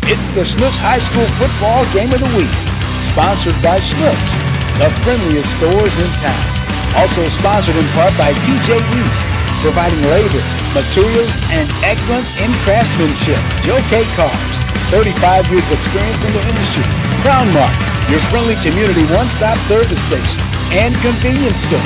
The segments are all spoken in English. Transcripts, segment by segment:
It's the Schnucks High School Football Game of the Week, sponsored by Schnucks, the friendliest stores in town. Also sponsored in part by TJ providing labor, materials, and excellence in craftsmanship. Djcf-Tv, 35 years of experience in the industry. Crown Mark, your friendly community one-stop service station and convenience store.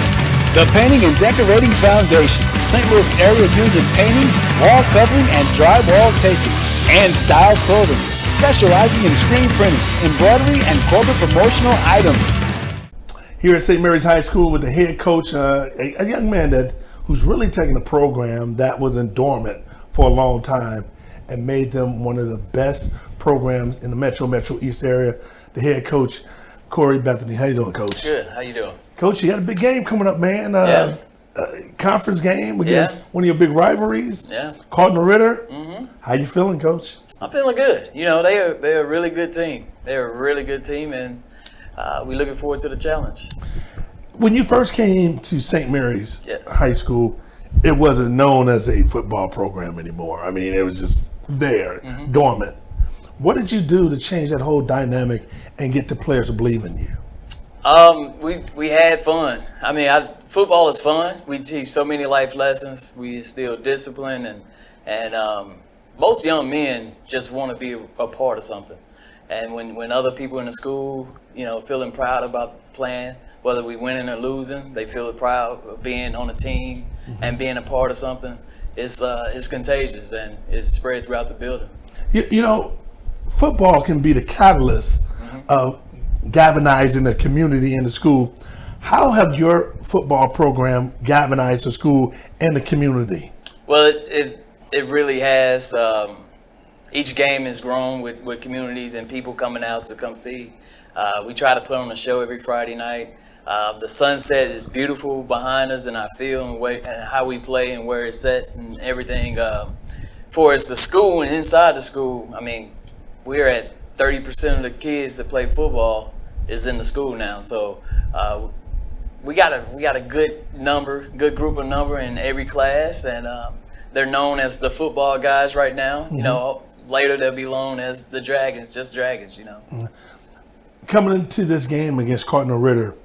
The Painting and Decorating Foundation, St. Louis Area Union Painting, Wall Covering, and Drywall Taping. And Styles Clothing, specializing in screen printing, embroidery, and corporate promotional items. Here at St. Mary's High School with the head coach, a young man who's really taken a program that was dormant for a long time and made them one of the best programs in the Metro East area. The head coach, Corey Bethany. How you doing, Coach? Good. How you doing? Coach, you got a big game coming up, man. Conference game against one of your big rivalries. Yeah. Cardinal Ritter. Mm-hmm. How you feeling, Coach? I'm feeling good. You know, they're a really good team. They're a really good team, and we're looking forward to the challenge. When you first came to St. Mary's Yes. High School, it wasn't known as a football program anymore. I mean, it was just there, dormant. What did you do to change that whole dynamic and get the players to believe in you? We had fun. I mean, football is fun. We teach so many life lessons. We instill discipline, and most young men just want to be a part of something. And when other people in the school, you know, feeling proud about playing, whether we winning or losing, they feel proud of being on a team and being a part of something. It's contagious, and it's spread throughout the building. You know, football can be the catalyst of galvanizing the community in the school. How have your football program galvanized the school and the community? Well, it really has. Each game has grown with communities and people coming out to come see. We try to put on a show every Friday night. The sunset is beautiful behind us in our field and how we play and where it sets and everything. For us, the school and inside the school, I mean, we're at 30% of the kids that play football is in the school now. So we got a good group of number in every class, and they're known as the football guys right now. You know, later they'll be known as the Dragons, just Dragons. You know. Coming into this game against Cardinal Ritter,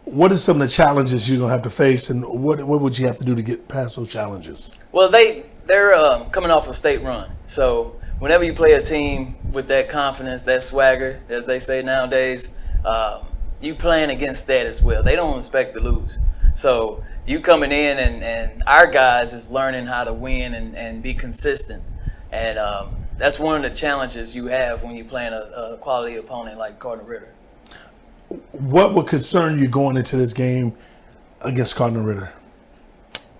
what are some of the challenges you're gonna have to face, and what would you have to do to get past those challenges? Well, they're coming off a state run, so whenever you play a team with that confidence, that swagger, as they say nowadays, you playing against that as well. They don't expect to lose. So you coming in and our guys is learning how to win and be consistent. And that's one of the challenges you have when you're playing a quality opponent like Cardinal Ritter. What would concern you going into this game against Cardinal Ritter?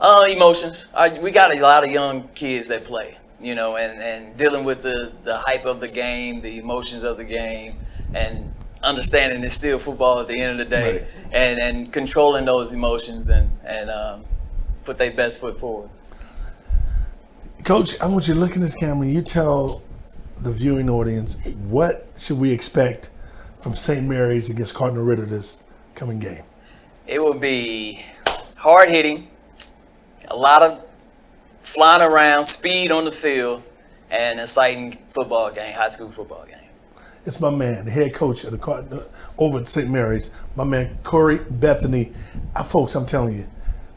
Emotions. We got a lot of young kids that play, you know, and dealing with the hype of the game, the emotions of the game, and understanding it's still football at the end of the day, right. and controlling those emotions and put their best foot forward. Coach, I want you to look in this camera and you tell the viewing audience, what should we expect from St. Mary's against Cardinal Ritter this coming game? It will be hard hitting, a lot of flying around, speed on the field, and exciting football game, high school football game. It's my man, the head coach of the Cardinal over at St. Mary's, my man Corey Bethany. Folks, I'm telling you,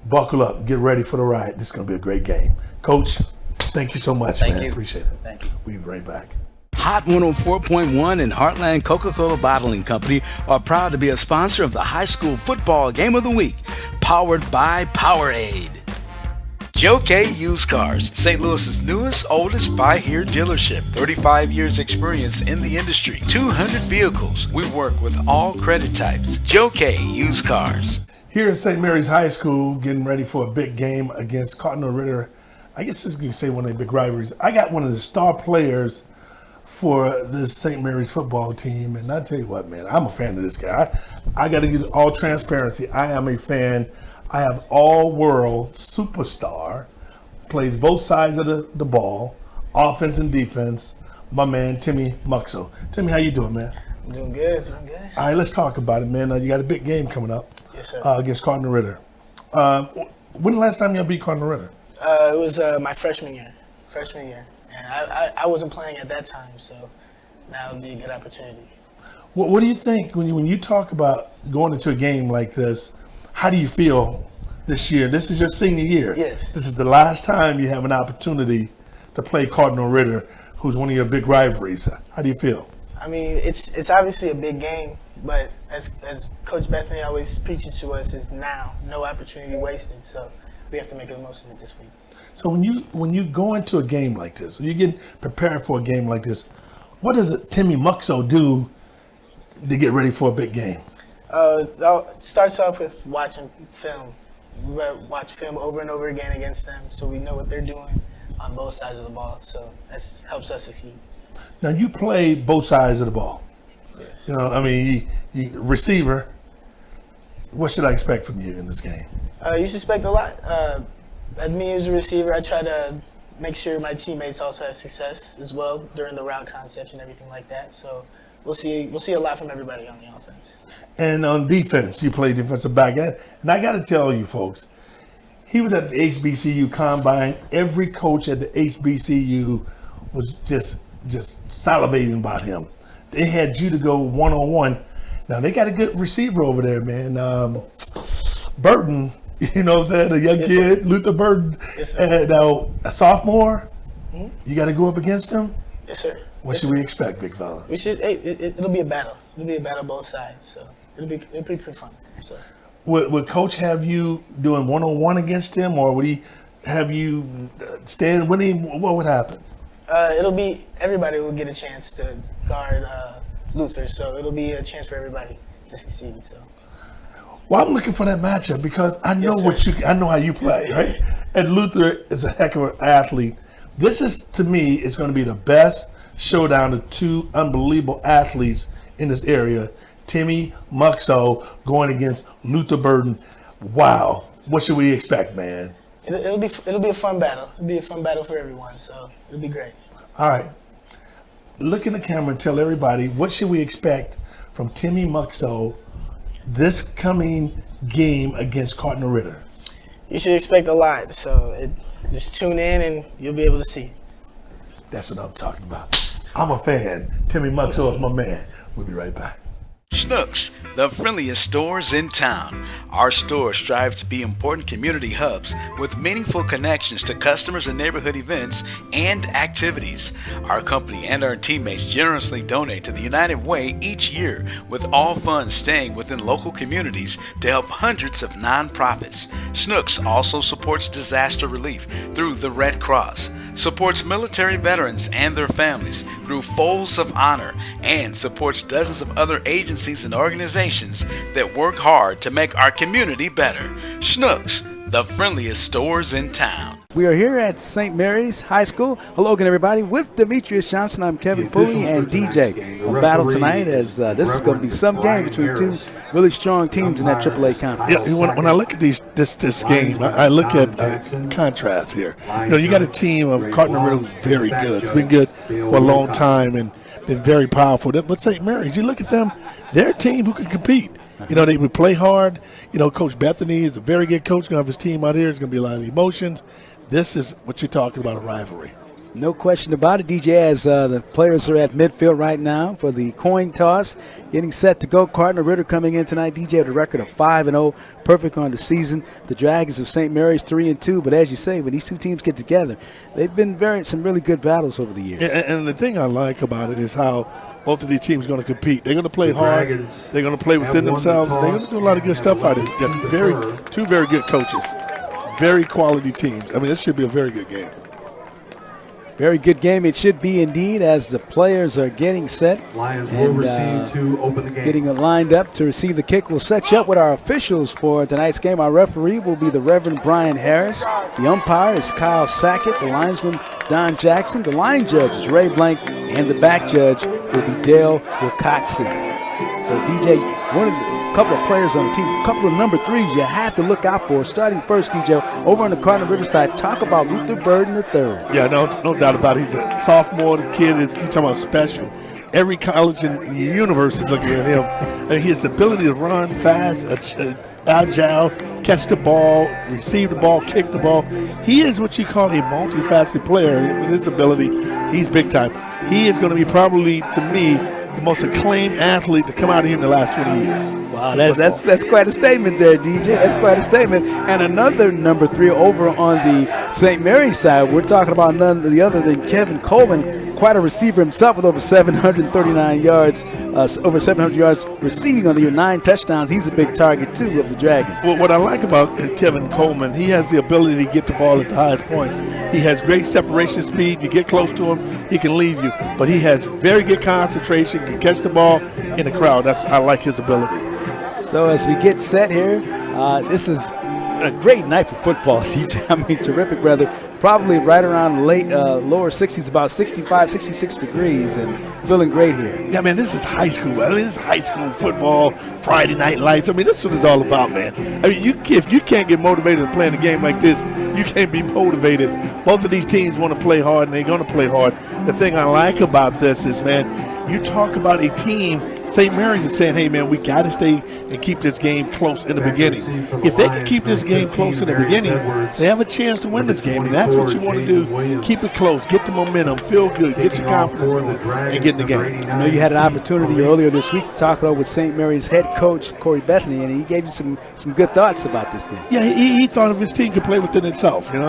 buckle up, get ready for the ride. This is going to be a great game. Coach, thank you so much, man. Appreciate it. Thank you. We'll be right back. Hot 104.1 and Heartland Coca-Cola Bottling Company are proud to be a sponsor of the High School Football Game of the Week, powered by Powerade. Joe Used Cars, St. Louis's newest, oldest buy-here dealership. 35 years experience in the industry. 200 vehicles. We work with all credit types. Joe Used Cars. Here at St. Mary's High School, getting ready for a big game against Cardinal Ritter. I guess you can say one of the big rivalries. I got one of the star players for this St. Mary's football team, and I tell you what, man, I'm a fan of this guy. I got to give all transparency. I am a fan. I have all-world superstar, plays both sides of the ball, offense and defense, my man, Timmy Muxo. Timmy, how you doing, man? Doing good, doing good. All right, let's talk about it, man. You got a big game coming up. Yes, sir. Against Cardinal Ritter. When the last time y'all beat Cardinal Ritter? It was my freshman year. And I wasn't playing at that time, so now would be a good opportunity. What do you think when you talk about going into a game like this? How do you feel this year? This is your senior year. Yes. This is the last time you have an opportunity to play Cardinal Ritter, who's one of your big rivalries. How do you feel? I mean, it's obviously a big game, but as Coach Bethany always preaches to us, is now, no opportunity wasted. So we have to make the most of it this week. So when you go into a game like this, when you get prepared for a game like this, what does Timmy Muxo do to get ready for a big game? It starts off with watching film. We watch film over and over again against them, so we know what they're doing on both sides of the ball. So that helps us succeed. Now you play both sides of the ball. Yes. You know, I mean, you receiver. What should I expect from you in this game? You should expect a lot. Me as a receiver, I try to make sure my teammates also have success as well during the route concepts and everything like that. So we'll see a lot from everybody on the offense. And on defense, you play defensive back end. And I got to tell you, folks, he was at the HBCU Combine. Every coach at the HBCU was just salivating about him. They had you to go one-on-one. Now, they got a good receiver over there, man. Burton, you know what I'm saying? A young kid, sir. Luther Burton. Yes, sir. Now, a sophomore, you got to go up against him? Yes, sir. What should we expect, big fella? We should. It'll be a battle. It'll be a battle both sides. So it'll be pretty fun. So. Would Coach have you doing one-on-one against him, or would he have you stand with him? What would happen? It'll be everybody will get a chance to guard Luther, so it'll be a chance for everybody to succeed. So. Well, I'm looking for that matchup because I know I know how you play, right? And Luther is a heck of an athlete. This is, to me, it's going to be the best showdown of two unbelievable athletes in this area. Timmy Muxo going against Luther Burton. Wow, what should we expect, man? It'll be a fun battle. It'll be a fun battle for everyone. So it'll be great. All right, look in the camera and tell everybody what should we expect from Timmy Muxo this coming game against Cardinal Ritter. You should expect a lot. So just tune in and you'll be able to see. That's what I'm talking about. I'm a fan. Timmy Muxo is my man. We'll be right back. Schnucks, the friendliest stores in town. Our store strives to be important community hubs with meaningful connections to customers and neighborhood events and activities. Our company and our teammates generously donate to the United Way each year, with all funds staying within local communities to help hundreds of nonprofits. Schnucks also supports disaster relief through the Red Cross, supports military veterans and their families through Folds of Honor, and supports dozens of other agencies and organizations that work hard to make our community better. Schnucks, the friendliest stores in town. We are here at St. Mary's High School. Hello again, everybody. With Demetrius Johnson, I'm Kevin Pooley and DJ. On battle tonight, as this is going to be some game between two really strong teams in that AAA conference. Yeah, when I look at this game, I look at contrast here. You know, you got a team of Cardinal Ritter who's very good. It's been good for a long time and been very powerful. But St. Mary's, you look at them, they're a team who can compete. You know, they would play hard. You know, Coach Bethany is a very good coach. Going to have his team out here. There's going to be a lot of emotions. This is what you're talking about, a rivalry. No question about it, DJ, as the players are at midfield right now for the coin toss, getting set to go. Cardinal Ritter coming in tonight, DJ, with a record of 5-0, perfect on the season. The Dragons of St. Mary's 3-2, but as you say, when these two teams get together, they've been some really good battles over the years. And the thing I like about it is how both of these teams are going to compete. They're going to play hard. They're going to play within themselves. They're going to do a lot of good stuff out there. Got two very good coaches, very quality teams. I mean, this should be a very good game. Very good game it should be indeed, as the players are getting set Lions will receive to open the game. Getting lined up to receive the kick. We'll set you up with our officials for tonight's game. Our referee will be the Reverend Brian Harris. The umpire is Kyle Sackett. The linesman, Don Jackson. The line judge is Ray Blank. And the back judge will be Dale Wilcoxon. So, DJ, a couple of players on the team, a couple of number threes you have to look out for. Starting first, DJ, over on the Cardinal Ritter side, talk about Luther Burton III. Yeah, no doubt about it. He's a sophomore. The kid is, you're talking about special. Every college in the universe is looking at him. And his ability to run fast, agile, catch the ball, receive the ball, kick the ball. He is what you call a multifaceted player. With his ability, he's big time. He is going to be probably, to me, the most acclaimed athlete to come out of here in the last 20 years. Wow, that's quite a statement there, DJ. That's quite a statement. And another number 3 over on the St. Mary's side, we're talking about none other than Kevin Coleman, quite a receiver himself with over 739 yards, over 700 yards receiving on the year, 9 touchdowns. He's a big target, too, of the Dragons. Well, what I like about Kevin Coleman, he has the ability to get the ball at the highest point. He has great separation speed. You get close to him, he can leave you. But he has very good concentration, can catch the ball in the crowd. I like his ability. So as we get set here, this is a great night for football, CJ. I mean, terrific weather. Probably right around lower 60s, about 65, 66 degrees, and feeling great here. Yeah, man, this is high school. I mean, this is high school football, Friday night lights. I mean, this is what it's all about, man. I mean, if you can't get motivated to playing a game like this, you can't be motivated. Both of these teams want to play hard, and they're going to play hard. The thing I like about this is, man, you talk about a team, St. Mary's is saying, hey, man, we got to stay and keep this game close in the beginning. If they can keep this game close in the beginning, they have a chance to win this game, and that's what you want to do. Keep it close, get the momentum, feel good, get your confidence and get in the game. I know you had an opportunity earlier this week to talk it over with St. Mary's head coach, Corey Bethany, and he gave you some good thoughts about this game. Yeah, he thought if his team could play within itself, and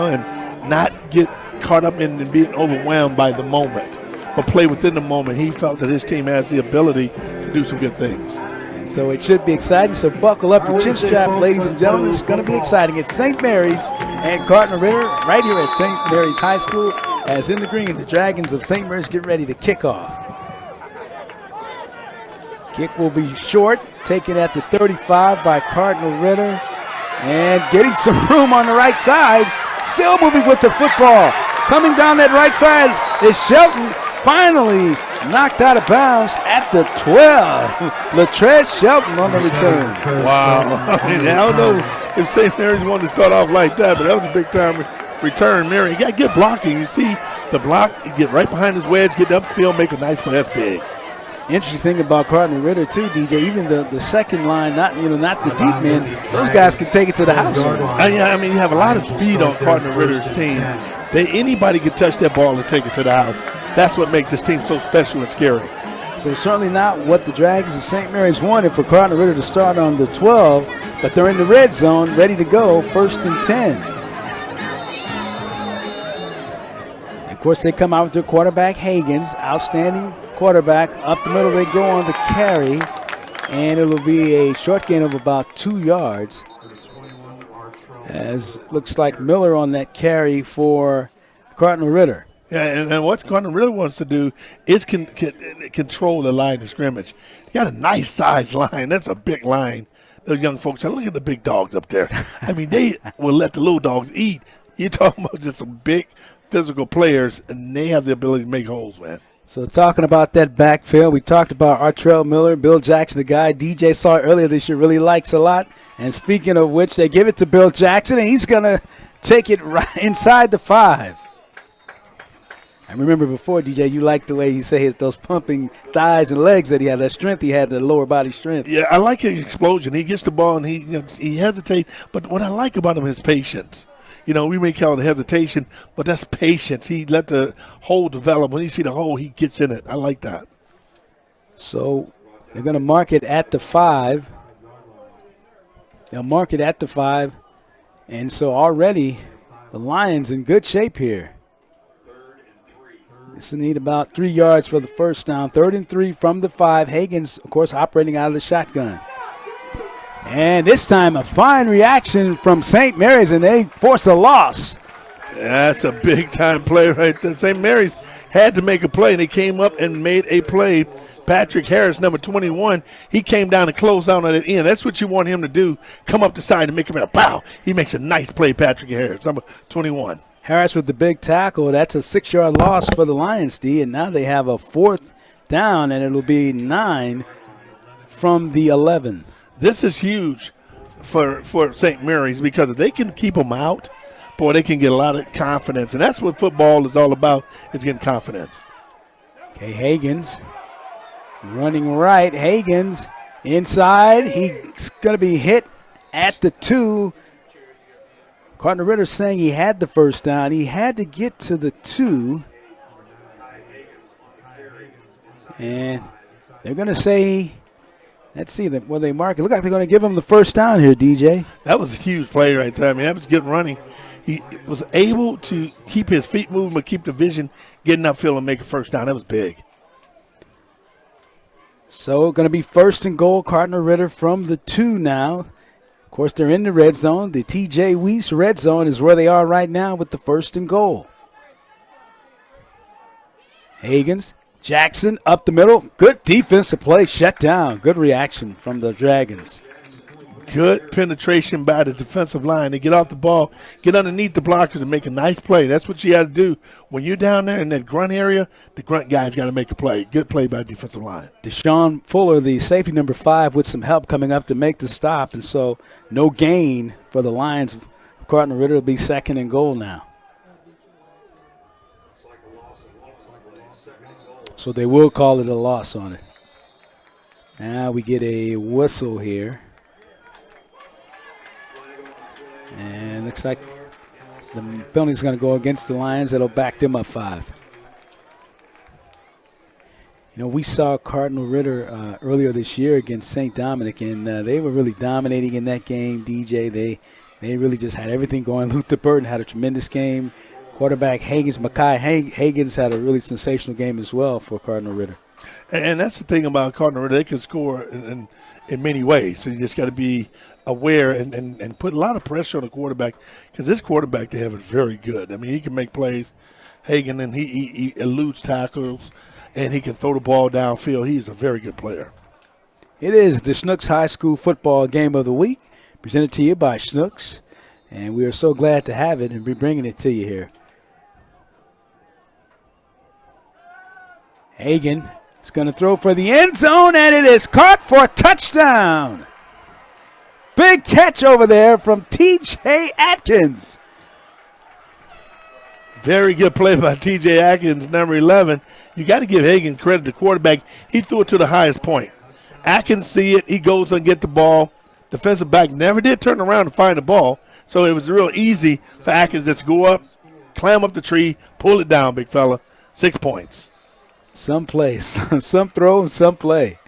not get caught up in being overwhelmed by the moment, but play within the moment. He felt that his team has the ability to do some good things. And so it should be exciting. So buckle up your chin strap, ladies and gentlemen. It's going to be exciting. It's St. Mary's and Cardinal Ritter right here at St. Mary's High School. As in the green, the Dragons of St. Mary's get ready to kick off. Kick will be short, taken at the 35 by Cardinal Ritter. And getting some room on the right side. Still moving with the football. Coming down that right side is Shelton. Finally knocked out of bounds at the 12. Latrell Shelton on the return. Wow. I don't know if St. Mary's wanted to start off like that, but that was a big-time return. Mary, you got to get blocking. You see the block, get right behind his wedge, get upfield, make a nice play. That's big. Interesting thing about Cardinal Ritter, too, DJ, even the second line, not the deep men, those guys can take it to the house. I mean, you have a lot of speed on Cardinal Ritter's team. Anybody can touch that ball and take it to the house. That's what makes this team so special and scary. So certainly not what the Dragons of St. Mary's wanted for Cardinal Ritter to start on the 12, but they're in the red zone, ready to go, 1st and 10. Of course, they come out with their quarterback, Hagens, outstanding quarterback. Up the middle they go on the carry, and it'll be a short gain of about 2 yards. As looks like Miller on that carry for Cardinal Ritter. Yeah, and what Cardinal Ritter wants to do is control the line of scrimmage. You got a nice size line. That's a big line. Those young folks, look at the big dogs up there. I mean, they will let the little dogs eat. You're talking about just some big physical players, and they have the ability to make holes, man. So talking about that backfield, we talked about Artrell Miller, Bill Jackson, the guy DJ saw earlier this year, really likes a lot. And speaking of which, they give it to Bill Jackson, and he's going to take it right inside the 5. I remember before, DJ, you liked the way you say those pumping thighs and legs that he had, that strength he had, the lower body strength. Yeah, I like his explosion. He gets the ball and he hesitates. But what I like about him is patience. We may call it hesitation, but that's patience. He let the hole develop. When he see the hole, he gets in it. I like that. So they're going to mark it at the 5. They'll mark it at the 5. And so already the Lions in good shape here. This will need about 3 yards for the first down. 3rd and 3 from the 5. Hagens, of course, operating out of the shotgun. And this time a fine reaction from St. Mary's, and they force a loss. That's a big-time play right there. St. Mary's had to make a play, and they came up and made a play. Patrick Harris, number 21, he came down and closed down at the end. That's what you want him to do, come up the side and make him a pow. He makes a nice play, Patrick Harris, number 21. Harris with the big tackle. That's a 6-yard loss for the Lions, D, and now they have a 4th down, and it'll be 9 from the 11. This is huge for St. Mary's because if they can keep them out, boy, they can get a lot of confidence. And that's what football is all about, is getting confidence. Okay, Hagens running right. Hagens inside. He's going to be hit at the 2. Cardinal Ritter saying he had the first down. He had to get to the 2. And they're going to say, let's see, where they mark it. Look like they're going to give him the first down here, DJ. That was a huge play right there. I mean, that was good running. He was able to keep his feet moving, but keep the vision, getting upfield and make a first down. That was big. So going to be first and goal, Cardinal Ritter from the 2 now. Of course, they're in the red zone. The TJ Weiss red zone is where they are right now with the first and goal. Hagens, Jackson up the middle. Good defensive play, shut down. Good reaction from the Dragons. Good penetration by the defensive line. They get off the ball, get underneath the blockers and make a nice play. That's what you got to do. When you're down there in that grunt area, the grunt guy's got to make a play. Good play by the defensive line. Deshaun Fuller, the safety number 5, with some help coming up to make the stop. And so no gain for the Lions. Cardinal Ritter will be second and goal now. So they will call it a loss on it. Now we get a whistle here. And looks like the penalty is going to go against the Lions. That'll back them up 5. You know, we saw Cardinal Ritter earlier this year against St. Dominic, and they were really dominating in that game, DJ. They really just had everything going. Luther Burton had a tremendous game. Quarterback Makai Hagens had a really sensational game as well for Cardinal Ritter. And that's the thing about Cardinal Ritter. They can score in many ways. So you just got to be aware and put a lot of pressure on the quarterback, because this quarterback they have is very good. I mean, he can make plays. Hagen, and he eludes tackles, and he can throw the ball downfield. He's a very good player. It is the Schnucks High School Football Game of the Week, presented to you by Schnucks. And we are so glad to have it and be bringing it to you here. Hagen is going to throw for the end zone, and it is caught for a touchdown. Big catch over there from T.J. Atkins. Very good play by T.J. Atkins, number 11. You got to give Hagen credit, the quarterback. He threw it to the highest point. Atkins see it. He goes and get the ball. Defensive back never did turn around to find the ball, so it was real easy for Atkins just to go up, climb up the tree, pull it down, big fella. 6 points. Some play, some throw, and some play.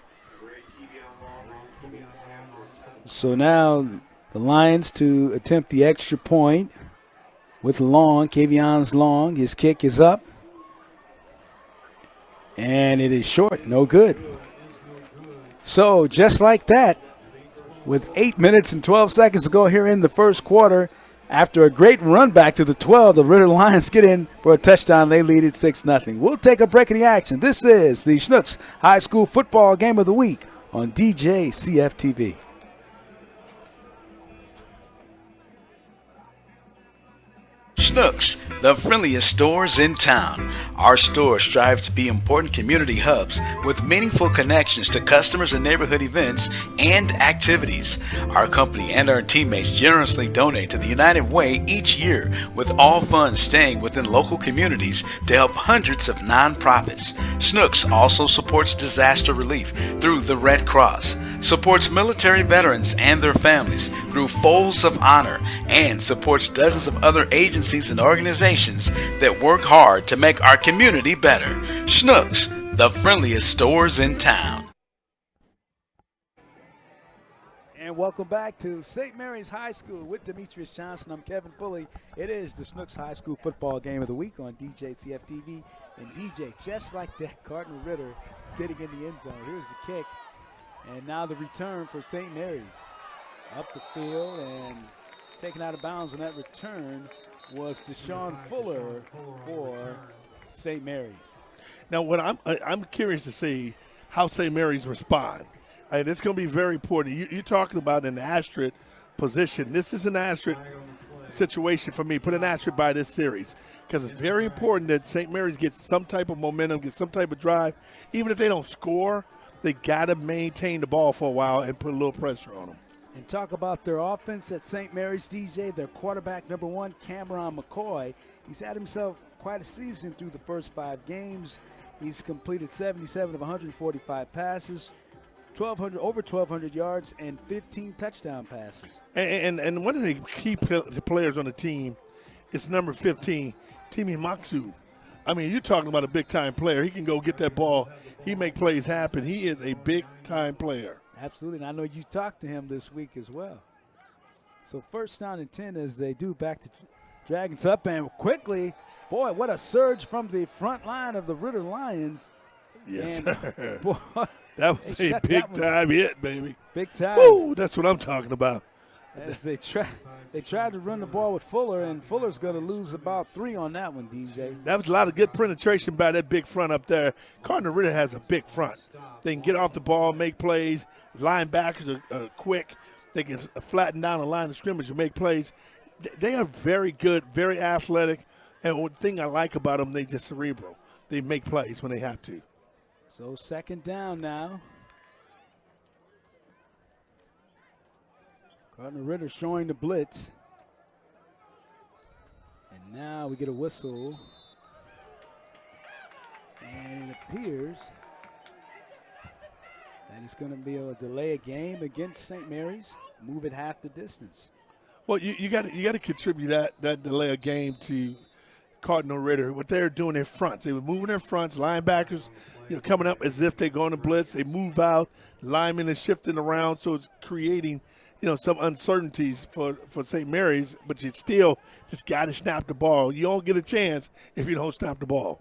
So now the Lions to attempt the extra point with Long. Kavion's Long. His kick is up. And it is short. No good. So just like that, with 8 minutes and 12 seconds to go here in the first quarter, after a great run back to the 12, the Ritter Lions get in for a touchdown. They lead it 6-0. We'll take a break in the action. This is the Schnucks High School Football Game of the Week on Djcf-Tv. Schnucks, the friendliest stores in town. Our stores strive to be important community hubs with meaningful connections to customers and neighborhood events and activities. Our company and our teammates generously donate to the United Way each year, with all funds staying within local communities to help hundreds of nonprofits. Schnucks also supports disaster relief through the Red Cross, supports military veterans and their families through Folds of Honor, and supports dozens of other agencies and organizations that work hard to make our community better. Schnucks, the friendliest stores in town. And welcome back to St. Mary's High School with Demetrius Johnson. I'm Kevin Pulley. It is the Schnucks High School Football Game of the Week on Djcf-Tv. And DJ, just like that, Cardinal Ritter getting in the end zone. Here's the kick. And now the return for St. Mary's. Up the field and taken out of bounds on that return was Deshaun Fuller for St. Mary's. Now, what I'm curious to see how St. Mary's respond. And it's going to be very important. You're talking about an asterisk position. This is an asterisk situation for me. Put an asterisk by this series, because it's very important that St. Mary's gets some type of momentum, gets some type of drive. Even if they don't score, they got to maintain the ball for a while and put a little pressure on them. And talk about their offense at St. Mary's, DJ. Their quarterback, number 1, Cameron McCoy. He's had himself quite a season through the first 5 games. He's completed 77 of 145 passes, over 1,200 yards and 15 touchdown passes. And one of the key players on the team is number 15, Timi Maksu. I mean, you're talking about a big-time player. He can go get that ball. He make plays happen. He is a big-time player. Absolutely, and I know you talked to him this week as well. So first down and 10 as they do back to Dragons up, and quickly, boy, what a surge from the front line of the Ritter Lions. Yes, and, sir. Boy, That was a big-time hit, baby. Big time. Woo, that's what I'm talking about. As they tried to run the ball with Fuller, and Fuller's going to lose about 3 on that one, DJ. That was a lot of good penetration by that big front up there. Cardinal Ritter has a big front. They can get off the ball, make plays. Linebackers are quick. They can flatten down the line of scrimmage and make plays. They are very good, very athletic. And one thing I like about them, they just cerebral. They make plays when they have to. So second down now. Cardinal Ritter showing the blitz. And now we get a whistle. And it appears that it's going to be a delay a game against St. Mary's. Move it half the distance. Well, you got to contribute that delay of game to Cardinal Ritter. What they're doing their fronts, they were moving their fronts. Linebackers, coming up as if they're going to blitz. They move out. Linemen are shifting around, so it's creating some uncertainties for St. Mary's. But you still just got to snap the ball. You don't get a chance if you don't snap the ball.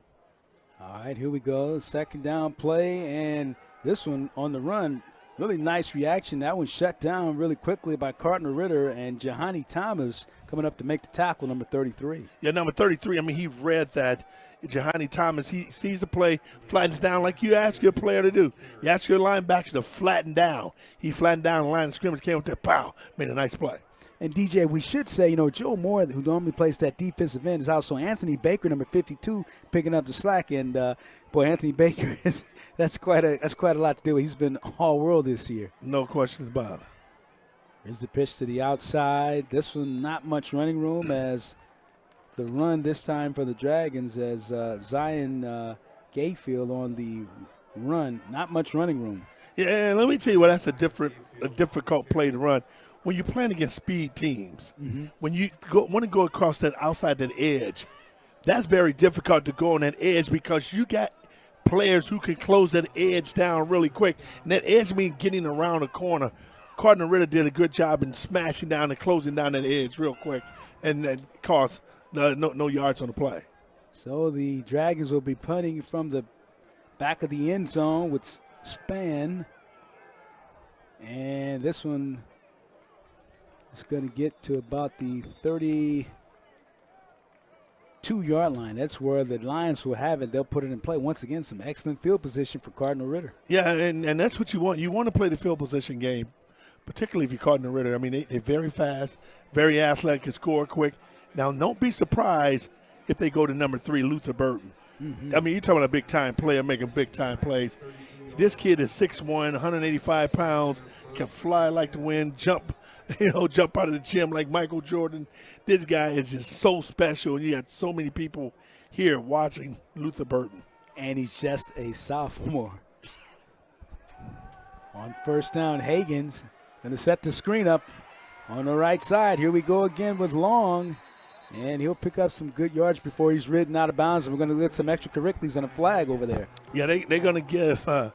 All right, here we go. Second down play, and this one on the run. Really nice reaction. That one shut down really quickly by Cardinal Ritter, and Jahani Thomas coming up to make the tackle, number 33. Yeah, number 33. I mean, he read that. Jahani Thomas, he sees the play, flattens down like you ask your player to do. You ask your linebackers to flatten down. He flattened down the line of scrimmage, came with that pow, made a nice play. And, DJ, we should say, Joe Moore, who normally plays that defensive end, is also Anthony Baker, number 52, picking up the slack. And, boy, Anthony Baker, that's quite a lot to do. He's been all-world this year. No questions about it. Here's the pitch to the outside. This one, not much running room as the run this time for the Dragons as Zion Gayfield on the run. Not much running room. Yeah, let me tell you what, that's a difficult play to run. When you're playing against speed teams, when you want to go across that outside that edge, that's very difficult to go on that edge because you got players who can close that edge down really quick. And that edge means getting around the corner. Cardinal Ritter did a good job in smashing down and closing down that edge real quick, and that caused no yards on the play. So the Dragons will be punting from the back of the end zone with Span. And this one is going to get to about the 32-yard line. That's where the Lions will have it. They'll put it in play. Once again, some excellent field position for Cardinal Ritter. Yeah, and that's what you want. You want to play the field position game, particularly if you're Cardinal Ritter. I mean, they're very fast, very athletic, can score quick. Now, don't be surprised if they go to number 3, Luther Burton. I mean, you're talking about a big-time player making big-time plays. This kid is 6'1", 185 pounds, can fly like the wind, jump out of the gym like Michael Jordan. This guy is just so special. You got so many people here watching Luther Burton. And he's just a sophomore. On first down, Hagan's going to set the screen up on the right side. Here we go again with Long. And he'll pick up some good yards before he's ridden out of bounds. And we're going to get some extracurriculars and a flag over there. Yeah, they're going to get a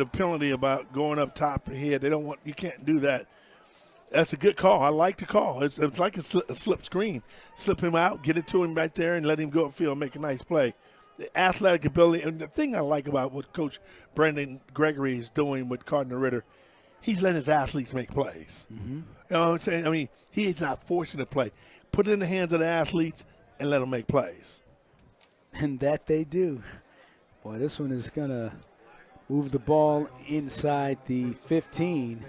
penalty about going up top ahead. You can't do that. That's a good call. I like the call. It's like a slip screen. Slip him out, get it to him right there, and let him go upfield and make a nice play. The athletic ability, and the thing I like about what Coach Brandon Gregory is doing with Cardinal Ritter, he's letting his athletes make plays. You know what I'm saying? I mean, he is not forcing the play. Put it in the hands of the athletes and let them make plays. And that they do. Boy, this one is going to move the ball inside the 15.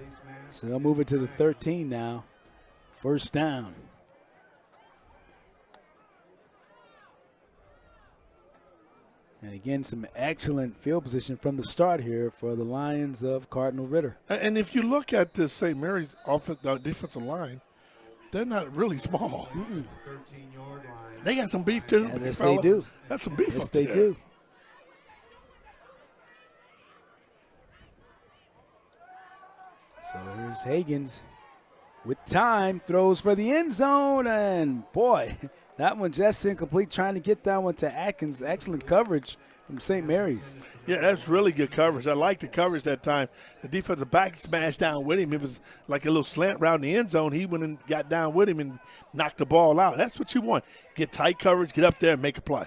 So they'll move it to the 13 now. First down. And again, some excellent field position from the start here for the Lions of Cardinal Ritter. And if you look at the St. Mary's defensive line, they're not really small. They got some beef, too. Yeah, yes, they do. That's some beef. Yes, they do. So here's Higgins with time, throws for the end zone, and boy, that one just incomplete, trying to get that one to Atkins. Excellent coverage from St. Mary's. Yeah, that's really good coverage. I like the coverage that time. The defensive back smashed down with him. It was like a little slant route in the end zone. He went and got down with him and knocked the ball out. That's what you want. Get tight coverage, get up there and make a play.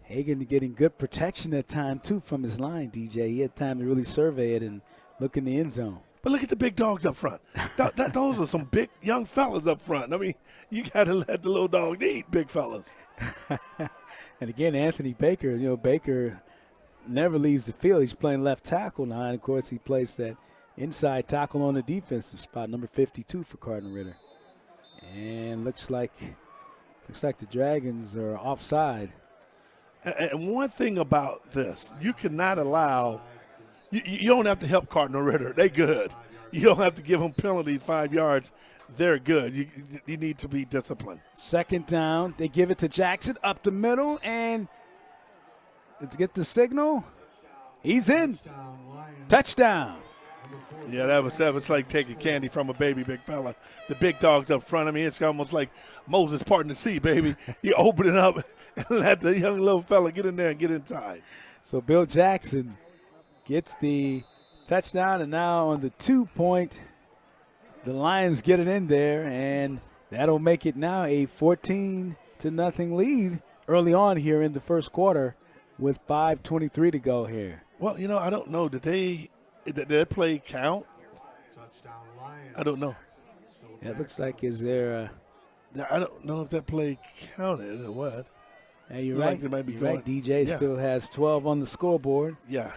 Hagan getting good protection that time, too, from his line, DJ. He had time to really survey it and look in the end zone. But look at the big dogs up front. Those are some big young fellas up front. I mean, you got to let the little dog eat, big fellas. And again, Anthony Baker, Baker never leaves the field. He's playing left tackle now, and of course he plays that inside tackle on the defensive spot, number 52 for Cardinal Ritter. And looks like the Dragons are offside. And one thing about this, you cannot allow you don't have to help Cardinal Ritter. They good. You don't have to give them penalties 5 yards. They're good. You need to be disciplined. Second down. They give it to Jackson up the middle, and let's get the signal. He's in. Touchdown. Yeah, that was like taking candy from a baby, big fella. The big dogs up front. I mean, it's almost like Moses parting the sea, baby. You open it up and let the young little fella get in there and get inside. So Bill Jackson gets the touchdown, and now on the 2-point, the Lions get it in there, and that'll make it now a 14-0 lead early on here in the first quarter with 5:23 to go here. Well, I don't know. Did that play count? I don't know. Yeah, it looks like is there I don't know if that play counted or what. Yeah, you're right. Like might be you're right. DJ still has 12 on the scoreboard. Yeah.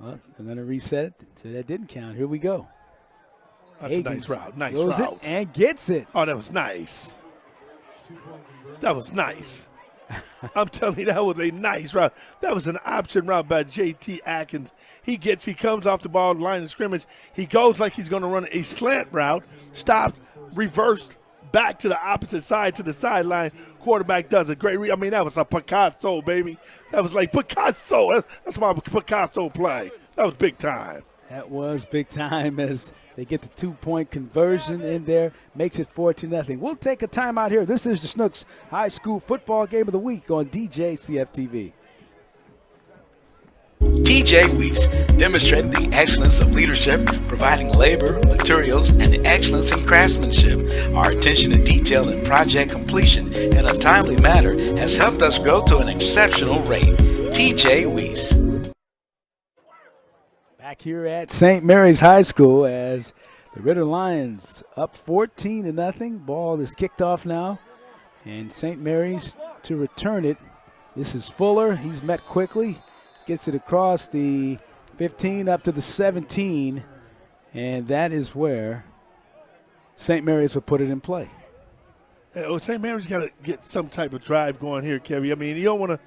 Well, I'm going to reset it. So that didn't count. Here we go. That's Higgins a nice route. Nice goes route. It and gets it. Oh, that was nice. That was nice. I'm telling you, that was a nice route. That was an option route by J.T. Atkins. He comes off the ball, line of scrimmage. He goes like he's going to run a slant route, stops, reversed, back to the opposite side to the sideline. Quarterback does a great I mean, that was a Picasso, baby. That was like Picasso. That's my Picasso play. That was big time. That was big time as they get the 2-point conversion in there. Makes it 14-0. We'll take a timeout here. This is the Schnucks High School Football Game of the Week on Djcf-Tv. TJ Weiss, demonstrating the excellence of leadership, providing labor, materials, and excellence in craftsmanship. Our attention to detail and project completion in a timely manner has helped us grow to an exceptional rate. TJ Weiss. Back here at St. Mary's High School as the Ritter Lions up 14-0. Ball is kicked off now, and St. Mary's to return it. This is Fuller. He's met quickly. Gets it across the 15 up to the 17, and that is where St. Mary's will put it in play. Well, St. Mary's got to get some type of drive going here, Kevin. I mean, you don't want to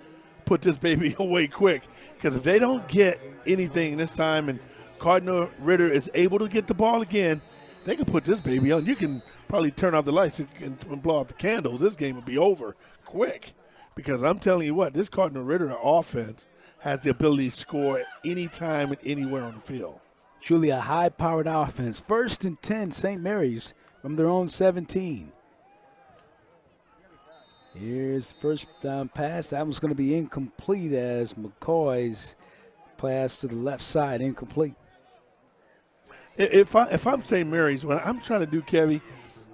put this baby away quick because if they don't get anything this time and Cardinal Ritter is able to get the ball again, they can put this baby on. You can probably turn off the lights and blow out the candles. This game will be over quick because I'm telling you what, this Cardinal Ritter offense has the ability to score anytime and anywhere on the field. Truly a high-powered offense. 1st and 10, St. Mary's from their own 17. Here's first down pass. That one's going to be incomplete as McCoy's pass to the left side, incomplete. If I'm St. Mary's, what I'm trying to do, Kevy,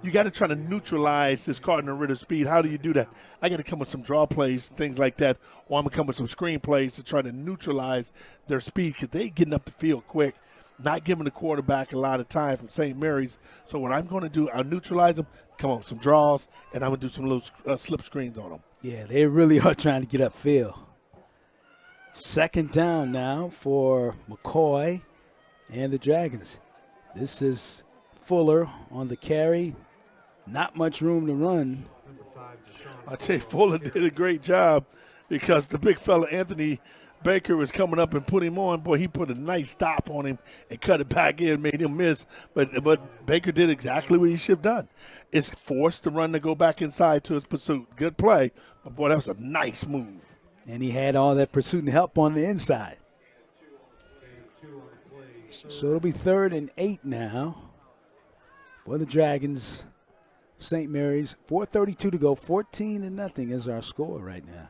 you got to try to neutralize this Cardinal Ritter speed. How do you do that? I got to come with some draw plays, things like that, or I'm going to come with some screen plays to try to neutralize their speed because they getting up the field quick, not giving the quarterback a lot of time from St. Mary's. So what I'm going to do, I'll neutralize them, come up with some draws, and I'm going to do some little slip screens on them. Yeah, they really are trying to get upfield. Second down now for McCoy and the Dragons. This is Fuller on the carry. Not much room to run. I tell you, Fuller did a great job because the big fella, Anthony Baker, was coming up and put him on. Boy, he put a nice stop on him and cut it back in, made him miss. But Baker did exactly what he should have done. It's forced the run to go back inside to his pursuit. Good play. But, boy, that was a nice move. And he had all that pursuit and help on the inside. So it'll be 3rd and 8 now for the Dragons. St. Mary's, 4:32 to go, 14-0 is our score right now.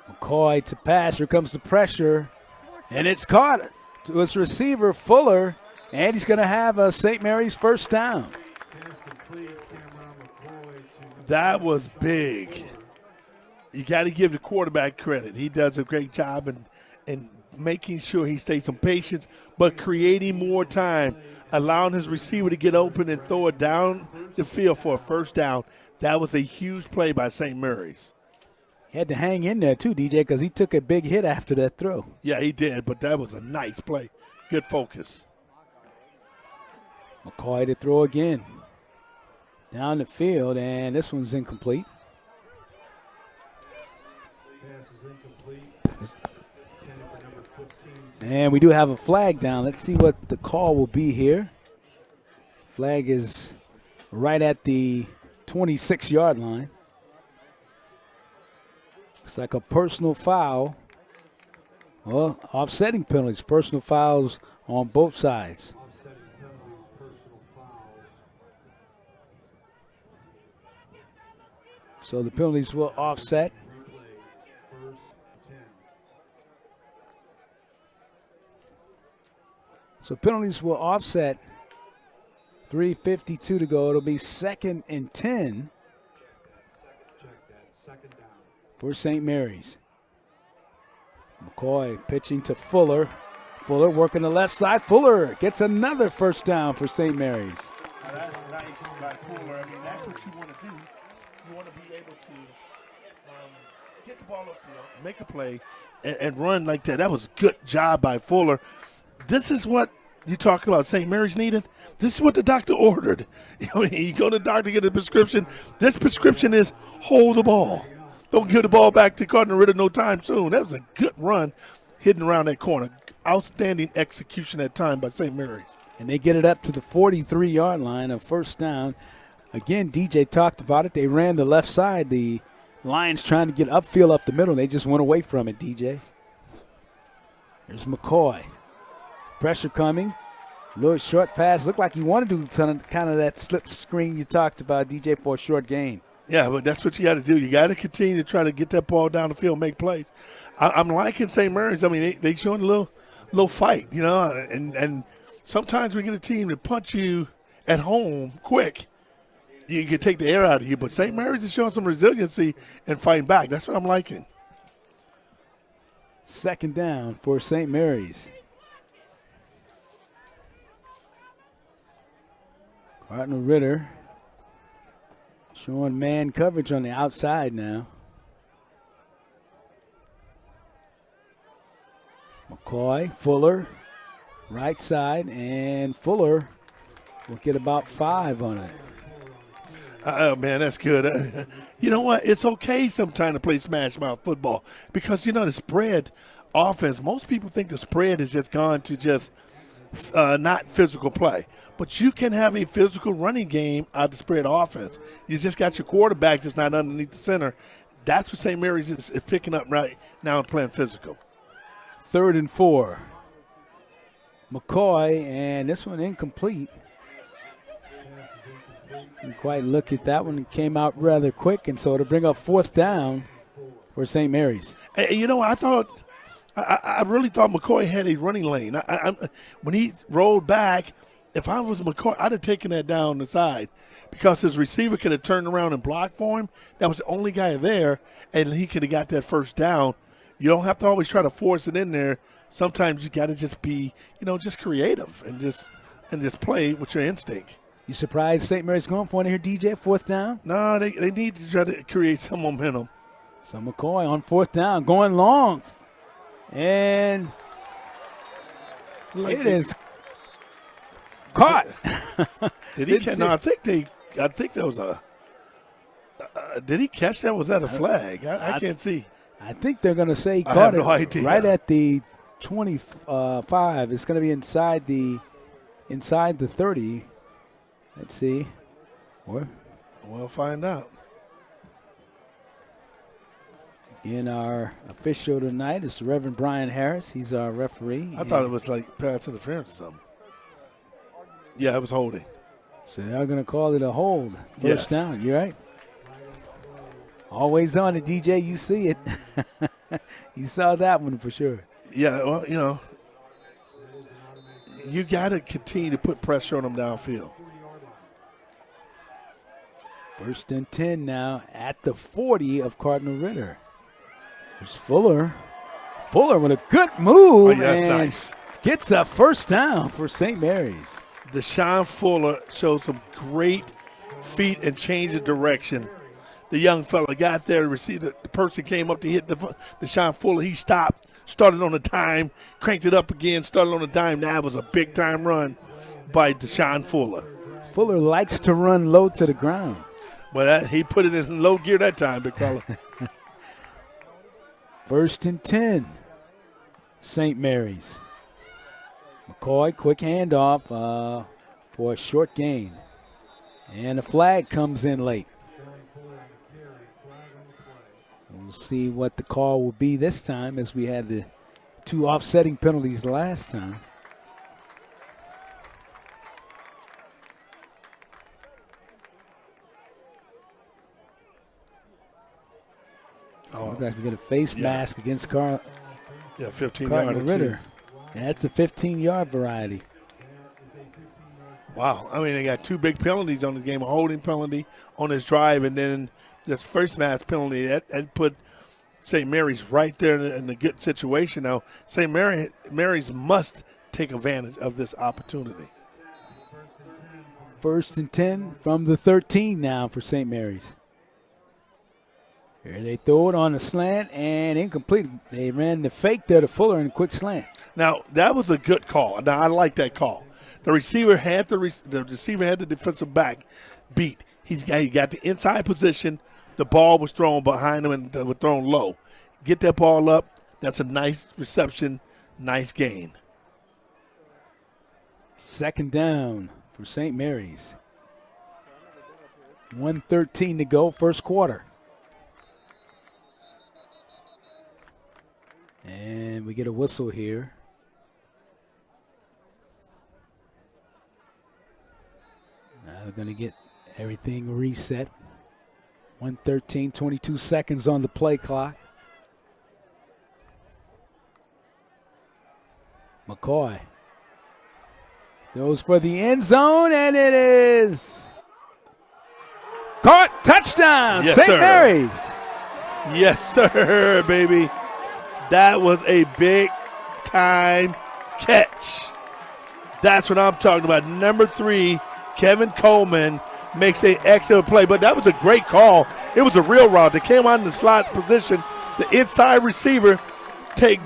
McCoy to pass, here comes the pressure, and it's caught to his receiver, Fuller, and he's going to have a St. Mary's first down. That was big. You got to give the quarterback credit. He does a great job in making sure he stays some patience, but creating more time, allowing his receiver to get open and throw it down the field for a first down. That was a huge play by St. Mary's. He had to hang in there too, DJ, because he took a big hit after that throw. Yeah, he did, but that was a nice play. Good focus. McCoy to throw again. Down the field, and this one's incomplete. And we do have a flag down. Let's see what the call will be here. Flag is right at the 26-yard line. Looks like a personal foul. Well, offsetting penalties, personal fouls on both sides. So the penalties will offset. So penalties will offset. 3:52 to go. It'll be 2nd and 10 for St. Mary's. McCoy pitching to Fuller. Fuller working the left side. Fuller gets another first down for St. Mary's. Now that's nice by Fuller. I mean, that's what you want to do. You want to be able to get the ball upfield, make a play, and run like that. That was a good job by Fuller. This is what you talking about St. Mary's needed. This is what the doctor ordered. You go to the doctor to get a prescription. This prescription is hold the ball. Don't give the ball back to Cardinal Ritter no time soon. That was a good run hidden around that corner. Outstanding execution that time by St. Mary's. And they get it up to the 43-yard line, a first down. Again, DJ talked about it. They ran the left side. The Lions trying to get upfield up the middle. They just went away from it, DJ. There's McCoy. Pressure coming. Little short pass. Looked like he wanted to do kind of that slip screen you talked about, DJ, for a short gain. Yeah, but that's what you got to do. You got to continue to try to get that ball down the field, make plays. I'm liking St. Mary's. I mean, they showing a little fight, you know, and sometimes we get a team to punch you at home quick. You can take the air out of you, but St. Mary's is showing some resiliency and fighting back. That's what I'm liking. 2nd down for St. Mary's. Cardinal Ritter showing man coverage on the outside now. McCoy, Fuller, right side, and Fuller will get about 5 on it. Oh, man, that's good. You know what? It's okay sometimes to play smash mouth football because, you know, the spread offense, most people think the spread has just gone to just not physical play. But you can have a physical running game out of the spread offense. You just got your quarterback just not underneath the center. That's what St. Mary's is picking up right now and playing physical. 3rd and 4. McCoy, and this one incomplete. Didn't quite look at that one. It came out rather quick, and so to bring up 4th down for St. Mary's. Hey, you know, I really thought McCoy had a running lane. When he rolled back, if I was McCoy, I'd have taken that down the side because his receiver could have turned around and blocked for him. That was the only guy there, and he could have got that first down. You don't have to always try to force it in there. Sometimes you got to just be, you know, just creative and just play with your instinct. You surprised St. Mary's going for it here, DJ, 4th down? No, they need to try to create some momentum. So McCoy on 4th down, going long. And it is caught. Did he catch? No, I think that was a. Did he catch that? Was that a flag? I can't see. I think they're going to say I caught have no idea. Right at the 25. It's going to be inside the 30. Let's see. Or we'll find out. in our official tonight is the Reverend Brian Harris. He's our referee. I thought it was like pass interference or something. Yeah, it was holding. So they're going to call it a hold. Yes. First down. You're right. Always on it, DJ. You see it. You saw that one for sure. Yeah, well, you know, you got to continue to put pressure on them downfield. 1st and 10 now at the 40 of Cardinal Ritter. There's Fuller. Fuller with a good move. Oh, yeah, that's and nice. Gets a first down for St. Mary's. Deshaun Fuller showed some great feet and change of direction. The young fella got there to receive the person came up to hit Deshaun Fuller. He stopped, started on a dime, cranked it up again, started on a dime. Now it was a big time run by Deshaun Fuller. Fuller likes to run low to the ground. Well, he put it in low gear that time, big fella. 1st and 10, St. Mary's. McCoy, quick handoff for a short gain. And a flag comes in late. We'll see what the call will be this time, as we had the 2 offsetting penalties last time. Looks like we get a face mask against 15 Cardinal yard Ritter. And that's the 15-yard variety. Wow. I mean, they got 2 big penalties on the game, a holding penalty on this drive, and then this first mask penalty. That put St. Mary's right there in the good situation. Now, St. Mary's must take advantage of this opportunity. 1st and 10 from the 13 now for St. Mary's. Here they throw it on the slant and incomplete. They ran the fake there to Fuller in a quick slant. Now, that was a good call. Now, I like that call. The receiver had the defensive back beat. He got the inside position. The ball was thrown behind him and was thrown low. Get that ball up. That's a nice reception, nice gain. 2nd down for St. Mary's. 1:13 to go, first quarter. And we get a whistle here. Now they're going to get everything reset. 1:13, 22 seconds on the play clock. McCoy goes for the end zone, and it is caught. Touchdown, Yes, St. sir. Mary's. Yes, sir, baby. That was a big-time catch. That's what I'm talking about. Number 3, Kevin Coleman, makes an excellent play. But that was a great call. It was a real route. They came out in the slot position. The inside receiver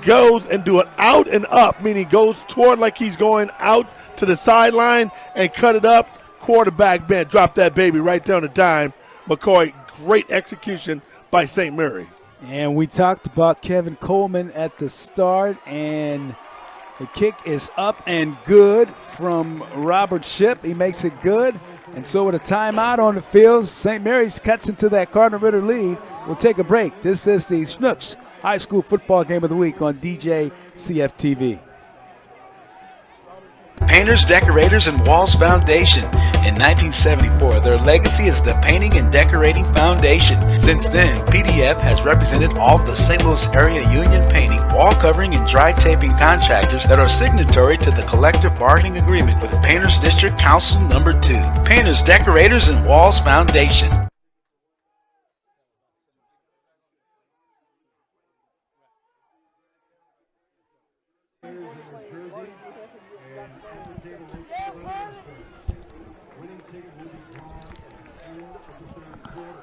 goes and do it out and up, meaning goes toward like he's going out to the sideline and cut it up. Quarterback bent, drop that baby right down the dime. McCoy, great execution by St. Mary. And we talked about Kevin Coleman at the start, and the kick is up and good from Robert Shipp. He makes it good. And so with a timeout on the field, St. Mary's cuts into that Cardinal Ritter lead. We'll take a break. This is the Schnucks High School Football Game of the Week on Djcf-Tv. Painters, Decorators, and Walls Foundation. In 1974, their legacy is the Painting and Decorating Foundation. Since then, PDF has represented all the St. Louis area union painting, wall covering, and dry taping contractors that are signatory to the collective bargaining agreement with Painters District Council Number 2. Painters, Decorators, and Walls Foundation.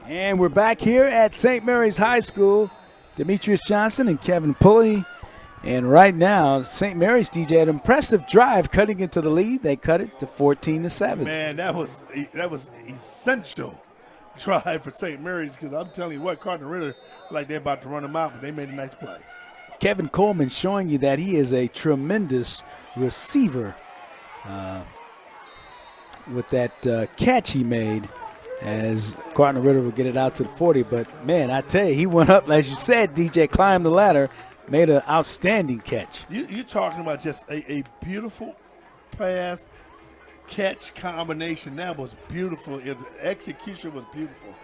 And we're back here at St. Mary's High School. Demetrius Johnson and Kevin Pulley. And right now, St. Mary's DJ had an impressive drive cutting into the lead. They cut it to 14-7. Man, that was essential drive for St. Mary's, because I'm telling you what, Cardinal Ritter, like they're about to run them out, but they made a nice play. Kevin Coleman showing you that he is a tremendous receiver with that catch he made. as Cardinal Ritter will get it out to the 40. But, man, I tell you, he went up, as you said, DJ, climbed the ladder, made an outstanding catch. You're talking about just a beautiful pass catch combination. That was beautiful. The execution was beautiful.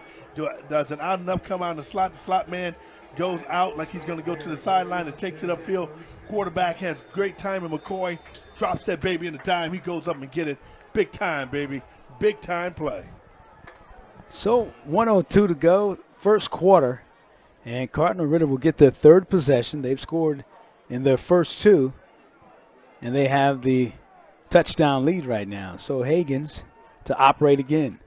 Does an out and up come out in the slot? The slot man goes out like he's going to go to the sideline and takes it upfield. Quarterback has great time, and McCoy drops that baby in the dime. He goes up and get it. Big time, baby. Big time play. So 1:02 to go, first quarter, and Cardinal Ritter will get their third possession. They've scored in their first two, and they have the touchdown lead right now. So Hagens to operate again.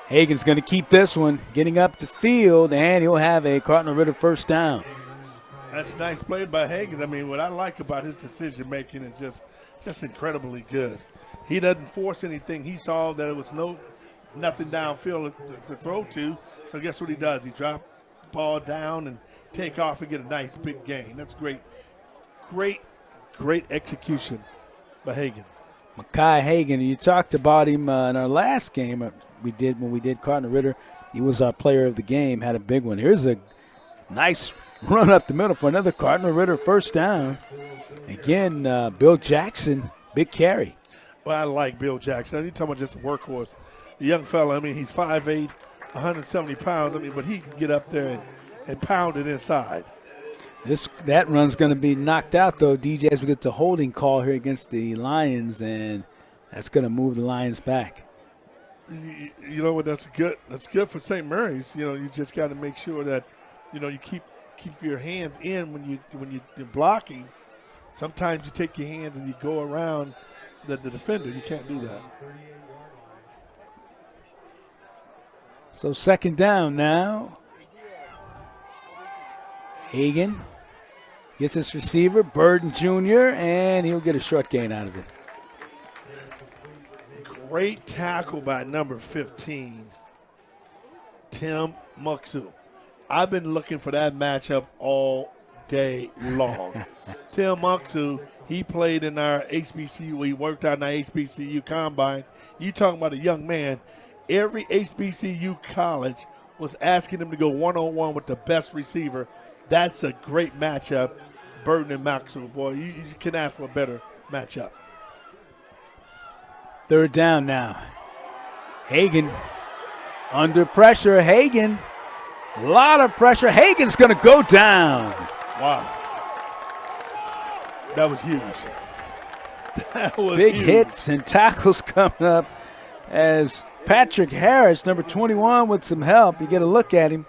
Hagen's going to keep this one, getting up the field, and he'll have a Cardinal Ritter first down. That's nice play by Hagens. I mean, what I like about his decision-making is just incredibly good. He doesn't force anything. He saw that it was nothing downfield to throw to, so guess what he does? He drops the ball down and take off and get a nice big gain. That's great. Great execution by Hagen. Mekhi Hagen, you talked about him in our last game when we did Cardinal Ritter. He was our player of the game, had a big one. Here's a nice run up the middle for another Cardinal Ritter first down. Again, Bill Jackson, big carry. Well, I like Bill Jackson. You're talking about just a workhorse. The young fella, I mean, he's 5'8", 170 pounds. I mean, but he can get up there and pound it inside. That run's going to be knocked out, though, DJ, as we get the holding call here against the Lions, and that's going to move the Lions back. You know what? That's good. That's good for St. Mary's. You know, you just got to make sure that, you know, you keep your hands in when you're blocking. Sometimes you take your hands and you go around the defender. You can't do that. So second down now. Hagen gets his receiver, Burden Jr., and he'll get a short gain out of it. Great tackle by number 15, Tim Muxu. I've been looking for that matchup all day long. Tim Muxu, he played in our HBCU. He worked out in our HBCU combine. You talking about a young man. Every HBCU college was asking him to go one-on-one with the best receiver. That's a great matchup, Burden and Muxu. Boy, you can ask for a better matchup. Third down now. Hagen under pressure. Hagen, a lot of pressure. Hagen's going to go down. Wow. That was huge. That was big huge. Hits and tackles coming up as Patrick Harris, number 21, with some help. You get a look at him.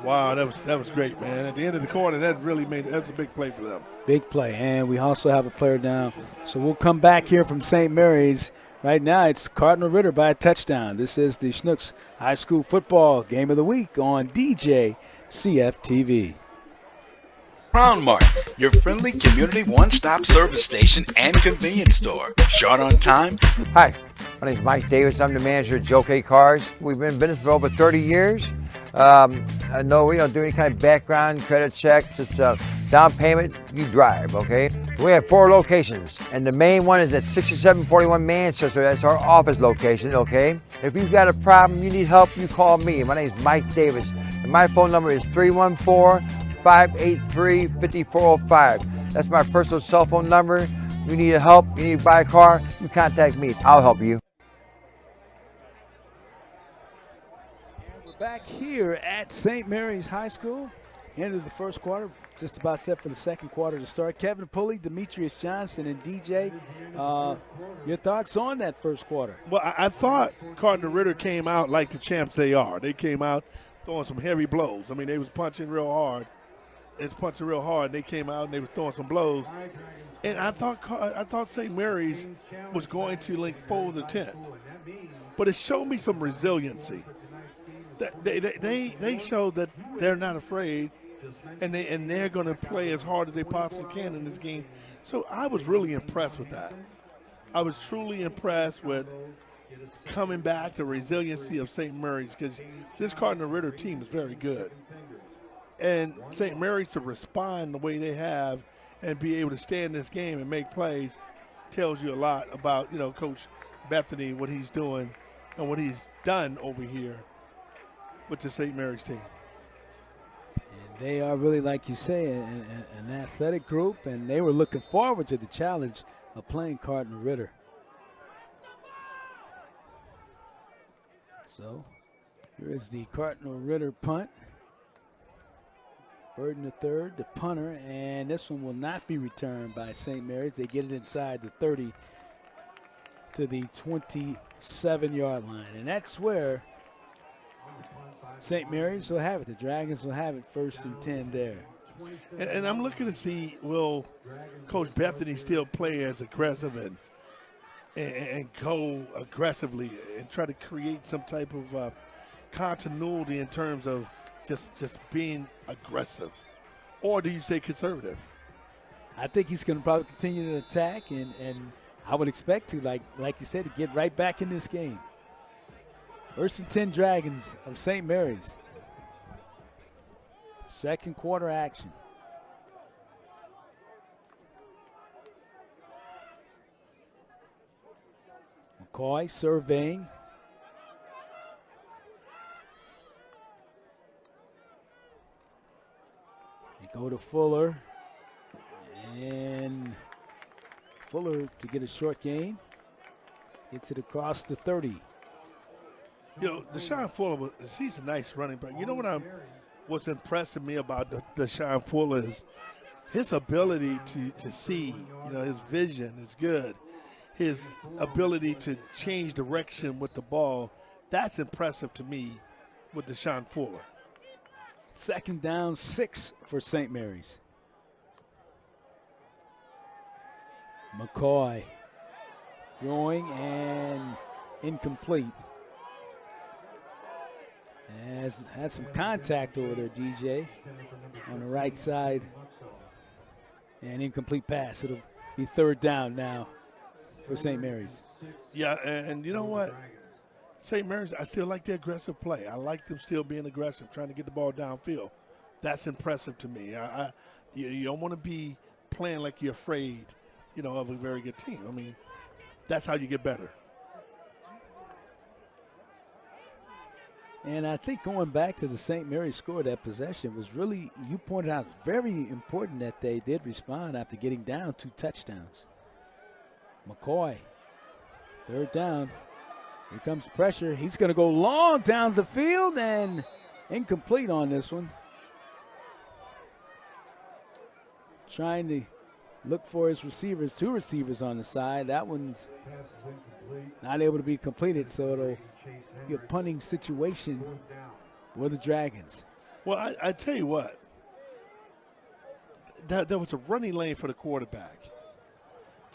Wow, that was great, man. At the end of the quarter, that's a big play for them. Big play, and we also have a player down. So we'll come back here from St. Mary's. Right now, it's Cardinal Ritter by a touchdown. This is the Schnucks High School Football Game of the Week on Djcf-Tv. Crown Mart, your friendly community one-stop service station and convenience store. Short on time. Hi, my name is Mike Davis. I'm the manager at Djcf Cars. We've been in business for over 30 years. No, we don't do any kind of background credit checks. It's a down payment, you drive, okay? We have 4 locations, and the main one is at 6741 Manchester. That's our office location, okay? If you've got a problem, you need help, you call me. My name is Mike Davis, and my phone number is 314-583-5405. That's my personal cell phone number. You need help, you need to buy a car, you contact me. I'll help you. Back here at St. Mary's High School, end of the first quarter, just about set for the second quarter to start. Kevin Pulley, Demetrius Johnson, and DJ, your thoughts on that first quarter? Well, I thought Cardinal Ritter came out like the champs they are. They came out throwing some heavy blows. I mean, they was punching real hard. They came out and they were throwing some blows. And I thought St. Mary's was going to fold the tent. But it showed me some resiliency. They showed that they're not afraid, and they're going to play as hard as they possibly can in this game. So I was really impressed with that. I was truly impressed with coming back, the resiliency of St. Mary's, because this Cardinal Ritter team is very good. And St. Mary's to respond the way they have and be able to stay in this game and make plays tells you a lot about, Coach Bethany, what he's doing and what he's done over here with the St. Mary's team. And they are really, like you say, an athletic group, and they were looking forward to the challenge of playing Cardinal Ritter. So here is the Cardinal Ritter punt. Bird in the third, the punter, and this one will not be returned by St. Mary's. They get it inside the 30 to the 27-yard line, and that's where St. Mary's will have it. The Dragons will have it 1st and 10 there. And I'm looking to see, will Coach Bethany still play as aggressive and go aggressively and try to create some type of continuity in terms of just being aggressive, or do you stay conservative? I think he's going to probably continue to attack, and I would expect to, like you said, to get right back in this game. 1st and 10 Dragons of St. Mary's. Second quarter action. McCoy surveying. They go to Fuller. And Fuller to get a short gain. Gets it across the 30. Deshaun Fuller, he's a nice running back. You know what's impressing me about Deshaun Fuller is his ability to see. His vision is good. His ability to change direction with the ball, that's impressive to me with Deshaun Fuller. 2nd down, 6 for St. Mary's. McCoy throwing and incomplete. Has had some contact over there, DJ, on the right side. And incomplete pass. It'll be 3rd down now for St. Mary's. Yeah, and you know what? St. Mary's, I still like the aggressive play. I like them still being aggressive, trying to get the ball downfield. That's impressive to me. You don't want to be playing like you're afraid, of a very good team. I mean, that's how you get better. And I think going back to the St. Mary's score, that possession was really, you pointed out, very important that they did respond after getting down 2 touchdowns. McCoy, 3rd down. Here comes pressure. He's going to go long down the field and incomplete on this one. Trying to look for his receivers, 2 receivers on the side. That one's not able to be completed, so it'll be a punting situation for the Dragons. Well, I tell you what, there was a running lane for the quarterback.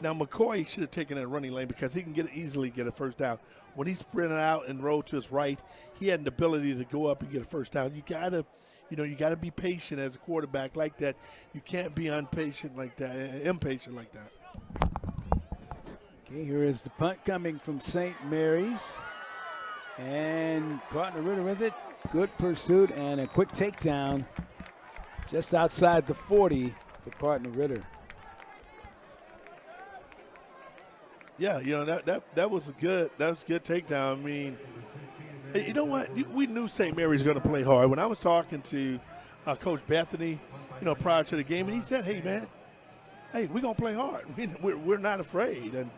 Now, McCoy should have taken that running lane because he can easily get a 1st down. When he sprinted out and rolled to his right, he had an ability to go up and get a 1st down. You gotta be patient as a quarterback like that. You can't be impatient like that. Okay, here is the punt coming from St. Mary's. And Cardinal Ritter with it. Good pursuit and a quick takedown just outside the 40 for Cardinal Ritter. Yeah, that was a good takedown. I mean, you know what? We knew St. Mary's going to play hard. When I was talking to Coach Bethany, prior to the game, and he said, "Hey, man, we're going to play hard. We're not afraid, and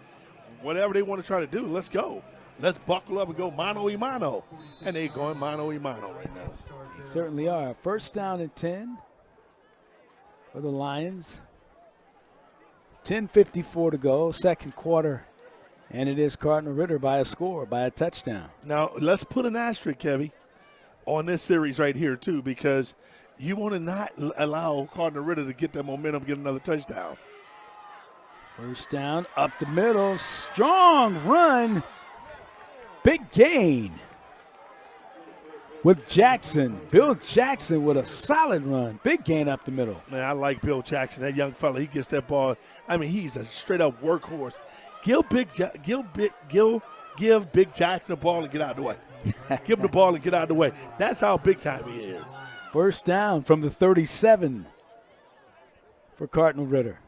whatever they want to try to do, let's go. Let's buckle up and go mano y mano." And they're going mano y mano right now. They certainly are. 1st down and 10 for the Lions. 10:54 to go, 2nd quarter. And it is Cardinal Ritter by a touchdown. Now, let's put an asterisk, Kevy, on this series right here, too, because you want to not allow Cardinal Ritter to get that momentum, get another touchdown. 1st down, up the middle, strong run, big gain with Jackson. Bill Jackson with a solid run, big gain up the middle. Man, I like Bill Jackson, that young fella. He gets that ball. I mean, he's a straight-up workhorse. Give Big Jackson the ball and get out of the way. Give him the ball and get out of the way. That's how big time he is. 1st down from the 37 for Cardinal Ritter.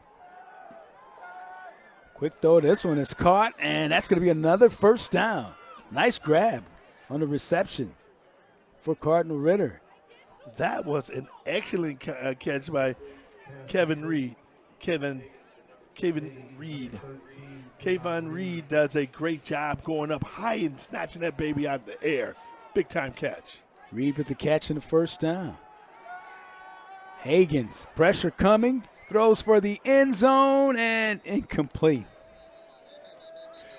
Quick throw. This one is caught, and that's going to be another first down. Nice grab on the reception for Cardinal Ritter. That was an excellent catch by Kevin Reed. Kevin Reed. Kayvon Reed does a great job going up high and snatching that baby out of the air. Big time catch. Reed with the catch in the first down. Hagens, pressure coming, throws for the end zone and incomplete.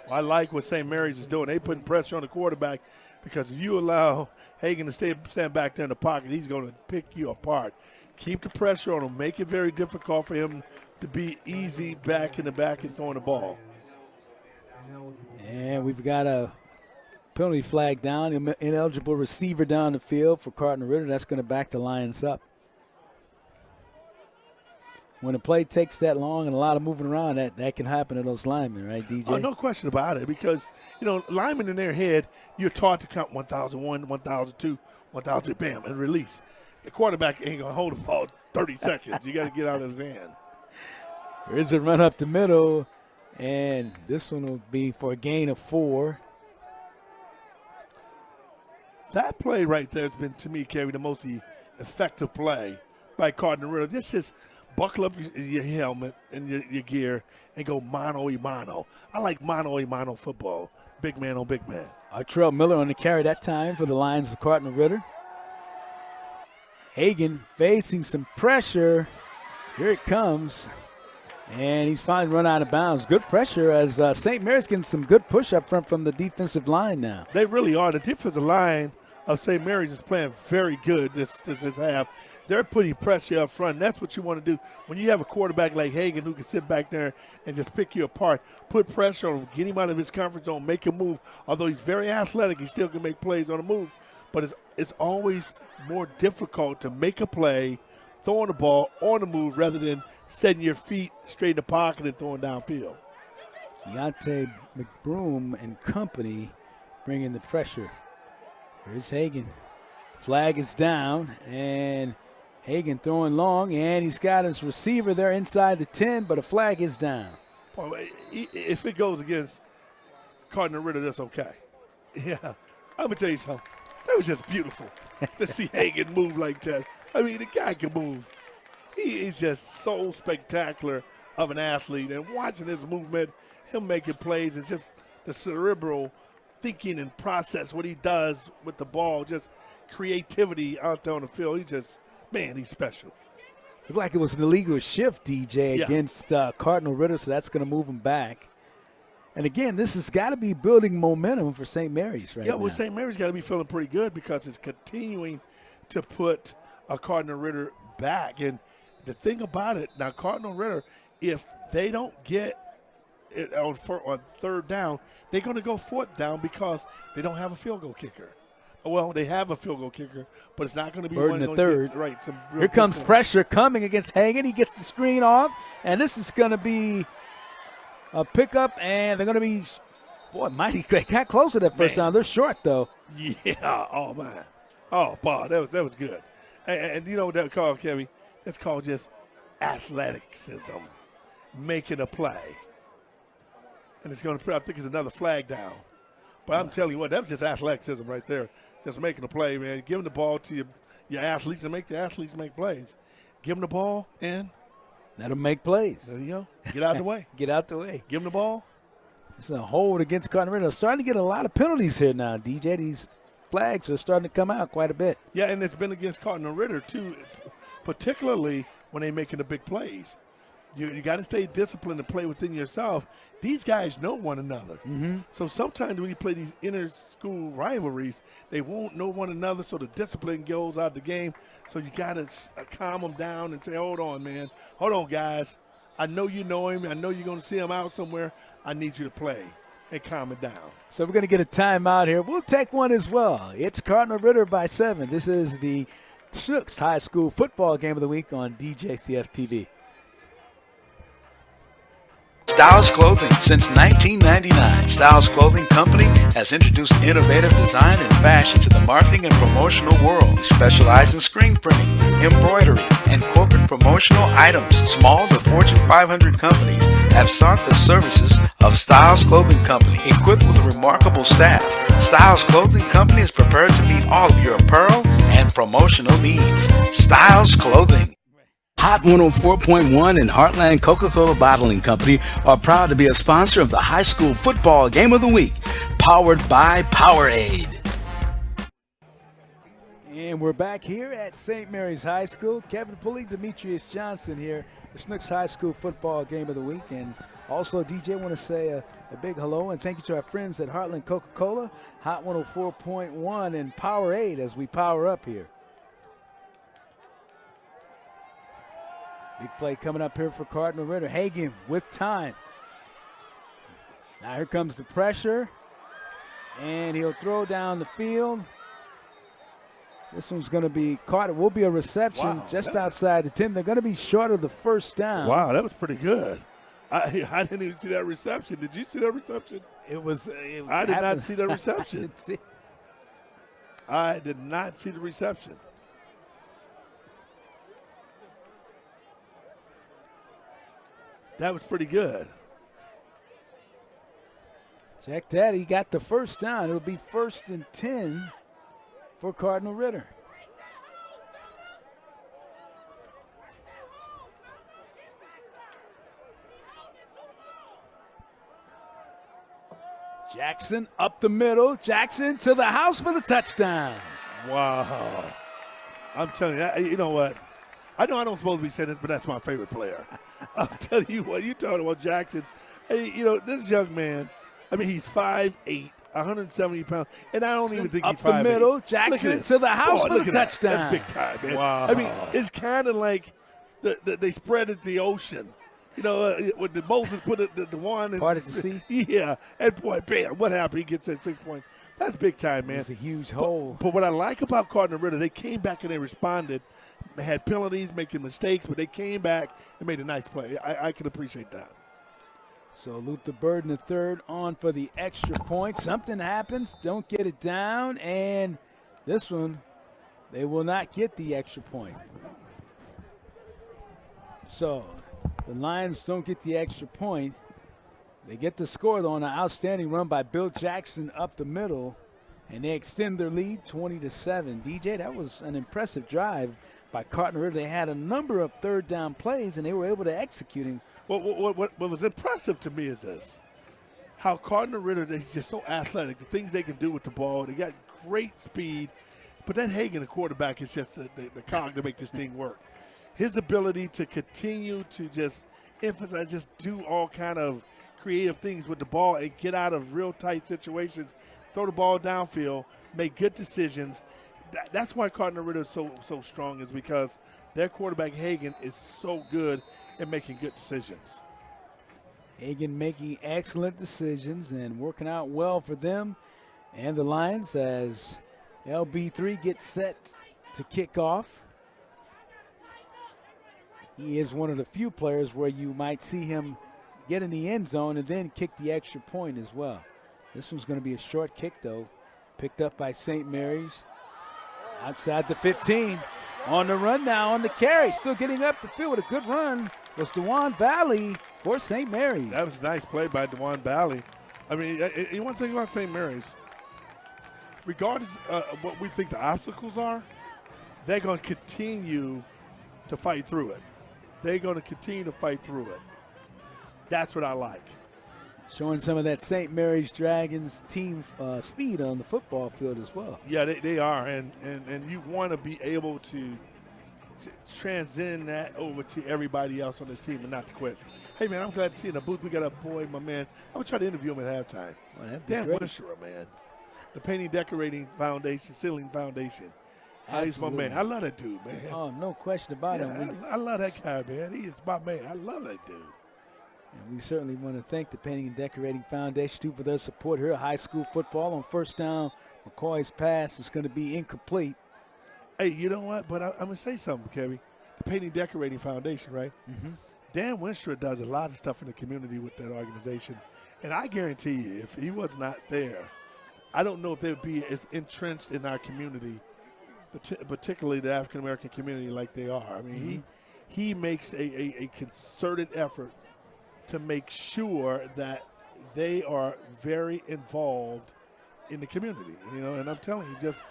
Well, I like what St. Mary's is doing. They putting pressure on the quarterback because if you allow Hagen to stand back there in the pocket, he's going to pick you apart. Keep the pressure on him. Make it very difficult for him to be easy back in the back and throwing the ball. And we've got a penalty flag down, ineligible receiver down the field for Cardinal Ritter. That's going to back the Lions up. When a play takes that long and a lot of moving around, that can happen to those linemen, right, DJ? Oh, no question about it, because, linemen in their head, you're taught to count 1,001, 1,002, 1,000, bam, and release. The quarterback ain't going to hold the ball 30 seconds. You got to get out of his hand. There's a run up the middle, and this one will be for a gain of 4. That play right there has been, to me, Kerry, the most effective play by Cardinal Ritter. This is buckle up your helmet and your gear and go mano-a-mano. I like mano-a-mano football, big man on big man. Artrell Miller on the carry that time for the Lions of Cardinal Ritter. Hagen facing some pressure. Here it comes. And he's finally run out of bounds. Good pressure as St. Mary's getting some good push up front from the defensive line now. They really are. The defensive line of St. Mary's is playing very good this half. They're putting pressure up front. And that's what you want to do. When you have a quarterback like Hagen who can sit back there and just pick you apart, put pressure on him, get him out of his comfort zone, make him move. Although he's very athletic, he still can make plays on the move. But it's always more difficult to make a play throwing the ball on the move rather than setting your feet straight in the pocket and throwing downfield. Keontae McBroom and company bringing the pressure. Here's Hagen. Flag is down, and Hagen throwing long, and he's got his receiver there inside the 10, but a flag is down. Well, if it goes against Cardinal Ritter, that's okay. Yeah, I'm going to tell you something. That was just beautiful to see Hagen move like that. I mean, the guy can move. He is just so spectacular of an athlete. And watching his movement, him making plays, and just the cerebral thinking and process, what he does with the ball, just creativity out there on the field. He's special. Looked like it was an illegal shift, DJ, against Cardinal Ritter, so that's going to move him back. And again, this has got to be building momentum for St. Mary's right now. Yeah, well, St. Mary's got to be feeling pretty good because it's continuing to put Cardinal Ritter back. And the thing about it, now Cardinal Ritter, if they don't get it on third down, they're going to go fourth down because they don't have a field goal kicker. Well, they have a field goal kicker, but it's not going to be Bird one in the third. Right. Here comes pressure coming against Hagen. He gets the screen off, and this is going to be a pickup, and they're going to be, they got close to that first down. They're short, though. Yeah, oh, man. Oh, Bob, that was good. And you know what that called, Kevin? That's called just athleticism, making a play. And it's going to, I think it's another flag down. But I'm telling you what, that was just athleticism right there. Just making a play, man. Giving the ball to your athletes and make the athletes make plays. Give them the ball and let them make plays. There you go. Get out the way. Get out the way. Give them the ball. It's a hold against Cardinal Ritter. Starting to get a lot of penalties here now, DJ. These flags are starting to come out quite a bit. Yeah, and it's been against Cardinal Ritter, too, particularly when they're making the big plays. You got to stay disciplined and play within yourself. These guys know one another. Mm-hmm. So sometimes when you play these inter-school rivalries, they won't know one another, so the discipline goes out the game. So you got to calm them down and say, hold on, man. Hold on, guys. I know you know him. I know you're going to see him out somewhere. I need you to play and calm it down. So we're going to get a timeout here. We'll take one as well. It's Cardinal Ritter by 7. This is the Schnucks High School football game of the week on Djcf-Tv. Styles Clothing since 1999. Styles Clothing Company has introduced innovative design and fashion to the marketing and promotional world. We specialize in screen printing, embroidery, and corporate promotional items. Small to Fortune 500 companies have sought the services of Styles Clothing Company, equipped with a remarkable staff. Styles Clothing Company is prepared to meet all of your apparel and promotional needs. Styles Clothing. Hot 104.1 and Heartland Coca-Cola Bottling Company are proud to be a sponsor of the High School Football Game of the Week, powered by Powerade. And we're back here at St. Mary's High School. Kevin Pulley, Demetrius Johnson here, the Schnucks High School Football Game of the Week. And also, DJ, I want to say a big hello and thank you to our friends at Heartland Coca-Cola, Hot 104.1, and Powerade as we power up here. Big play coming up here for Cardinal Ritter. Hagan with time. Now here comes the pressure. And he'll throw down the field. This one's going to be caught. It will be a reception just outside the 10. They're going to be short of the first down. Wow, that was pretty good. I didn't even see that reception. Did you see that reception? I did not see that reception. I did not see the reception. That was pretty good. Check that. He got the first down. It'll be 1st and 10 for Cardinal Ritter. Jackson up the middle. Jackson to the house for the touchdown. Wow. I'm telling you, you know what? I know I don't supposed to be saying this, but that's my favorite player. I'll tell you what, you talking about Jackson. Hey, you know, this young man, I mean, he's 5'8", 170 pounds, and I don't even think he's 5'8". Up the middle, Jackson to the house for the touchdown. That's big time, man. Wow. I mean, it's kind of like they spread it the ocean. You know, when the Moses put the one in part of the sea. Yeah, and boy, bam, what happened? He gets that 6 point. That's big time, man. It's a huge hole. But what I like about Cardinal Ritter, they came back and they responded. They had penalties, making mistakes, but they came back and made a nice play. I can appreciate that. So Luther Burden the third on for the extra point. Something happens, don't get it down, and this one, they will not get the extra point. So the Lions don't get the extra point. They get the score, though, on an outstanding run by Bill Jackson up the middle, and they extend their lead 20-7. DJ, that was an impressive drive by Cardinal Ritter. They had a number of third down plays, and they were able to execute. What was impressive to me is this. How Cardinal Ritter, they're just so athletic. The things they can do with the ball. They got great speed. But then Hagan, the quarterback, is just the cog to make this thing work. His ability to continue to just emphasize, just do all kind of creative things with the ball and get out of real tight situations, throw the ball downfield, make good decisions. That's why Cardinal Ritter is so strong, is because their quarterback Hagan is so good at making good decisions. Hagan making excellent decisions and working out well for them and the Lions as LB3 gets set to kick off. He is one of the few players where you might see him get in the end zone and then kick the extra point as well. This one's going to be a short kick, though, picked up by St. Mary's. Outside the 15. On the run now, on the carry. Still getting up the field with a good run was Dewan Valley for St. Mary's. That was a nice play by Dewan Valley. I mean, one thing about St. Mary's, regardless of what we think the obstacles are, they're going to continue to fight through it. They're going to continue to fight through it. That's what I like. Showing some of that St. Mary's Dragons team speed on the football field as well. Yeah, they are, and you want to be able to transcend that over to everybody else on this team and not to quit. Hey, man, I'm glad to see in the booth we got a boy, my man. I'm going to try to interview him at halftime. Well, Dan Winsterer, man. The Painting Decorating Foundation, Ceiling Foundation. He's my man. I love that dude, man. Oh, no question about him. I love that guy, man. He is my man. I love that dude. And we certainly want to thank the Painting and Decorating Foundation, too, for their support here at high school football. On first down, McCoy's pass is going to be incomplete. Hey, you know what? But I'm going to say something, Kevin. The Painting and Decorating Foundation, right? Mm-hmm. Dan Winstra does a lot of stuff in the community with that organization. And I guarantee you, if he was not there, I don't know if they would be as entrenched in our community, particularly the African-American community, like they are. I mean, he makes a concerted effort to make sure that they are very involved in the community, and I'm telling you, just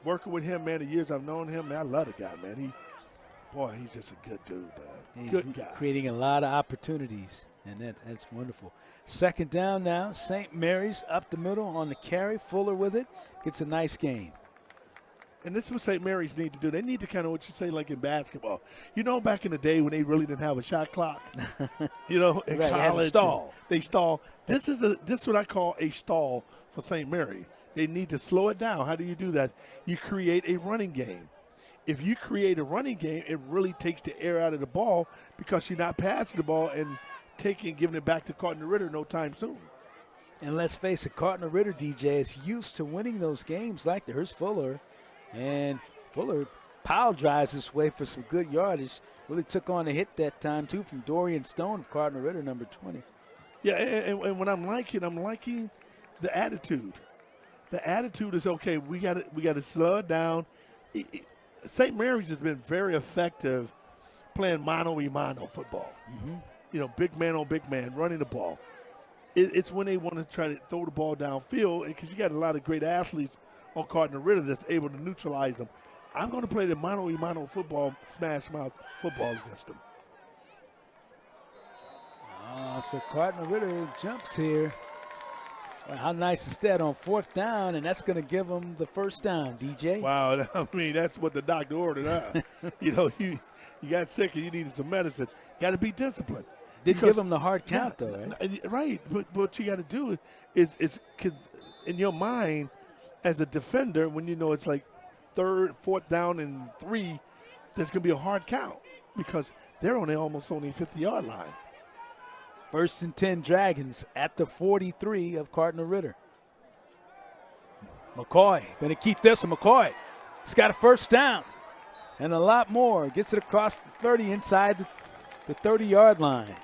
working with him, man, the years I've known him, man, I love the guy, man. He's just a good dude, man. Good guy. Creating a lot of opportunities, and that's wonderful. Second down now, St. Mary's up the middle on the carry. Fuller with it. Gets a nice gain. And this is what St. Mary's need to do. They need to kind of what you say like in basketball. Back in the day when they really didn't have a shot clock, in right, college. They stall. This is what I call a stall for St. Mary. They need to slow it down. How do you do that? You create a running game. If you create a running game, it really takes the air out of the ball because you're not passing the ball and giving it back to Cardinal Ritter no time soon. And let's face it, Cardinal Ritter, DJ, is used to winning those games like that. Here's Fuller. And Fuller pile drives this way for some good yardage. Really took on a hit that time, too, from Dorian Stone of Cardinal Ritter, number 20. Yeah, and what I'm liking the attitude. The attitude is, okay, we got to slow it down. St. Mary's has been very effective playing mano-a-mano football. Big man on big man, running the ball. It's when they want to try to throw the ball downfield because you got a lot of great athletes on Cardinal Ritter that's able to neutralize them. I'm going to play the mano-a-mano football, smash mouth football against them. So Cardinal Ritter jumps here. Well, how nice is that on fourth down, and that's going to give them the first down, DJ. Wow, I mean, that's what the doctor ordered, huh? You got sick and you needed some medicine. Got to be disciplined. Didn't give them the hard count, though, right? Right, but what you got to do is in your mind as a defender, when it's like fourth down and 3, there's going to be a hard count because they're almost on the 50-yard line. First and 10 Dragons at the 43 of Cardinal Ritter. McCoy going to keep this. McCoy, he's got a first down and a lot more. Gets it across the 30 inside the 30-yard line.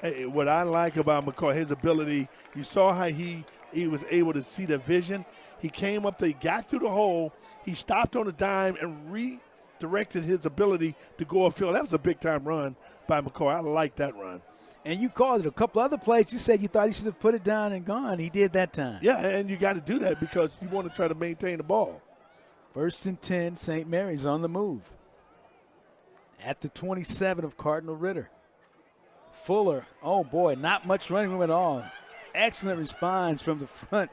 Hey, what I like about McCoy, his ability, you saw how he was able to see the vision. He came up there, he got through the hole, he stopped on a dime and redirected his ability to go upfield. That was a big-time run by McCoy. I like that run. And you called it a couple other plays. You said you thought he should have put it down and gone. He did that time. Yeah, and you got to do that because you want to try to maintain the ball. First and 10, St. Mary's on the move. At the 27 of Cardinal Ritter. Fuller, oh boy, not much running room at all. Excellent response from the front,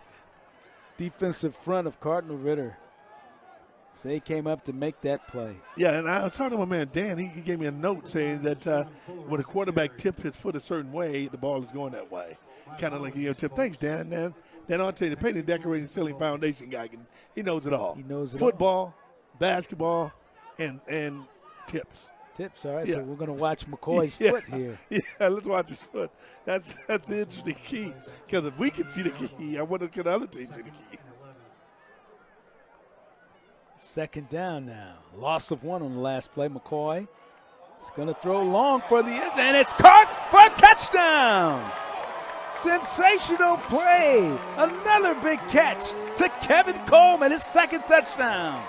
defensive front of Cardinal Ritter. So they came up to make that play. Yeah, and I was talking to my man Dan. He gave me a note saying that when a quarterback tips his foot a certain way, the ball is going that way. Kind of like he gave a tip. Thanks, Dan. Dan, I'll tell you, the painting, decorating, ceiling foundation guy, he knows it all. He knows it Football, all. basketball, and tips. Tips, all right. Yeah. So we're going to watch McCoy's foot here. Yeah, let's watch his foot. That's the interesting key. Because if we can see the key, I wonder could other teams see the key. Second down now. Loss of 1 on the last play. McCoy is going to throw long for the end, and it's caught for a touchdown. Sensational play. Another big catch to Kevin Coleman, his second touchdown.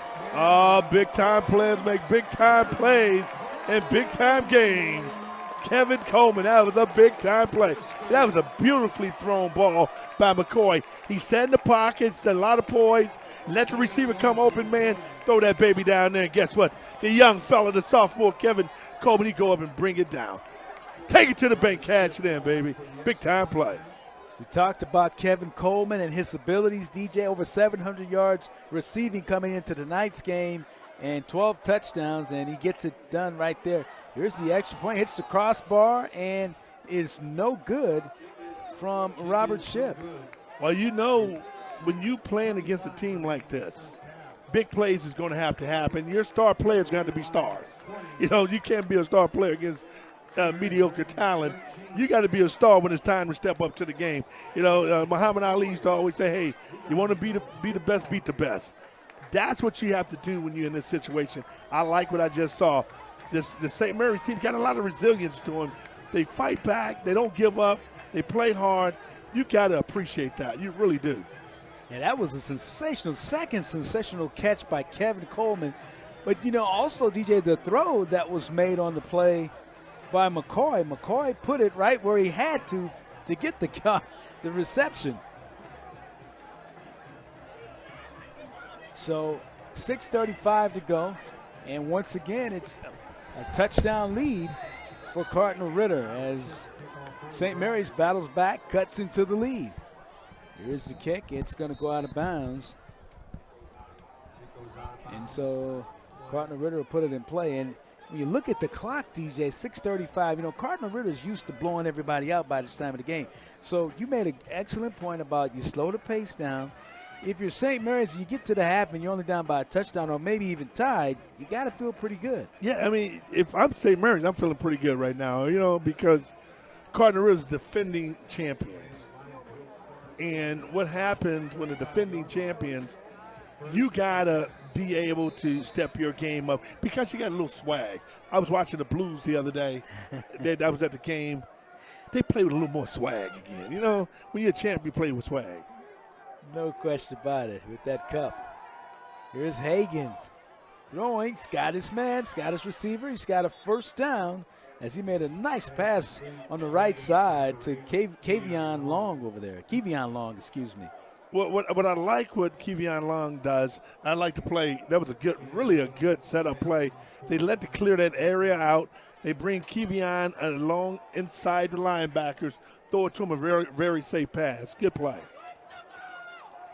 Big-time players make big-time plays in big-time games. Kevin Coleman, that was a big-time play. That was a beautifully thrown ball by McCoy. He sat in the pockets, a lot of poise, let the receiver come open, man, throw that baby down there, and guess what? The young fella, the sophomore Kevin Coleman, he go up and bring it down. Take it to the bank, cash it in, baby. Big-time play. We talked about Kevin Coleman and his abilities, DJ, over 700 yards receiving coming into tonight's game and 12 touchdowns, and he gets it done right there. Here's the extra point, hits the crossbar, and is no good from Robert Shipp. Well, when you playing against a team like this, big plays is going to happen. Your star players got to be stars. You can't be a star player against mediocre talent. You got to be a star when it's time to step up to the game. Muhammad Ali used to always say, hey, you want to be the best, beat the best. That's what you have to do when you're in this situation. I like what I just saw. The St. Mary's team got a lot of resilience to them They fight back. They don't give up. They play hard. You got to appreciate that. You really do. And that was a second sensational catch by Kevin Coleman. But, you know, also, DJ, the throw that was made on the play by McCoy. McCoy put it right where he had to get the reception. So 6:35 to go. And once again, it's a touchdown lead for Cardinal Ritter as St. Mary's battles back, cuts into the lead. Here's the kick. It's going to go out of bounds. And so Cardinal Ritter will put it in play. And when you look at the clock, DJ, 6:35, you know, Cardinal Ritter's used to blowing everybody out by this time of the game. So you made an excellent point about you slow the pace down. If you're St. Mary's, you get to the half and you're only down by a touchdown or maybe even tied, you got to feel pretty good. Yeah, I mean, if I'm St. Mary's, I'm feeling pretty good right now, you know, because Cardinal Ritter's defending champions. And what happens when the defending champions, you got to be able to step your game up because you got a little swag. I was watching the Blues the other day. I was at the game. They play with a little more swag again. You know, when you're a champ, you play with swag. No question about it with that cup. Here's Hagens throwing. He's got his man. He's got his receiver. He's got a first down as he made a nice pass on the right side to Kevion Long over there. Kevion Long, excuse me. What I like what Kevion Long does, I like to play. That was really a good setup play. They let to clear that area out. They bring Kevion along inside the linebackers, throw it to him a very, very safe pass. Good play.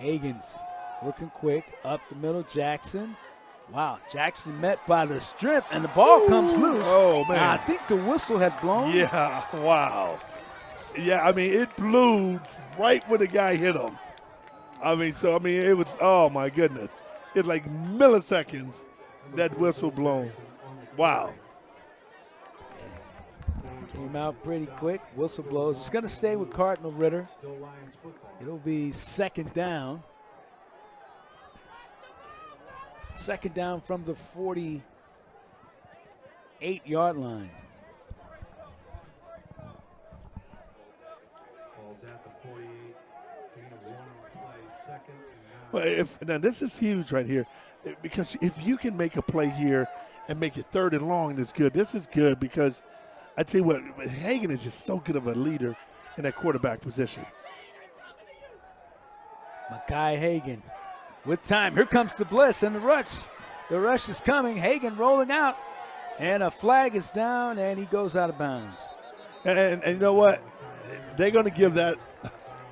Hagens working quick up the middle. Jackson. Wow, Jackson met by the strength, and the ball comes loose. Oh, man. I think the whistle had blown. Yeah, wow. Yeah, I mean, it blew right when the guy hit him. It was, oh, my goodness. It's like milliseconds that whistle blown. Wow. Came out pretty quick. Whistle blows. It's going to stay with Cardinal Ritter. It'll be second down. Second down from the 48-yard line. Well, now this is huge right here, because if you can make a play here and make it third and long, that's good. This is good because I tell you what, Hagen is just so good of a leader in that quarterback position. Makai Hagen with time. Here comes the blitz and the rush. The rush is coming. Hagen rolling out, and a flag is down, and he goes out of bounds. And you know what? They're going to give that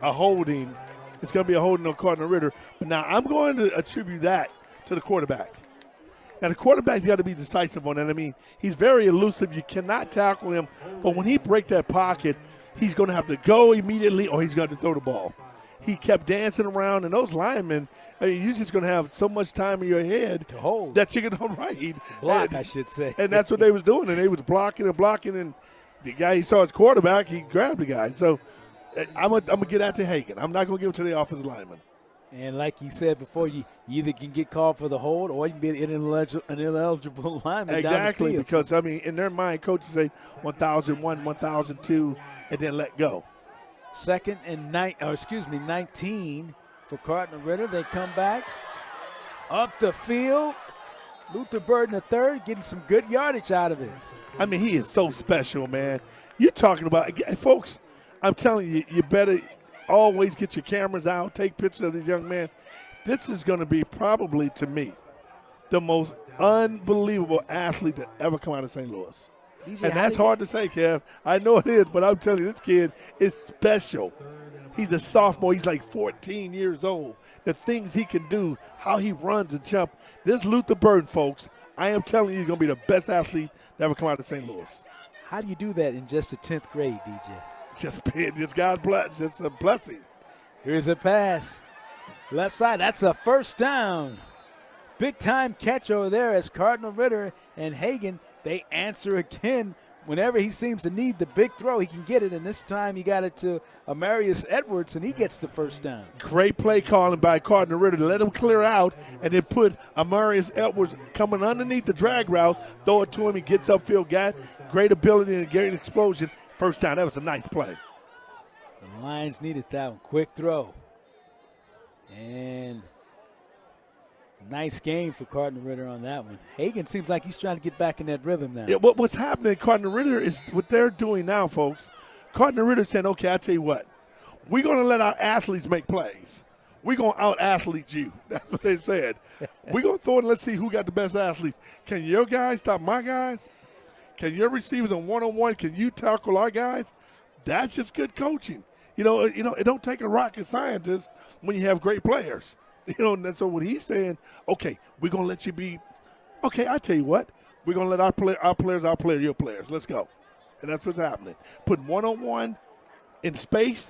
a holding. It's going to be a holding on Cardinal Ritter. But now I'm going to attribute that to the quarterback. Now, the quarterback's got to be decisive on that. I mean, he's very elusive. You cannot tackle him. But when he breaks that pocket, he's going to have to go immediately or he's going to throw the ball. He kept dancing around, and those linemen, I mean, you're just going to have so much time in your head to hold that you're going to right. Block, I should say. And that's what they was doing, and they was blocking, and the guy, he saw his quarterback, he grabbed the guy. So I'm going to get out to Hagen. I'm not going to give it to the offensive lineman. And like you said before, you either can get called for the hold or you can be an ineligible lineman. Exactly, down the field. because, I mean, in their mind, coaches say 1,001, 1,002, and then let go. 19 for Cardinal Ritter. They come back up the field. Luther Burden III getting some good yardage out of it. I mean, he is so special, man. You're talking about, folks, I'm telling you, you better always get your cameras out, take pictures of this young man. This is going to be probably, to me, the most unbelievable athlete that ever come out of St. Louis. DJ, and that's hard to say, Kev. I know it is, but I'm telling you, this kid is special. He's a sophomore. He's like 14 years old. The things he can do, how he runs and jump. This Luther Burden, folks, I am telling you, he's going to be the best athlete that ever come out of St. Louis. How do you do that in just the 10th grade, DJ? Just God bless. Just a blessing. Here's a pass. Left side. That's a first down. Big time catch over there as Cardinal Ritter and Hagen, they answer again whenever he seems to need the big throw, he can get it. And this time he got it to Amarius Edwards, and he gets the first down. Great play calling by Cardinal Ritter to let him clear out and then put Amarius Edwards coming underneath the drag route, throw it to him, he gets upfield, got great ability and great explosion. First down, that was a nice play. The Lions needed that one. Quick throw. And nice game for Cardinal Ritter on that one. Hagan seems like he's trying to get back in that rhythm now. Yeah, what's happening, Cardinal Ritter, is what they're doing now, folks. Cardinal Ritter saying, okay, I'll tell you what. We're going to let our athletes make plays. We're going to out-athlete you. That's what they said. We're going to throw it and let's see who got the best athletes. Can your guys stop my guys? Can your receivers on one-on-one, can you tackle our guys? That's just good coaching. You know, it don't take a rocket scientist when you have great players. And so what he's saying, okay, we're going to let you be, okay, I tell you what, we're going to let our players outplay your players. Let's go. And that's what's happening. Putting one-on-one in space,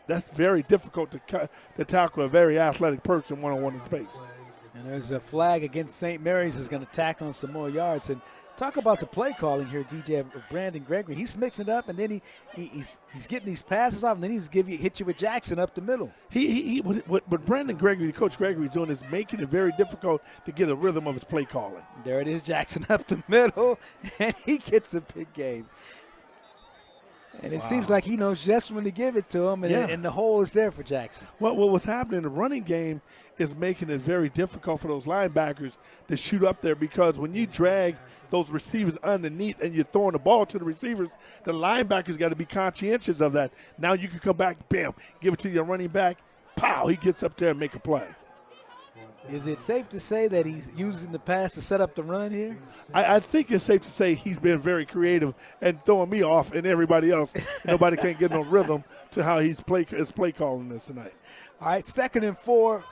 that's very difficult to tackle a very athletic person one-on-one in space. And there's a flag against St. Mary's is going to tack on some more yards. And talk about the play calling here, DJ, of Brandon Gregory. He's mixing it up, and then he's getting these passes off, and then he's hit you with Jackson up the middle. What Brandon Gregory, Coach Gregory, is doing is making it very difficult to get a rhythm of his play calling. There it is, Jackson up the middle, and he gets a big game. And it seems like he knows just when to give it to him, and the hole is there for Jackson. Well, what's happening in the running game is making it very difficult for those linebackers to shoot up there, because when you drag those receivers underneath and you're throwing the ball to the receivers, the linebackers got to be conscientious of that. Now you can come back, bam, give it to your running back, pow, he gets up there and make a play. Is it safe to say that he's using the pass to set up the run here? I think it's safe to say he's been very creative and throwing me off and everybody else. Nobody can't get no rhythm to how his play calling this tonight. All right, 2nd and 4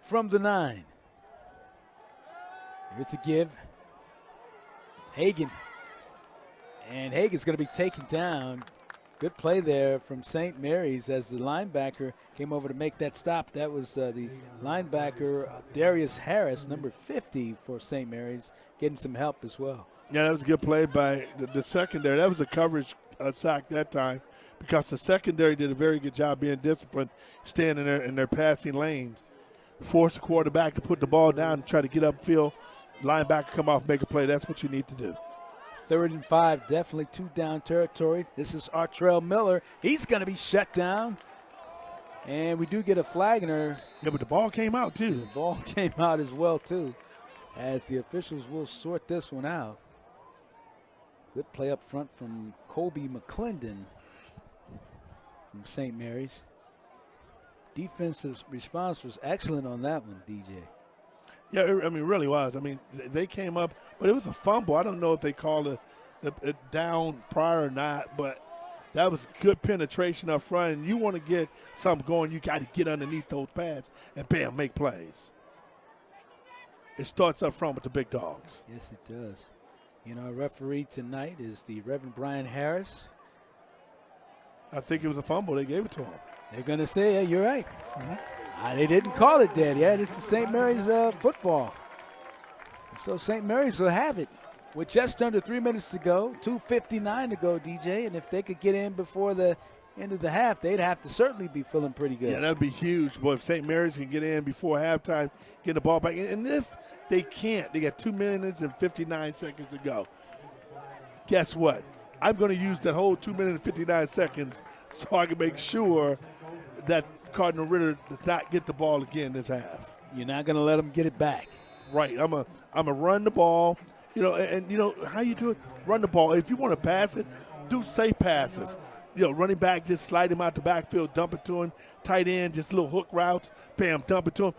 from the 9. Here's a give. Hagan. And Hagan's going to be taken down. Good play there from St. Mary's as the linebacker came over to make that stop. That was the linebacker, Darius Harris, number 50 for St. Mary's, getting some help as well. Yeah, that was a good play by the secondary. That was a coverage sack that time, because the secondary did a very good job being disciplined, staying in their passing lanes. Force the quarterback to put the ball down and try to get upfield. Linebacker come off, make a play. That's what you need to do. 3rd and 5, definitely 2-down territory. This is Artrell Miller. He's going to be shut down. And we do get a flag in her. Yeah, but the ball came out, too. The ball came out as well, too, as the officials will sort this one out. Good play up front from Kobe McClendon from St. Mary's. Defensive response was excellent on that one, DJ. Yeah, I mean, it really was. I mean, they came up, but it was a fumble. I don't know if they called it down prior or not, but that was good penetration up front. And you want to get something going, you got to get underneath those pads and, bam, make plays. It starts up front with the big dogs. Yes, it does. You know, our referee tonight is the Reverend Brian Harris. I think it was a fumble. They gave it to him. They're going to say, yeah, you're right. They didn't call it dead yet. It's the St. Mary's football. So St. Mary's will have it with just under 3 minutes to go, 2:59 to go, DJ. And if they could get in before the end of the half, they'd have to certainly be feeling pretty good. Yeah, that would be huge. But if St. Mary's can get in before halftime, get the ball back. And if they can't, they got 2 minutes and 59 seconds to go. Guess what? I'm going to use that whole 2 minutes and 59 seconds so I can make sure that Cardinal Ritter does not get the ball again this half. You're not going to let them get it back. Right. I'm a run the ball, and you know how you do it? Run the ball. If you want to pass it, do safe passes. Running back, just slide him out the backfield, dump it to him. Tight end, just little hook routes, bam, dump it to him.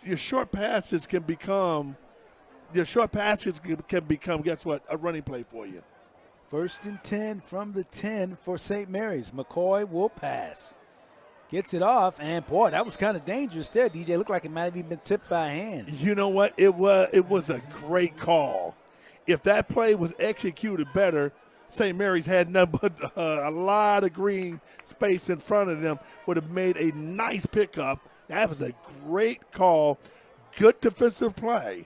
Your short passes can become, guess what? A running play for you. 1st and 10 from the 10 for St. Mary's. McCoy will pass. Gets it off, and boy, that was kind of dangerous there, DJ. Looked like it might have even been tipped by a hand. You know what? It was a great call. If that play was executed better, St. Mary's had nothing but a lot of green space in front of them, would have made a nice pickup. That was a great call. Good defensive play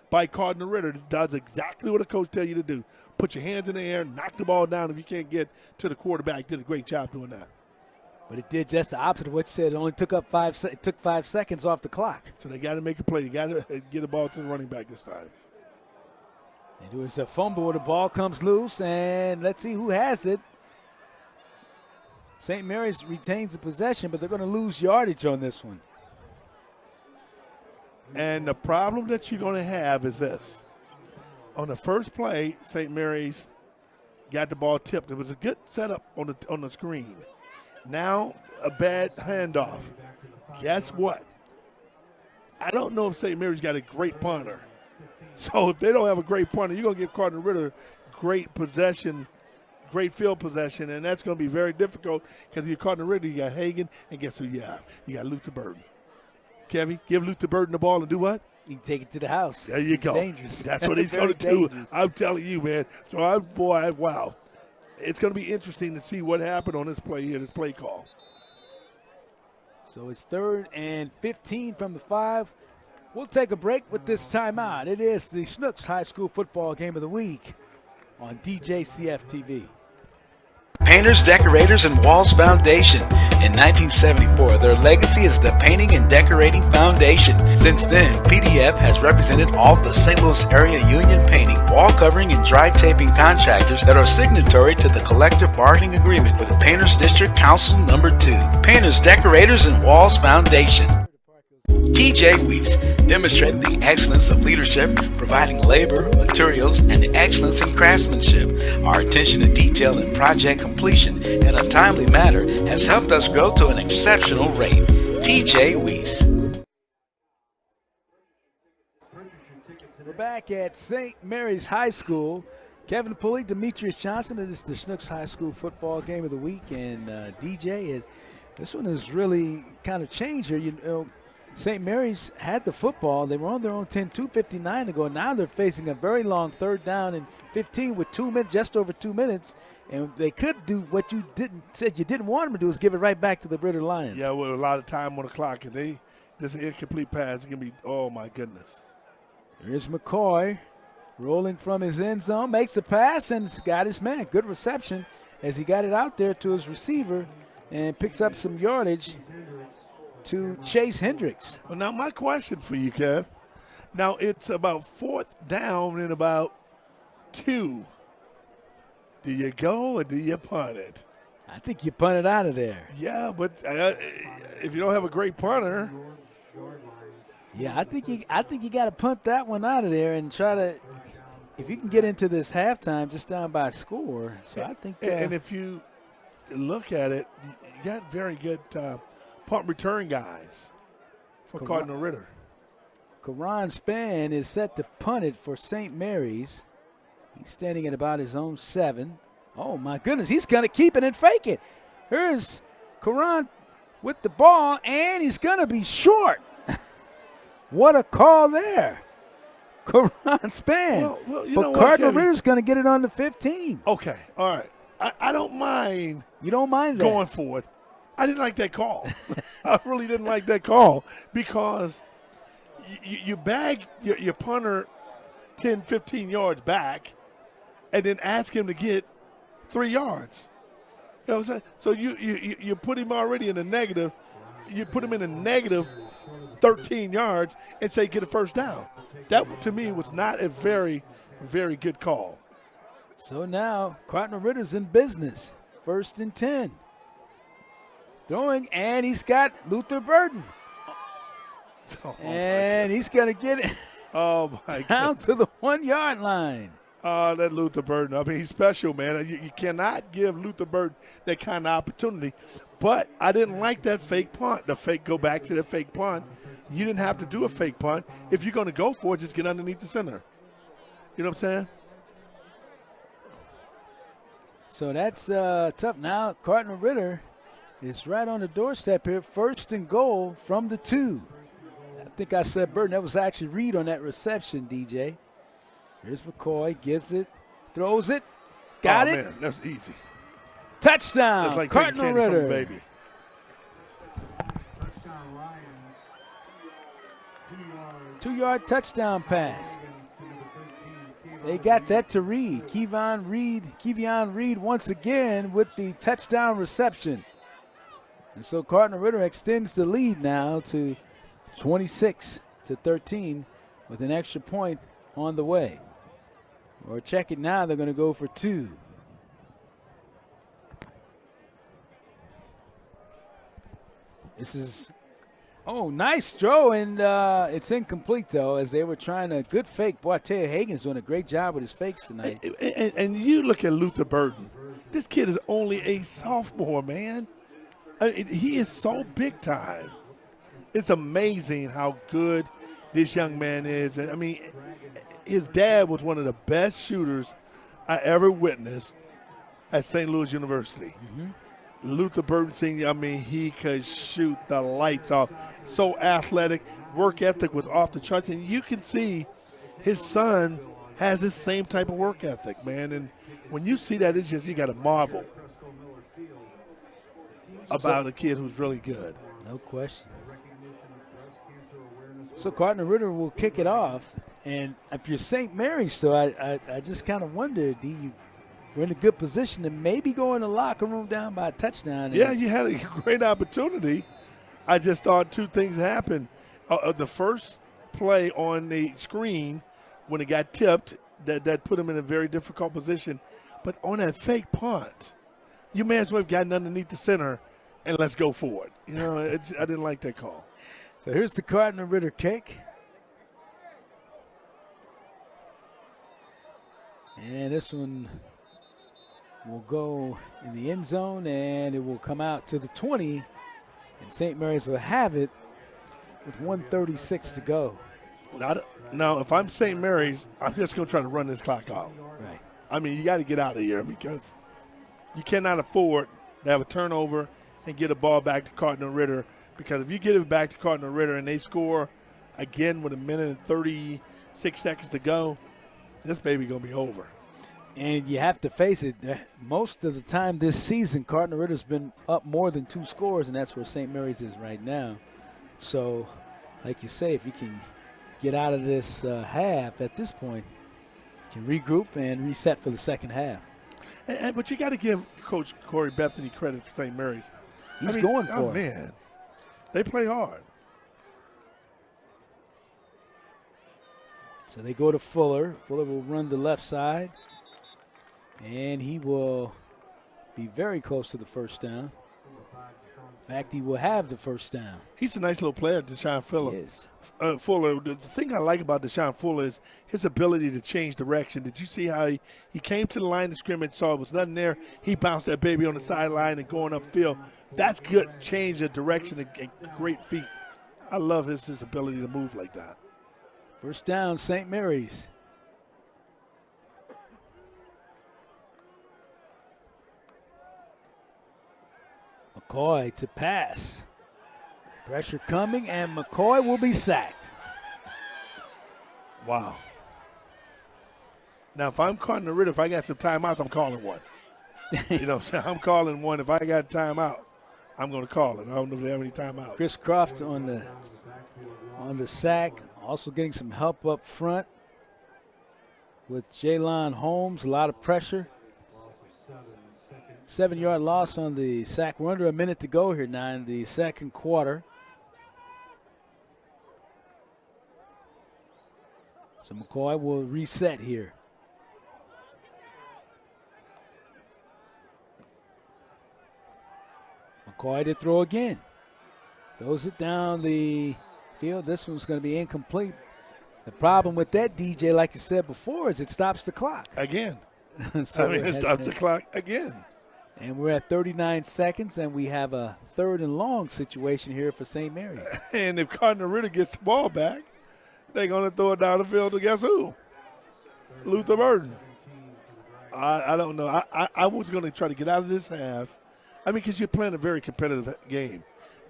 by Cardinal Ritter. Does exactly what a coach tells you to do. put your hands in the air, knock the ball down if you can't get to the quarterback. Did a great job doing that. But it did just the opposite of what you said. It only took 5 seconds off the clock. So they got to make a play. You got to get the ball to the running back this time. They do a fumble. The ball comes loose, and let's see who has it. St. Mary's retains the possession, but they're going to lose yardage on this one. And the problem that you're going to have is this. On the first play, St. Mary's got the ball tipped. It was a good setup on the screen. Now a bad handoff. Guess what? I don't know if St. Mary's got a great punter. So if they don't have a great punter, you're going to give Cardinal Ritter great possession, great field possession, and that's going to be very difficult because you're Cardinal Ritter, you got Hagan, and guess who you have? You got Luther Burden. Kevy, give Luther Burden the ball and do what? You can take it to the house. There you go. Dangerous. That's what he's going to do. Dangerous. I'm telling you, man. So, wow. It's going to be interesting to see what happened on this play here, this play call. So it's 3rd and 15 from the 5. We'll take a break with this timeout. It is the Schnucks High School Football Game of the Week on Djcf-Tv. Painters, Decorators, and Walls Foundation. In 1974, their legacy is the Painting and Decorating Foundation. Since then, PDF has represented all the St. Louis area union painting, wall covering, and dry taping contractors that are signatory to the collective bargaining agreement with Painters District Council Number 2. Painters, Decorators, and Walls Foundation. TJ Weiss, demonstrating the excellence of leadership, providing labor, materials, and excellence in craftsmanship. Our attention to detail and project completion in a timely manner has helped us grow to an exceptional rate. TJ Weiss. We're back at St. Mary's High School. Kevin Pulley, Demetrius Johnson. It is the Schnucks High School Football Game of the Week. And DJ, this one is really kind of changed here. You know, St. Mary's had the football. They were on their own 10, 2:59 to go. Now they're facing a very long 3rd down and 15 with 2 minutes, just over 2 minutes. And they could do what you said you didn't want them to do, is give it right back to the Ritter Lions. Yeah, with a lot of time on the clock. And this incomplete pass, it can be, oh my goodness. Here's McCoy rolling from his end zone, makes a pass, and it's got his man. Good reception as he got it out there to his receiver and picks up some yardage to Chase Hendricks. Well, now my question for you, Kev. Now it's about 4th down and about 2. Do you go or do you punt it? I think you punt it out of there. Yeah, but if you don't have a great punter. Yeah, I think you got to punt that one out of there and try to, if you can get into this halftime just down by a score. So I think. And if you look at it, you got very good punt return guys for Cardinal Ritter. Karan Spann is set to punt it for St. Mary's. He's standing at about his own 7. Oh, my goodness. He's going to keep it and fake it. Here's Karan with the ball, and he's going to be short. What a call there. Karan Spann. Well, you but know Cardinal what, Ritter's going to get it on the 15. Okay, all right. I don't mind. You don't mind that? Going for it. I didn't like that call. I really didn't like that call because you bag your punter 10, 15 yards back and then ask him to get 3 yards. You know what I'm saying? So you put him already in the negative. You put him in a negative 13 yards and say get a 1st down. That, to me, was not a very, very good call. So now Cardinal Ritter's in business. 1st and 10. Throwing, and he's got Luther Burden. And he's going to get it down to the 1-yard line. That Luther Burden. I mean, he's special, man. You cannot give Luther Burden that kind of opportunity. But I didn't like that fake punt. Go back to the fake punt. You didn't have to do a fake punt. If you're going to go for it, just get underneath the center. You know what I'm saying? So that's tough. Now Cardinal Ritter is right on the doorstep here. 1st and goal from the 2. I think I said Burden. That was actually Reed on that reception, DJ. Here's McCoy. Gives it. Throws it. Got it. Man, that's easy. Touchdown. That's like Cardinal taking candy Ritter. from a baby. Touchdown Lions. 2 yards. 2-yard touchdown pass. They got that to Reed. Kevion Reed once again with the touchdown reception. And so Cardinal Ritter extends the lead now to 26-13 with an extra point on the way. Or check it now, they're going to go for 2. This is, nice throw, and it's incomplete, though, as they were trying to, good fake. Boy, I tell you, Hagan's doing a great job with his fakes tonight. And you look at Luther Burden. This kid is only a sophomore, man. He is so big time. It's amazing how good this young man is. I mean, his dad was one of the best shooters I ever witnessed at St. Louis University. Luther Burton Sr., I mean, he could shoot the lights off. So athletic, work ethic was off the charts. And you can see his son has this same type of work ethic, man. And when you see that, it's just, you got to marvel about a kid who's really good. No question. So Cardinal Ritter will kick it off. And if you're St. Mary's, though, I just kind of wonder, we're in a good position to maybe go in the locker room down by a touchdown. Yeah, you had a great opportunity. I just thought two things happened. The first play on the screen, when it got tipped, that put him in a very difficult position. But on that fake punt, you may as well have gotten underneath the center and let's go for it. You know, I didn't like that call. So here's the Cardinal Ritter kick. And this one will go in the end zone, and it will come out to the 20. And St. Mary's will have it with 1:36 to go. Now, if I'm St. Mary's, I'm just going to try to run this clock out. Right. I mean, you got to get out of here because you cannot afford to have a turnover and get a ball back to Cardinal Ritter, because if you get it back to Cardinal Ritter and they score again with 1:36 seconds to go, this baby going to be over. And you have to face it, most of the time this season, Cardinal Ritter's been up more than 2 scores, and that's where St. Mary's is right now. So, like you say, if you can get out of this half at this point, you can regroup and reset for the second half. But you got to give Coach Corey Bethany credit for St. Mary's. He's going for it. Man, they play hard. So they go to Fuller. Fuller will run the left side, and he will be very close to the first down. In fact, he will have the first down. He's a nice little player, Deshaun Fuller. He is. Fuller, the thing I like about Deshaun Fuller is his ability to change direction. Did you see how he came to the line of scrimmage, saw it was nothing there, he bounced that baby on the sideline and going upfield. That's good change of direction and great feet. I love his ability to move like that. First down, St. Mary's. McCoy to pass. Pressure coming, and McCoy will be sacked. Wow. Now, if I'm Cardinal Ritter, if I got some timeouts, I'm calling one. You know, I'm calling one. If I got timeout, I'm going to call it. I don't know if they have any timeouts. Chris Croft on the sack, also getting some help up front with Jalon Holmes. A lot of pressure. 7-yard loss on the sack. We're under a minute to go here now in the second quarter. So McCoy will reset here. McCoy to throw again. Throws it down the field. This one's going to be incomplete. The problem with that, DJ, like you said before, is it stops the clock. Again. So it stops the clock again. And we're at 39 seconds, and we have a 3rd and long situation here for St. Mary's. And if Cardinal Ritter gets the ball back, they're going to throw it down the field to guess who? Luther Burden. I don't know. I was going to try to get out of this half. I mean, because you're playing a very competitive game.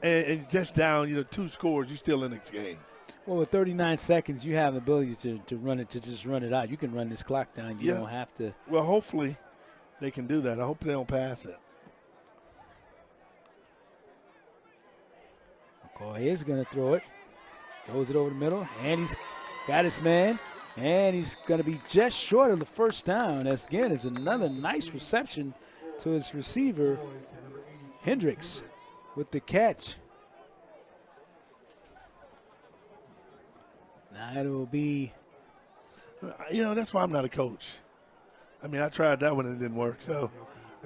And just down, 2 scores, you're still in this game. Well, with 39 seconds, you have the ability to run it, to just run it out. You can run this clock down. You don't have to. Well, hopefully they can do that. I hope they don't pass it. McCoy is going to throw it. Throws it over the middle, and he's got his man. And he's going to be just short of the first down. As again, is another nice reception to his receiver, Hendricks, with the catch. Now it will be. That's why I'm not a coach. I mean, I tried that one and it didn't work. So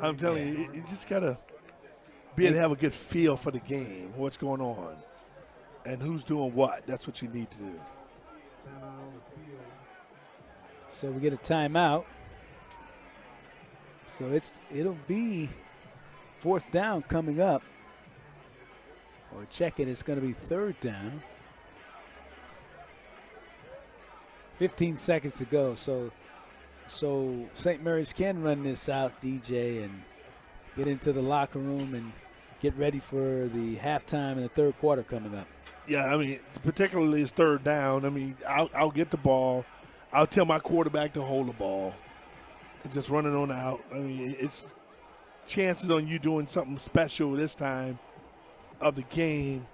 I'm telling you, you just got to be able to have a good feel for the game, what's going on, and who's doing what. That's what you need to do. So we get a timeout. So it'll be fourth down coming up. Or check it, it's going to be third down. 15 seconds to go. So St. Mary's can run this out, DJ, and get into the locker room and get ready for the halftime and the third quarter coming up. Yeah, I mean, particularly it's third down. I mean, I'll get the ball. I'll tell my quarterback to hold the ball and just run it on out. I mean, it's chances on you doing something special this time of the game.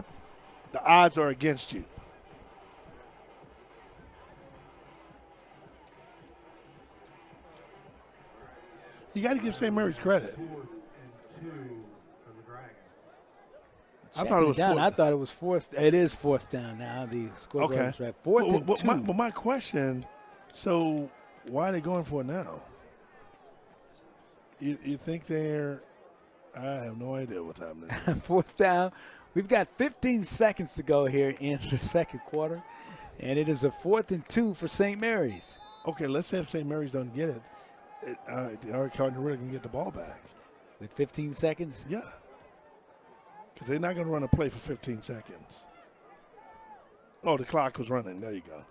The odds are against you. You got to give St. Mary's credit. I thought it was down. fourth. I thought it was fourth. It is fourth down now. The scoreboard is right. Fourth and two. But my question, so why are they going for it now? You think they're – I have no idea what's happening. Fourth down. We've got 15 seconds to go here in the second quarter, and it is a 4th and 2 for St. Mary's. Okay, let's say if St. Mary's doesn't get it, Cardinal Ritter can get the ball back. With 15 seconds? Yeah. Because they're not going to run a play for 15 seconds. Oh, the clock was running. There you go.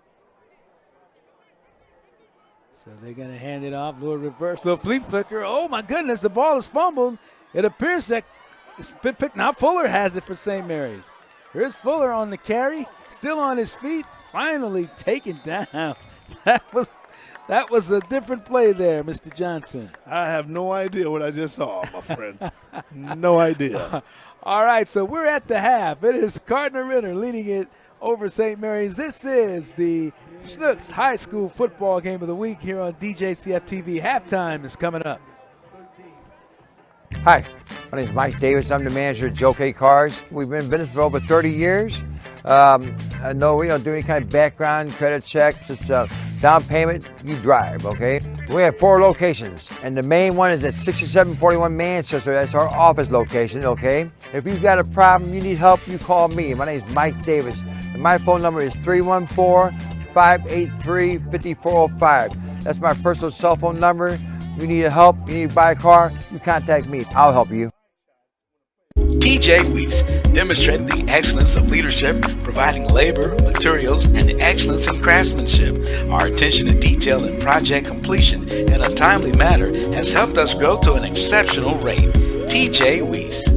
So they're going to hand it off. Little reverse, little flea flicker. Oh, my goodness, the ball is fumbled. It appears that it's been picked. Now Fuller has it for St. Mary's. Here's Fuller on the carry, still on his feet, finally taken down. That was a different play there, Mr. Johnson. I have no idea what I just saw, my friend. No idea. All right, so we're at the half. It is Cardinal Ritter leading it over St. Mary's. This is the Schnucks High School football game of the week here on Djcf-Tv. Halftime is coming up. Hi, my name is Mike Davis. I'm the manager at Djcf Cars. We've been in business for over 30 years. No, we don't do any kind of background credit checks. It's a down payment, you drive, okay? We have 4 locations, and the main one is at 6741 Manchester. That's our office location, okay? If you've got a problem, you need help, you call me. My name is Mike Davis, and my phone number is 314-583-5405. That's my personal cell phone number. You need help, you need to buy a car, you contact me. I'll help you. TJ Weiss demonstrated the excellence of leadership, providing labor, materials, and the excellence in craftsmanship. Our attention to detail and project completion in a timely manner has helped us grow to an exceptional rate. TJ Weiss.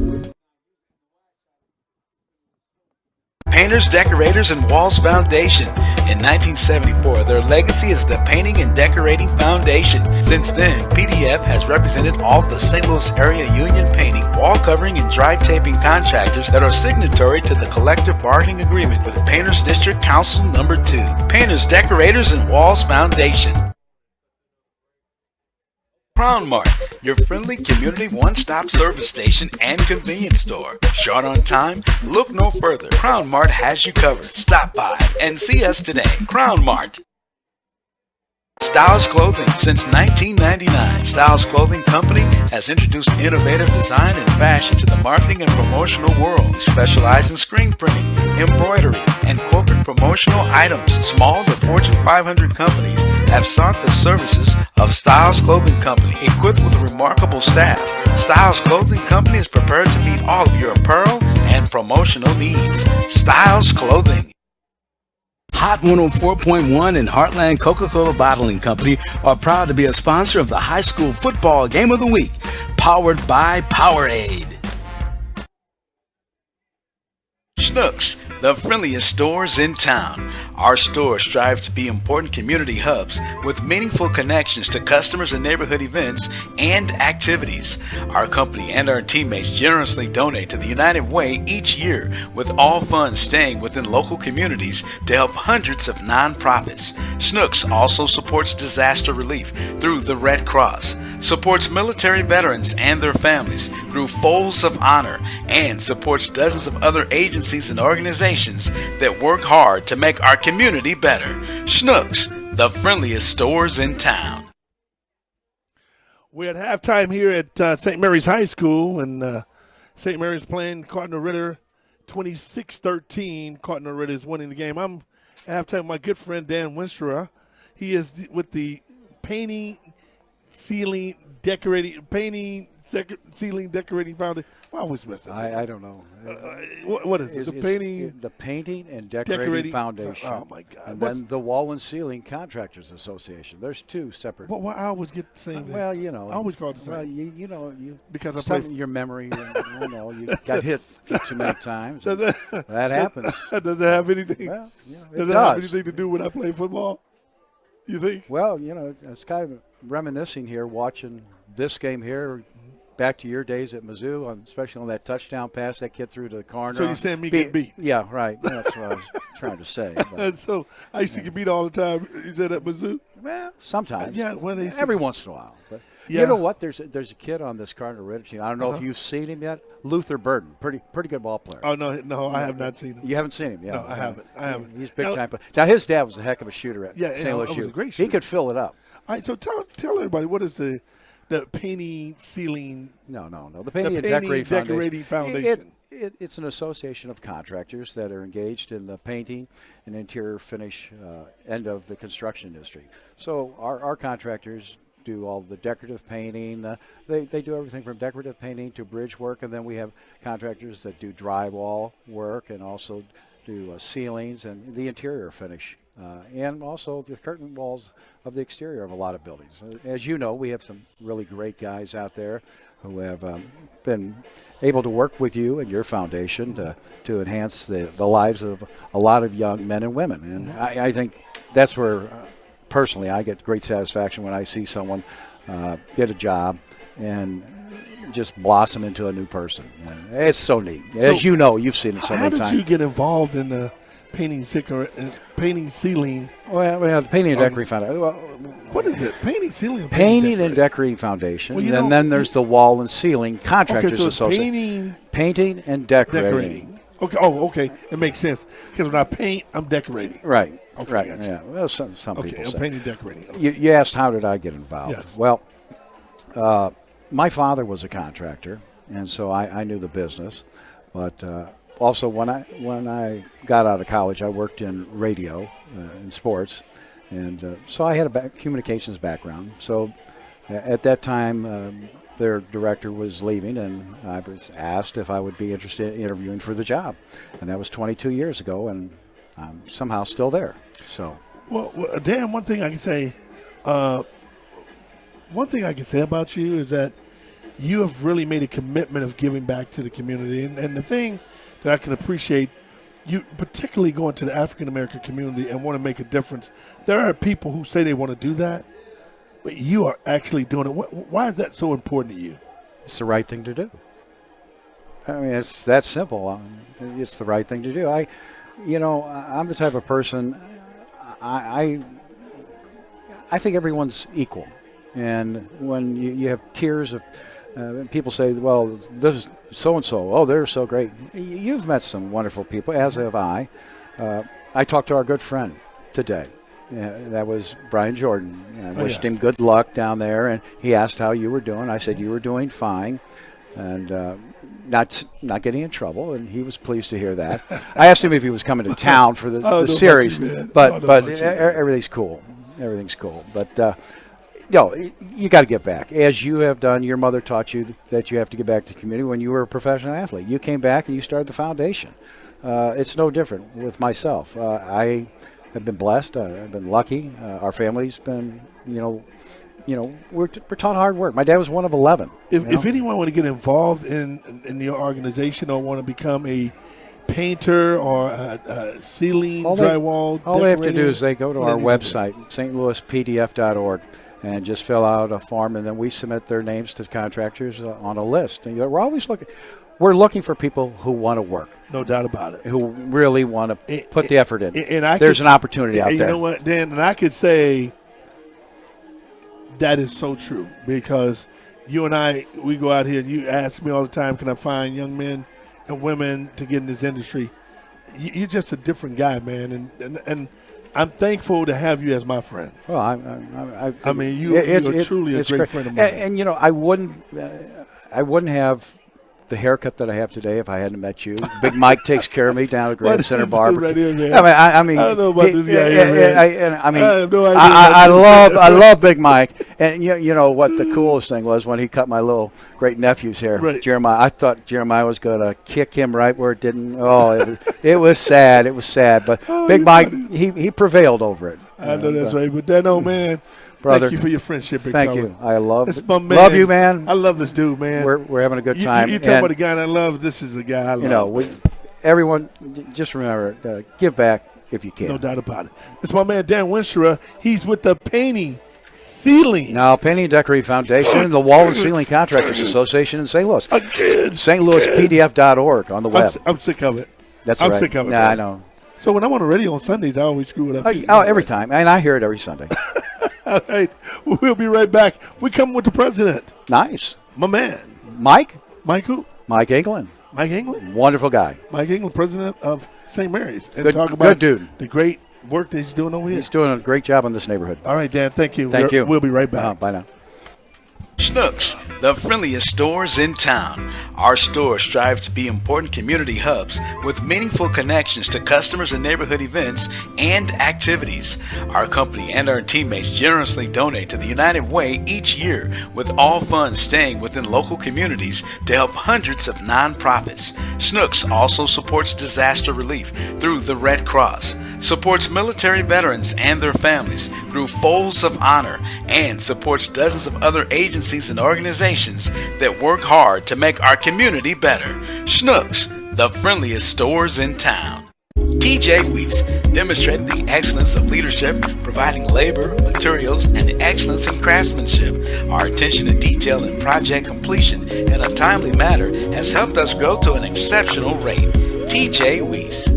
Painters, Decorators, and Walls Foundation. In 1974, their legacy is the Painting and Decorating Foundation. Since then, PDF has represented all the St. Louis area union painting, wall covering, and dry taping contractors that are signatory to the collective bargaining agreement with Painters District Council Number 2. Painters, Decorators, and Walls Foundation. Crown Mart, your friendly community one-stop service station and convenience store. Short on time? Look no further. Crown Mart has you covered. Stop by and see us today. Crown Mart. Styles Clothing. Since 1999, Styles Clothing Company has introduced innovative design and fashion to the marketing and promotional world. We specialize in screen printing, embroidery, and corporate promotional items. Small to Fortune 500 companies have sought the services of Styles Clothing Company, equipped with a remarkable staff. Styles Clothing Company is prepared to meet all of your apparel and promotional needs. Styles Clothing. Hot 104.1 and Heartland Coca-Cola Bottling Company are proud to be a sponsor of the high school football game of the week, powered by Powerade. Schnucks, the friendliest stores in town. Our store strives to be important community hubs with meaningful connections to customers and neighborhood events and activities. Our company and our teammates generously donate to the United Way each year, with all funds staying within local communities to help hundreds of nonprofits. Schnucks also supports disaster relief through the Red Cross, supports military veterans and their families through Folds of Honor, and supports dozens of other agencies and organizations that work hard to make our community better. Schnucks, the friendliest stores in town. We're at halftime here at St. Mary's High School, and St. Mary's playing Cardinal Ritter 26-13. Cardinal Ritter is winning the game. I'm at halftime with my good friend Dan Winstra. He is with the Painting, Ceiling, Decorating Foundation. I always mess up. I don't know. What is it? The Painting and Decorating Foundation. Oh, my God. And then the Wall and Ceiling Contractors Association. There's two separate. But I always get the same thing. Well, you know. I always call it the same. Well, you know, because your memory, you got hit too many times. That happens. Does it have anything? Well, does it have anything to do when I play football? You think? Well, it's kind of reminiscing here, watching this game here. Back to your days at Mizzou, especially on that touchdown pass that kid threw to the corner. So you're saying me get beat? Yeah, right. That's what I was trying to say. So I used to get beat all the time. You said at Mizzou? Well, sometimes. Yeah, every once in a while. But yeah. You know what? There's a kid on this Cardinal Ritter team. I don't know if you've seen him yet. Luther Burden, pretty good ball player. Oh no, I have not seen him. You haven't seen him? Yeah, no, I haven't. He's big time. Now his dad was a heck of a shooter at St. Louis. Was a great shooter. He could fill it up. All right, so tell everybody, what is the Painting, Ceiling? No. The Painting and Decorating Foundation. It's an association of contractors that are engaged in the painting and interior finish end of the construction industry. So our contractors do all the decorative painting. They do everything from decorative painting to bridge work, and then we have contractors that do drywall work and also do ceilings and the interior finish. And also the curtain walls of the exterior of a lot of buildings. As you know, we have some really great guys out there who have been able to work with you and your foundation to enhance the lives of a lot of young men and women. And I think that's where, personally, I get great satisfaction when I see someone get a job and just blossom into a new person. And it's so neat. As you know, you've seen it so many times. How did you get involved in the painting, ceiling? Well, we have the Painting and Decorating Foundation. What is it? Painting, ceiling, Painting and Decorating Foundation. And then there's the Wall and Ceiling Contractors Association. Painting and Decorating. Okay. Oh, okay. It makes sense because when I paint, I'm decorating. Right. Okay, right. Gotcha. Yeah. Well, some people say. Painting, decorating. Okay. You asked how did I get involved? Yes. Well, my father was a contractor, and so I knew the business, but. Also, when I got out of college, I worked in radio in sports, and so I had a communications background. So at that time, their director was leaving, and I was asked if I would be interested in interviewing for the job, and that was 22 years ago, and I'm somehow still there. So, well, Dan, one thing I can say about you is that you have really made a commitment of giving back to the community, and the thing that I can appreciate, you particularly going to the African American community and want to make a difference. There are people who say they want to do that, but you are actually doing it. Why is that so important to you? It's the right thing to do. I mean, it's that simple. It's the right thing to do. I'm the type of person. I think everyone's equal, and when you have tiers of. People say, well, this is so-and-so. Oh, they're so great. You've met some wonderful people, as have I. I talked to our good friend today. That was Brian Jordan. I wished him good luck down there, and he asked how you were doing. I said you were doing fine and not getting in trouble, and he was pleased to hear that. I asked him if he was coming to town for the series, but everything's cool. Everything's cool. But you got to get back. As you have done, your mother taught you that you have to get back to the community when you were a professional athlete. You came back and you started the foundation. It's no different with myself. I have been blessed. I've been lucky. Our family's been, we're taught hard work. My dad was one of 11. If anyone want to get involved in your organization or want to become a painter or a ceiling, drywall. All they have to do decorator? is they go to What our do they need to website, stlouispdf.org, and just fill out a form, and then we submit their names to contractors on a list. And we're always looking for people who want to work. No doubt about it. Who really want to put the effort in. And there's an opportunity out there. You know what, Dan? And I could say that is so true, because you and I, we go out here and you ask me all the time, can I find young men and women to get in this industry? You're just a different guy, man. And I'm thankful to have you as my friend. Well, I mean, you're truly a great friend of mine. And I wouldn't have the haircut that I have today if I hadn't met you. Big Mike takes care of me down at Grand Center Barber. Right here, man? I mean, I don't know about this guy here, man. I have no idea. I love Big Mike. And you know what the coolest thing was when he cut my little great nephew's hair, right. Jeremiah. I thought Jeremiah was going to kick him right where it didn't. Oh, it was sad. It was sad. But Big Mike, he prevailed over it. I know that's right. But that old man. Brother, thank you for your friendship. Thank you. I love it. My man. Love you, man. I love this dude, man. We're having a good time. You talk about a guy I love. This is a guy I love. You know, everyone, just remember, give back if you can. No doubt about it. It's my man Dan Winstra. He's with the Painting, Ceiling. Now, Painting and Decorating Foundation and the Wall and Ceiling Contractors Association in St. Louis. Again. stlouispdf.org on the web. I'm sick of it. That's I'm right. sick of it. Yeah, I know. So when I'm on the radio on Sundays, I always screw it up. Oh, every time. And I hear it every Sunday. All right. We'll be right back. We come with the president. Nice. My man. Mike? Mike who? Mike England. Mike England? Wonderful guy. Mike England, president of St. Mary's. And good, talk about good dude. The great work that he's doing over here. He's doing a great job in this neighborhood. All right, Dan. Thank you. Thank you. We'll be right back. Bye now. Schnucks, the friendliest stores in town. Our stores strive to be important community hubs with meaningful connections to customers and neighborhood events and activities. Our company and our teammates generously donate to the United Way each year, with all funds staying within local communities to help hundreds of nonprofits. Schnucks also supports disaster relief through the Red Cross, supports military veterans and their families through Folds of Honor, and supports dozens of other agencies and organizations that work hard to make our community better. Schnucks, the friendliest stores in town. TJ Weiss demonstrated the excellence of leadership, providing labor, materials, and excellence in craftsmanship. Our attention to detail and project completion in a timely manner has helped us grow to an exceptional rate. TJ Weiss.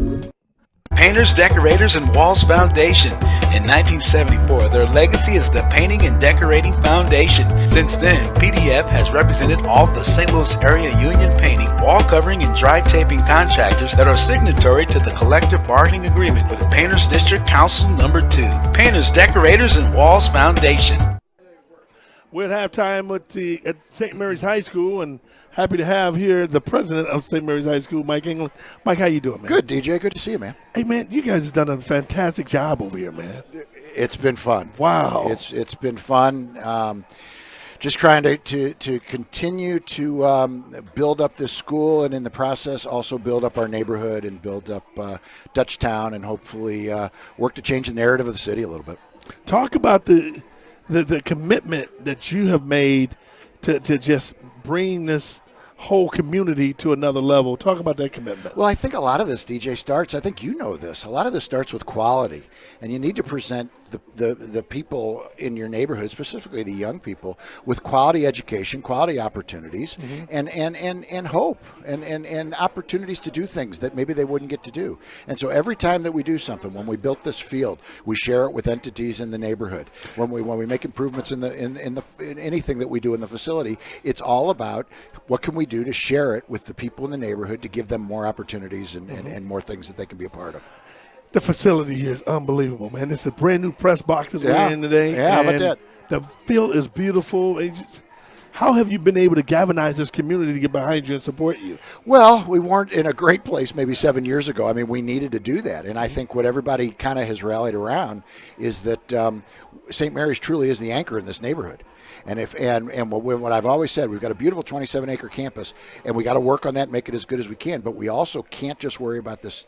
Painters, Decorators, and Walls Foundation. In 1974, their legacy is the Painting and Decorating Foundation. Since then, PDF has represented all the St. Louis area union painting, wall covering, and dry taping contractors that are signatory to the collective bargaining agreement with Painters District Council Number 2. Painters, Decorators, and Walls Foundation. We're at halftime at St. Mary's High School, and happy to have here the president of St. Mary's High School, Mike England. Mike, how you doing, man? Good, DJ. Good to see you, man. Hey, man, you guys have done a fantastic job over here, man. It's been fun. Wow. It's been fun. Just trying to continue to build up this school, and in the process also build up our neighborhood and build up Dutchtown, and hopefully work to change the narrative of the city a little bit. Talk about the commitment that you have made to just bring this whole community to another level. Talk about that commitment. Well, I think a lot of this, DJ, starts, I think you know this, a lot of this starts with quality. And you need to present the people in your neighborhood, specifically the young people, with quality education, quality opportunities, and hope, and opportunities to do things that maybe they wouldn't get to do. And so every time that we do something, when we built this field, we share it with entities in the neighborhood. When we make improvements in anything that we do in the facility, it's all about what can we do to share it with the people in the neighborhood to give them more opportunities and more things that they can be a part of. The facility here is unbelievable, man. It's a brand new press box that we're in today. Yeah, how about that? The field is beautiful. How have you been able to galvanize this community to get behind you and support you? Well, we weren't in a great place maybe 7 years ago. I mean, we needed to do that. And I think what everybody kind of has rallied around is that St. Mary's truly is the anchor in this neighborhood. And what I've always said, we've got a beautiful 27-acre campus, and we got to work on that and make it as good as we can. But we also can't just worry about this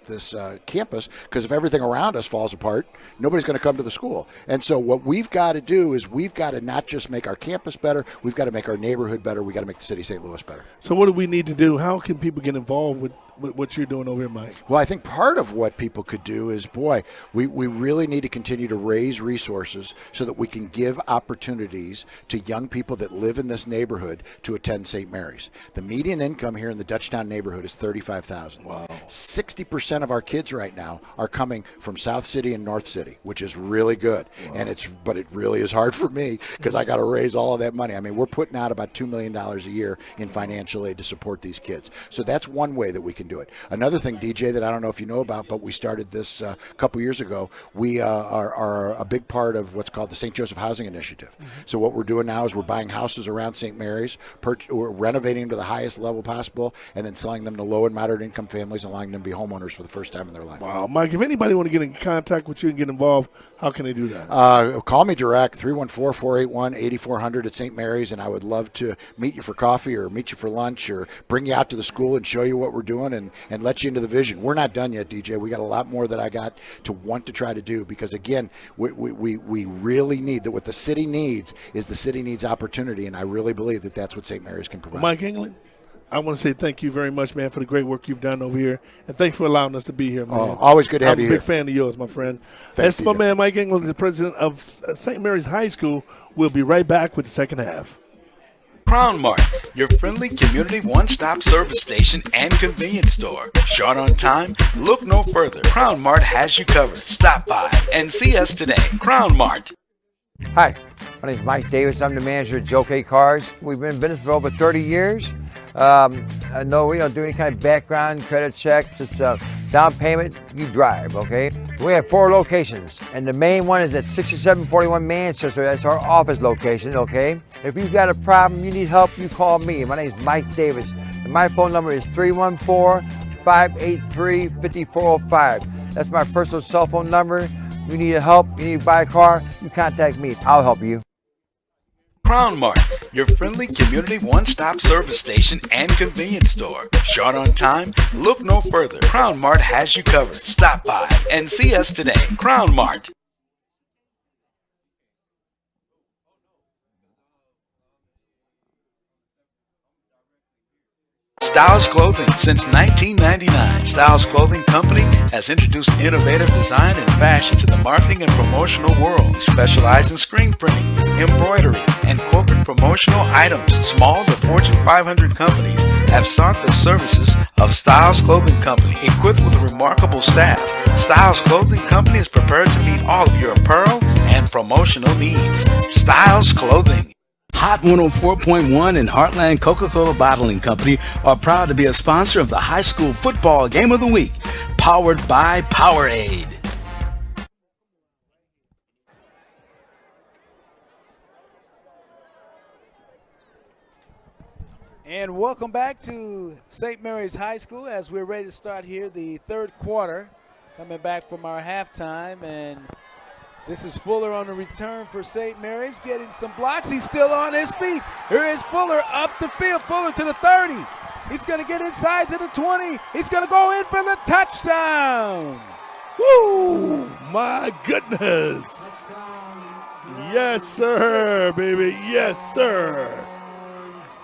campus, because if everything around us falls apart, nobody's going to come to the school. And so what we've got to do is we've got to not just make our campus better, we've got to make our neighborhood better. We've got to make the city of St. Louis better. So what do we need to do? How can people get involved with what you're doing over here, Mike? Well, I think part of what people could do is, we really need to continue to raise resources so that we can give opportunities to young people that live in this neighborhood to attend St. Mary's. The median income here in the Dutchtown neighborhood is $35,000. Wow. 60% of our kids right now are coming from South City and North City, which is really good. Wow. But it really is hard for me because I got to raise all of that money. I mean, we're putting out about $2 million a year in financial aid to support these kids. So that's one way that we can do it. Another thing, DJ, that I don't know if you know about, but we started this a couple years ago. We are a big part of what's called the St. Joseph Housing Initiative. Mm-hmm. So what we're doing now is we're buying houses around St. Mary's, we're renovating them to the highest level possible, and then selling them to low and moderate income families, allowing them to be homeowners for the first time in their life. Wow, Mike, if anybody want to get in contact with you and get involved, how can they do that? Call me direct, 314-481-8400 at St. Mary's, and I would love to meet you for coffee or meet you for lunch or bring you out to the school and show you what we're doing and let you into the vision. We're not done yet, DJ. We got a lot more that I got to want to try to do because, again, we really need that. What the city needs is the city needs opportunity, and I really believe that that's what St. Mary's can provide. Mike England, I want to say thank you very much, man, for the great work you've done over here, and thanks for allowing us to be here, man. Oh, always good to have you here. I'm a big fan of yours, my friend. Thanks, That's my man, Mike England, the president of St. Mary's High School. We'll be right back with the second half. Crown Mart, your friendly community one-stop service station and convenience store. Short on time? Look no further. Crown Mart has you covered. Stop by and see us today. Crown Mart. Hi, my name is Mike Davis. I'm the manager at Djcf-Tv Cars. We've been in business for over 30 years. No, we don't do any kind of background credit checks. It's down payment, you drive, okay? We have 4 locations, and the main one is at 6741 Manchester. That's our office location, okay? If you've got a problem, you need help, you call me. My name is Mike Davis, and my phone number is 314-583-5405. That's my personal cell phone number. You need help, you need to buy a car, you contact me. I'll help you. Crown Mart, your friendly community one-stop service station and convenience store. Short on time? Look no further. Crown Mart has you covered. Stop by and see us today. Crown Mart. Styles Clothing since 1999. Styles Clothing Company has introduced innovative design and fashion to the marketing and promotional world. We specialize in screen printing, embroidery, and corporate promotional items. Small to Fortune 500 companies have sought the services of Styles Clothing Company, equipped with a remarkable staff. Styles Clothing Company is prepared to meet all of your apparel and promotional needs. Styles Clothing. Hot 104.1 and Heartland Coca-Cola Bottling Company are proud to be a sponsor of the High School Football Game of the Week, powered by Powerade. And welcome back to St. Mary's High School as we're ready to start here the third quarter, coming back from our halftime. And this is Fuller on the return for St. Mary's, getting some blocks. He's still on his feet. Here is Fuller up the field. Fuller to the 30. He's going to get inside to the 20. He's going to go in for the touchdown. Woo! My goodness. Yes, sir, baby. Yes, sir.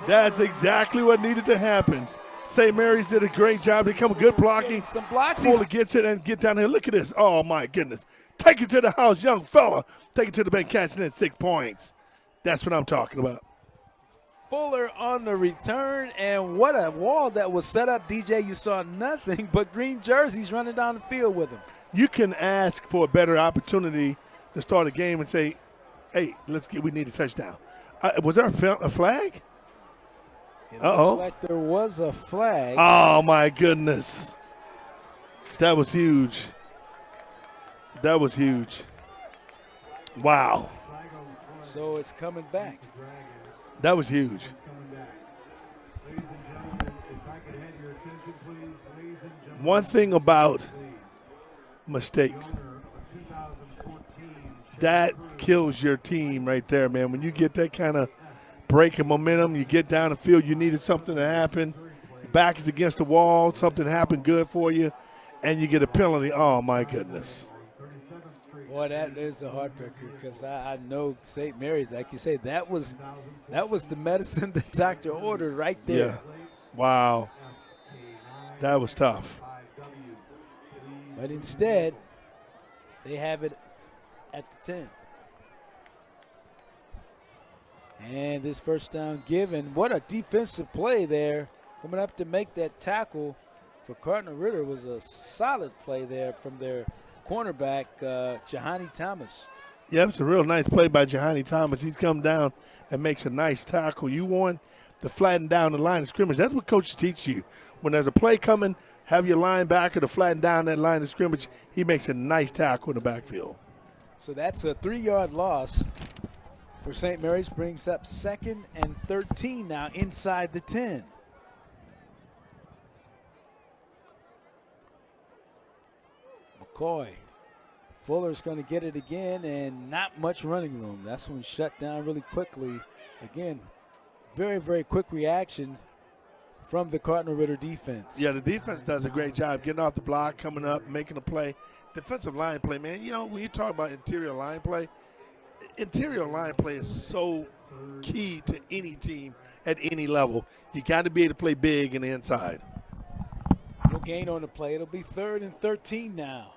That's exactly what needed to happen. St. Mary's did a great job. They come good blocking. Some blocks. Fuller gets it and get down here. Look at this. Oh, my goodness. Take it to the house, young fella. Take it to the bank, catching in 6 points. That's what I'm talking about. Fuller on the return, and what a wall that was set up, DJ. You saw nothing but green jerseys running down the field with him. You can ask for a better opportunity to start a game and say, hey, we need a touchdown. Was there a flag? It looks like there was a flag. Oh, my goodness. That was huge. That was huge. Wow. So it's coming back. That was huge. One thing about mistakes. that kills your team right there, man. When you get that kind of break and momentum, you get down the field, you needed something to happen, your back is against the wall, something happened good for you, and you get a penalty. Oh, my goodness. Boy, that is a heartbreaker because I know St. Mary's, like you say, that was the medicine the doctor ordered right there. Yeah. Wow. That was tough. But instead, they have it at the 10. And this first down given. What a defensive play there. Coming up to make that tackle for Cardinal Ritter was a solid play there from their cornerback, Jahani Thomas. Yeah, it's a real nice play by Jahani Thomas. He's come down and makes a nice tackle. You want to flatten down the line of scrimmage. That's what coaches teach you. When there's a play coming, have your linebacker to flatten down that line of scrimmage. He makes a nice tackle in the backfield. So that's a 3-yard loss for St. Mary's. Brings up 2nd and 13 now inside the 10. McCoy. Fuller's going to get it again, and not much running room. That's when shut down really quickly. Again, very, very quick reaction from the Cardinal Ritter defense. Yeah, the defense does a great job getting off the block, coming up, making a play. Defensive line play, man, you know, when you talk about interior line play is so key to any team at any level. You got to be able to play big in the inside. No gain on the play. It'll be 3rd and 13 now.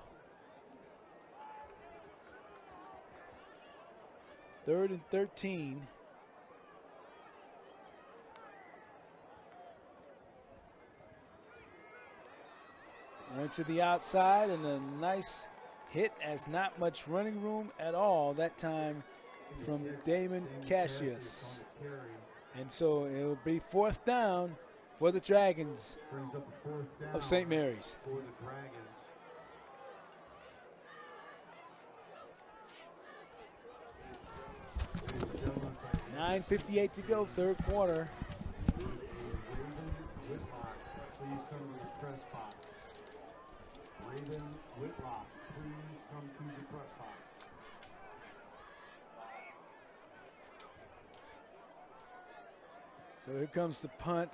3rd and 13. Going to the outside, and a nice hit as not much running room at all that time from Damon Cassius. And so it'll be 4th down for the Dragons of St. Mary's. 9:58 to go, 3rd quarter. So here comes the punt.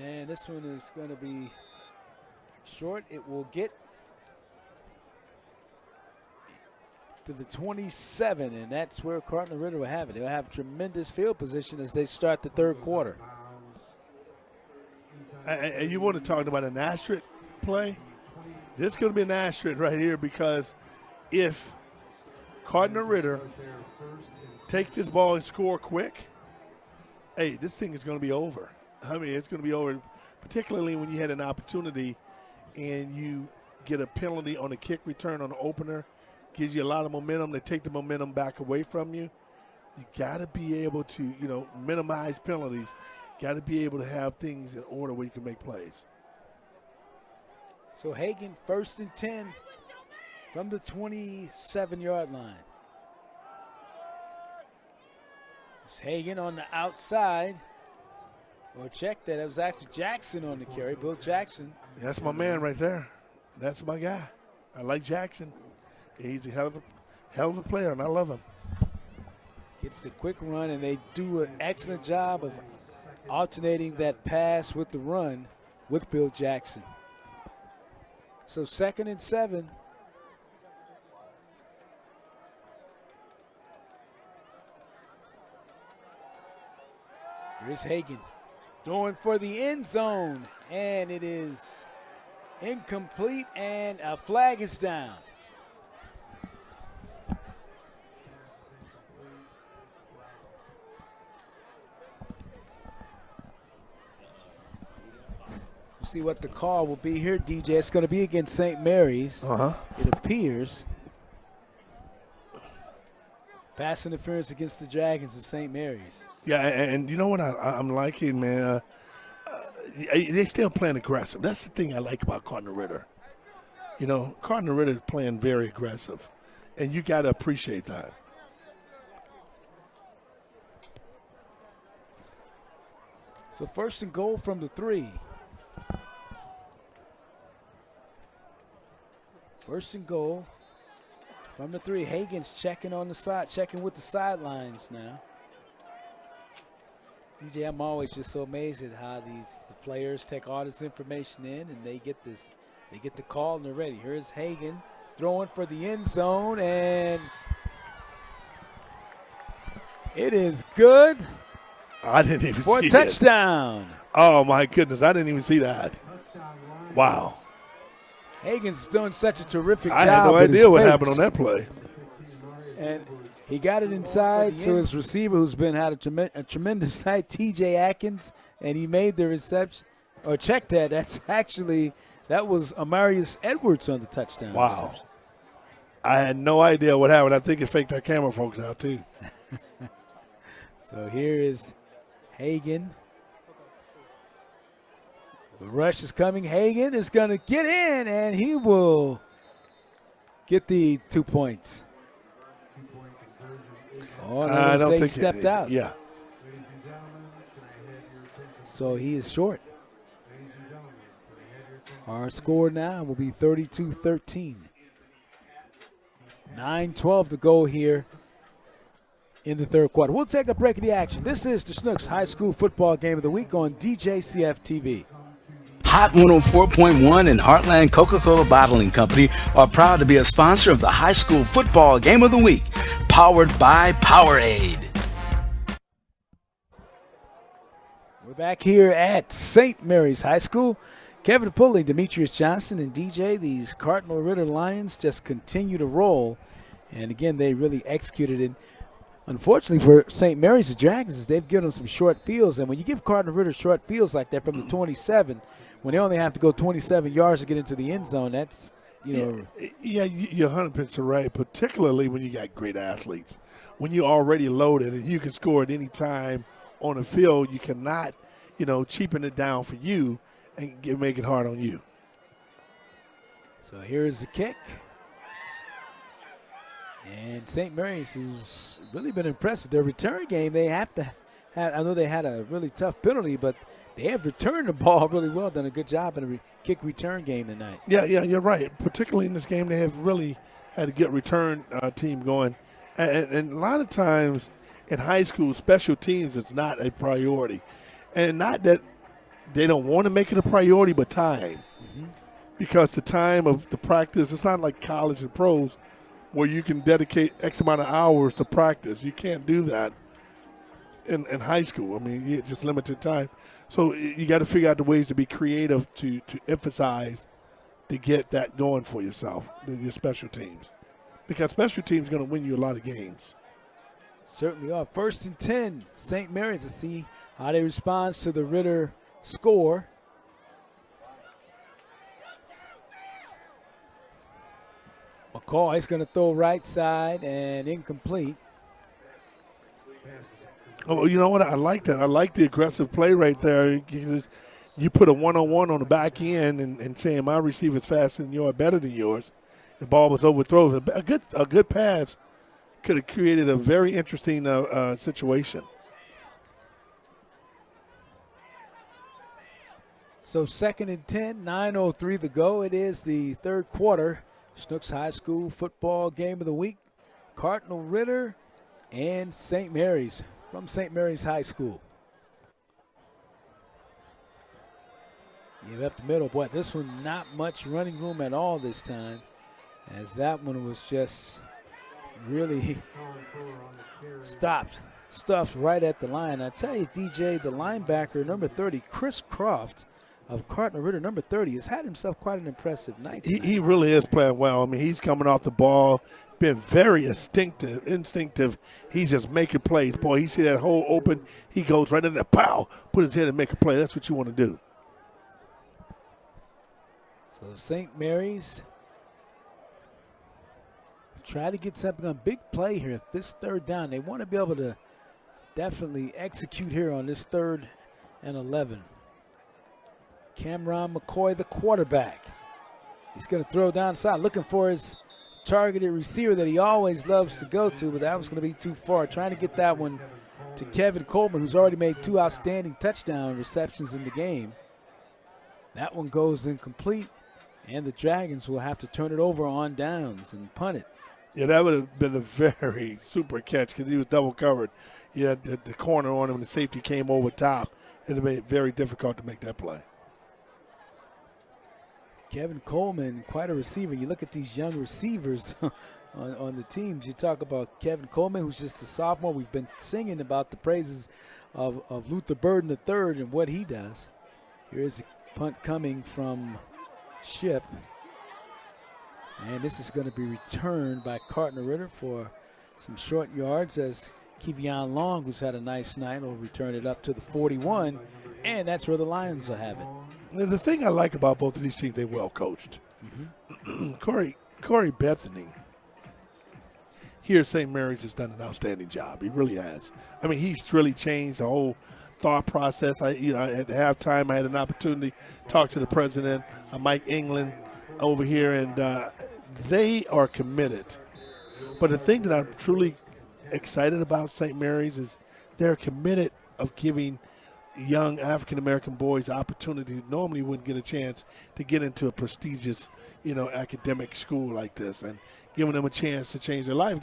And this one is going to be short. It will get to the 27, and that's where Cardinal Ritter will have it. They'll have tremendous field position as they start the 3rd quarter. And you want to talk about an asterisk play? This is going to be an asterisk right here, because if Cardinal Ritter takes this ball and score quick, hey, this thing is going to be over. I mean, it's going to be over, particularly when you had an opportunity and you get a penalty on a kick return on the opener. Gives you a lot of momentum. They take the momentum back away from you. You got to be able to, minimize penalties. Got to be able to have things in order where you can make plays. So Hagan, 1st and 10 from the 27-yard line. It's Hagan on the outside. Or check that. It was actually Jackson on the carry, Bill Jackson. That's my man right there. That's my guy. I like Jackson. He's a hell of a player, and I love him. Gets the quick run, and they do an excellent job of alternating that pass with the run with Bill Jackson. So 2nd and 7. Here's Hagan throwing for the end zone, and it is incomplete, and a flag is down. See what the call will be here, DJ. It's going to be against St. Mary's. It appears. Pass interference against the Dragons of St. Mary's. Yeah, and you know what I'm liking, man? They still playing aggressive. That's the thing I like about Cardinal Ritter. Cardinal Ritter is playing very aggressive, and you got to appreciate that. So 1st and goal from the 3. 1st and goal From the 3, Hagen's checking on the side, checking with the sidelines now. DJ, I'm always just so amazed at how the players take all this information in and they get the call and they're ready. Here's Hagen throwing for the end zone, and it is good. I didn't even for see a touchdown. Oh my goodness, I didn't even see that. Wow. Hagen's doing such a terrific job. I had no idea what happened on that play. And he got it inside to his receiver, who's had a tremendous night, TJ Atkins, and he made the reception, or check that. That was Amarius Edwards on the touchdown. Wow. Reception. I had no idea what happened. I think it faked that camera folks out too. So here is Hagen. The rush is coming. Hagen is going to get in, and he will get the 2 points. Oh, no, I don't think he stepped out. Yeah. So he is short. Our score now will be 32-13. 9:12 to go here in the third quarter. We'll take a break of the action. This is the Schnucks High School Football Game of the Week on Djcf-Tv. Hot 104.1 and Heartland Coca-Cola Bottling Company are proud to be a sponsor of the High School Football Game of the Week, powered by Powerade. We're back here at St. Mary's High School. Kevin Pulley, Demetrius Johnson, and DJ, these Cardinal Ritter Lions just continue to roll. And again, they really executed it. Unfortunately for St. Mary's, the Dragons, they've given them some short fields. And when you give Cardinal Ritter short fields like that from the 27, when they only have to go 27 yards to get into the end zone, that's, Yeah, you're 100% right, particularly when you got great athletes. When you're already loaded and you can score at any time on the field, you cannot, cheapen it down for you and make it hard on you. So here's the kick. And St. Mary's has really been impressed with their return game. They have to have, I know they had a really tough penalty, but they have returned the ball really well, done a good job in a kick return game tonight. Yeah, you're right. Particularly in this game, they have really had to get return team going. And a lot of times in high school, special teams is not a priority. And not that they don't want to make it a priority, but time. Mm-hmm. Because the time of the practice, it's not like college and pros where you can dedicate X amount of hours to practice. You can't do that in high school. I mean, it's just limited time. So you got to figure out the ways to be creative to emphasize to get that going for yourself, your special teams. Because special teams are going to win you a lot of games. Certainly are. 1st and 10, St. Mary's, to see how they respond to the Ritter score. McCoy's going to throw right side and incomplete. Oh, you know what? I like that. I like the aggressive play right there. You put a one-on-one on the back end and saying my receiver's faster than yours, better than yours. The ball was overthrown. A good pass could have created a very interesting situation. So 2nd and 10, 9:03 to go. It is the third quarter. Schnucks High School Football Game of the Week. Cardinal Ritter and St. Mary's from St. Mary's High School. Give up the middle. Boy, this one not much running room at all this time, as that one was just really stuffed right at the line. I tell you, DJ, the linebacker, number 30, Chris Croft of Cardinal Ritter, number 30, has had himself quite an impressive night. He really is playing well. I mean, he's coming off the ball, been very instinctive. He's just making plays. Boy, he see that hole open, he goes right in there, pow, put his head and make a play. That's what you want to do. So St. Mary's try to get something on. Big play here. This third down, they want to be able to definitely execute here on this 3rd and 11. Cameron McCoy, the quarterback. He's going to throw down side, looking for his targeted receiver that he always loves to go to, but that was going to be too far. Trying to get that one to Kevin Coleman, who's already made 2 outstanding touchdown receptions in the game. That one goes incomplete, and the Dragons will have to turn it over on downs and punt it. Yeah, that would have been a very super catch because he was double covered. He had the corner on him, and the safety came over top. It would have made it very difficult to make that play. Kevin Coleman, quite a receiver. You look at these young receivers on the teams. You talk about Kevin Coleman, who's just a sophomore. We've been singing about the praises of Luther Burden III and what he does. Here's a punt coming from Ship. And this is going to be returned by Cardinal Ritter for some short yards as Kevion Long, who's had a nice night, will return it up to the 41. And that's where the Lions will have it. Now, the thing I like about both of these teams, they're well coached. Corey Bethany here at St. Mary's has done an outstanding job. He really has. I mean, he's really changed the whole thought process. At halftime, I had an opportunity to talk to the president, Mike England, over here, and they are committed. But the thing that I'm truly excited about St. Mary's is they're committed of giving young African-American boys opportunity who normally wouldn't get a chance to get into a prestigious, academic school like this, and giving them a chance to change their life.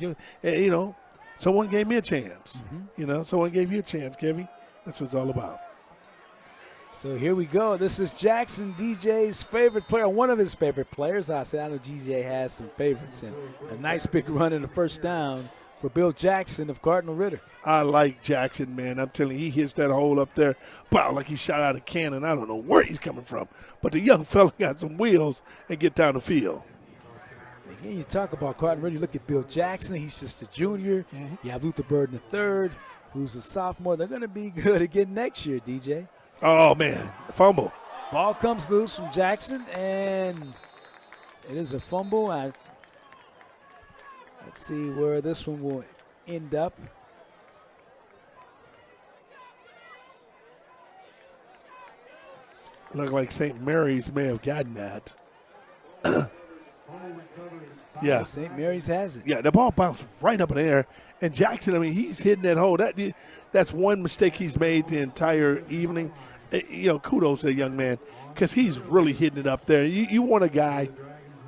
Someone gave me a chance. Someone gave you a chance, Kevy. That's what it's all about. So here we go. This is Jackson, DJ's favorite player, one of his favorite players. I know DJ has some favorites, and a nice big run in the first down for Bill Jackson of Cardinal Ritter. I like Jackson, man. I'm telling you, he hits that hole up there, pow, like he shot out a cannon. I don't know where he's coming from, but the young fella got some wheels and get down the field. Again, you talk about Cardinal Ritter, you look at Bill Jackson. He's just a junior. You have Luther Burden III, who's a sophomore. They're going to be good again next year, DJ. Oh, man, fumble. Ball comes loose from Jackson, and it is a fumble. Let's see where this one will end up. Look like St. Mary's may have gotten that. Yeah. St. Mary's has it. Yeah, the ball bounced right up in the air. And Jackson, I mean, he's hitting that hole. That's one mistake he's made the entire evening. Kudos to the young man because he's really hitting it up there. You want a guy,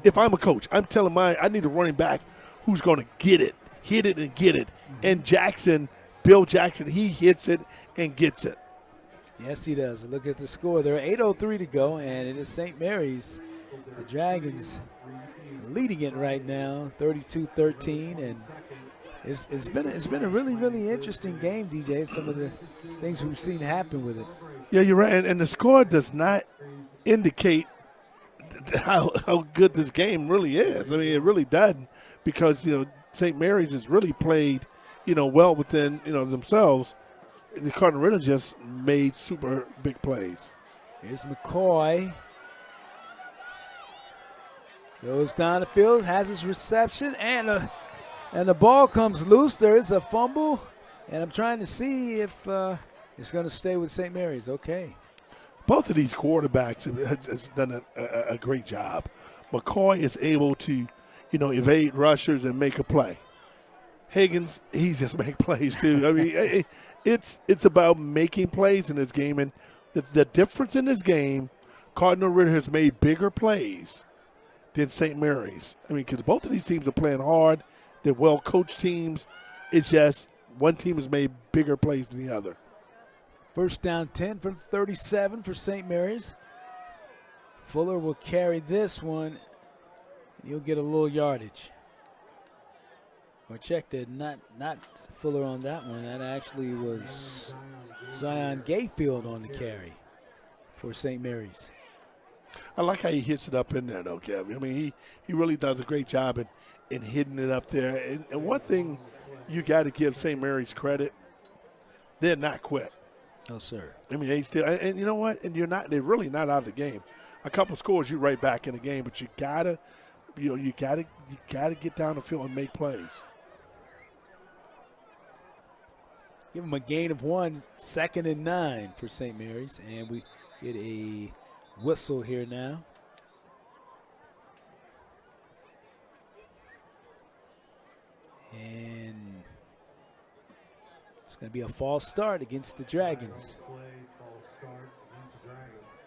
if I'm a coach, I'm telling I need a running back who's going to get it, hit it and get it. And Bill Jackson, he hits it and gets it. Yes, he does. Look at the score. There are 8:03 to go, and it is St. Mary's. The Dragons leading it right now, 32-13, and it's been a really, really interesting game, DJ. Some of the things we've seen happen with it. Yeah, you're right, and the score does not indicate how good this game really is. I mean, it really doesn't, because St. Mary's has really played well within themselves. The Cardinal Ritter just made super big plays. Here's McCoy. Goes down the field, has his reception, and the ball comes loose. There is a fumble, and I'm trying to see if it's going to stay with St. Mary's. Okay. Both of these quarterbacks have done a great job. McCoy is able to, evade rushers and make a play. Higgins, he just makes plays too. I mean, it's about making plays in this game, and the difference in this game, Cardinal Ritter has made bigger plays than St. Mary's. I mean, because both of these teams are playing hard. They're well-coached teams. It's just one team has made bigger plays than the other. First down 10 from 37 for St. Mary's. Fuller will carry this one. You'll get a little yardage. Or check that, not Fuller on that one. That actually was Zion Gayfield on the carry for St. Mary's. I like how he hits it up in there, though, Kevin. I mean, he really does a great job in hitting it up there. And one thing you got to give St. Mary's credit, they're not quit. No, sir. I mean, they still, and you know what? And they're really not out of the game. A couple scores, you're right back in the game, but you gotta get down the field and make plays. Give them a gain of 1, 2nd and 9 for St. Mary's, and we get a whistle here now. And it's going to be a false start against the Dragons.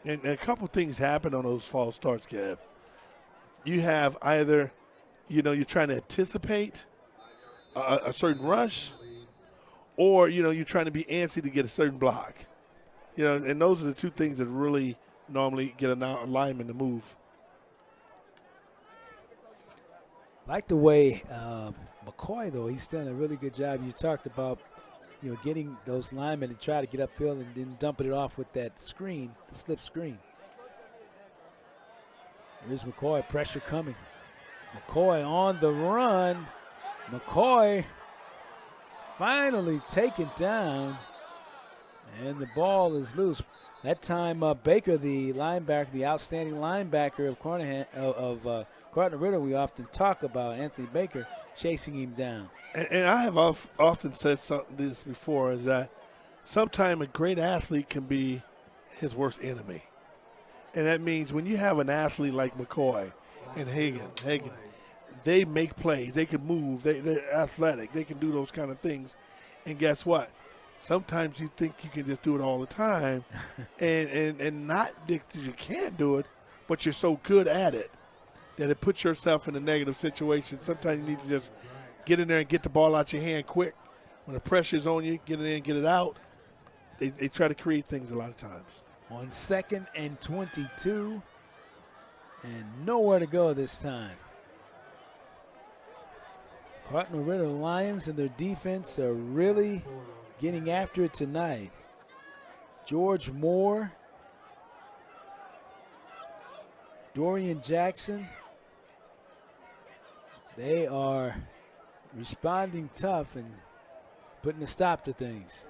And a couple things happen on those false starts, Kev. You have either you're trying to anticipate a certain rush, or, you're trying to be antsy to get a certain block. And those are the two things that really normally get a lineman to move. Like the way McCoy, though, he's done a really good job. You talked about, getting those linemen to try to get upfield and then dumping it off with that screen, the slip screen. Here's McCoy, pressure coming. McCoy on the run. McCoy finally taken down, and the ball is loose. That time, Baker, the linebacker, the outstanding linebacker of Cardinal Ritter, we often talk about, Anthony Baker, chasing him down. And I have often said this before, is that sometimes a great athlete can be his worst enemy. And that means when you have an athlete like McCoy and Hagan, they make plays. They can move. They're athletic. They can do those kind of things. And guess what? Sometimes you think you can just do it all the time, and not that you can't do it, but you're so good at it that it puts yourself in a negative situation. Sometimes you need to just get in there and get the ball out your hand quick. When the pressure's on you, get in there and get it out. They try to create things a lot of times. On 2nd and 22, and nowhere to go this time. Cardinal Ritter Lions and their defense are really getting after it tonight. George Moore, Dorian Jackson, they are responding tough and putting a stop to things.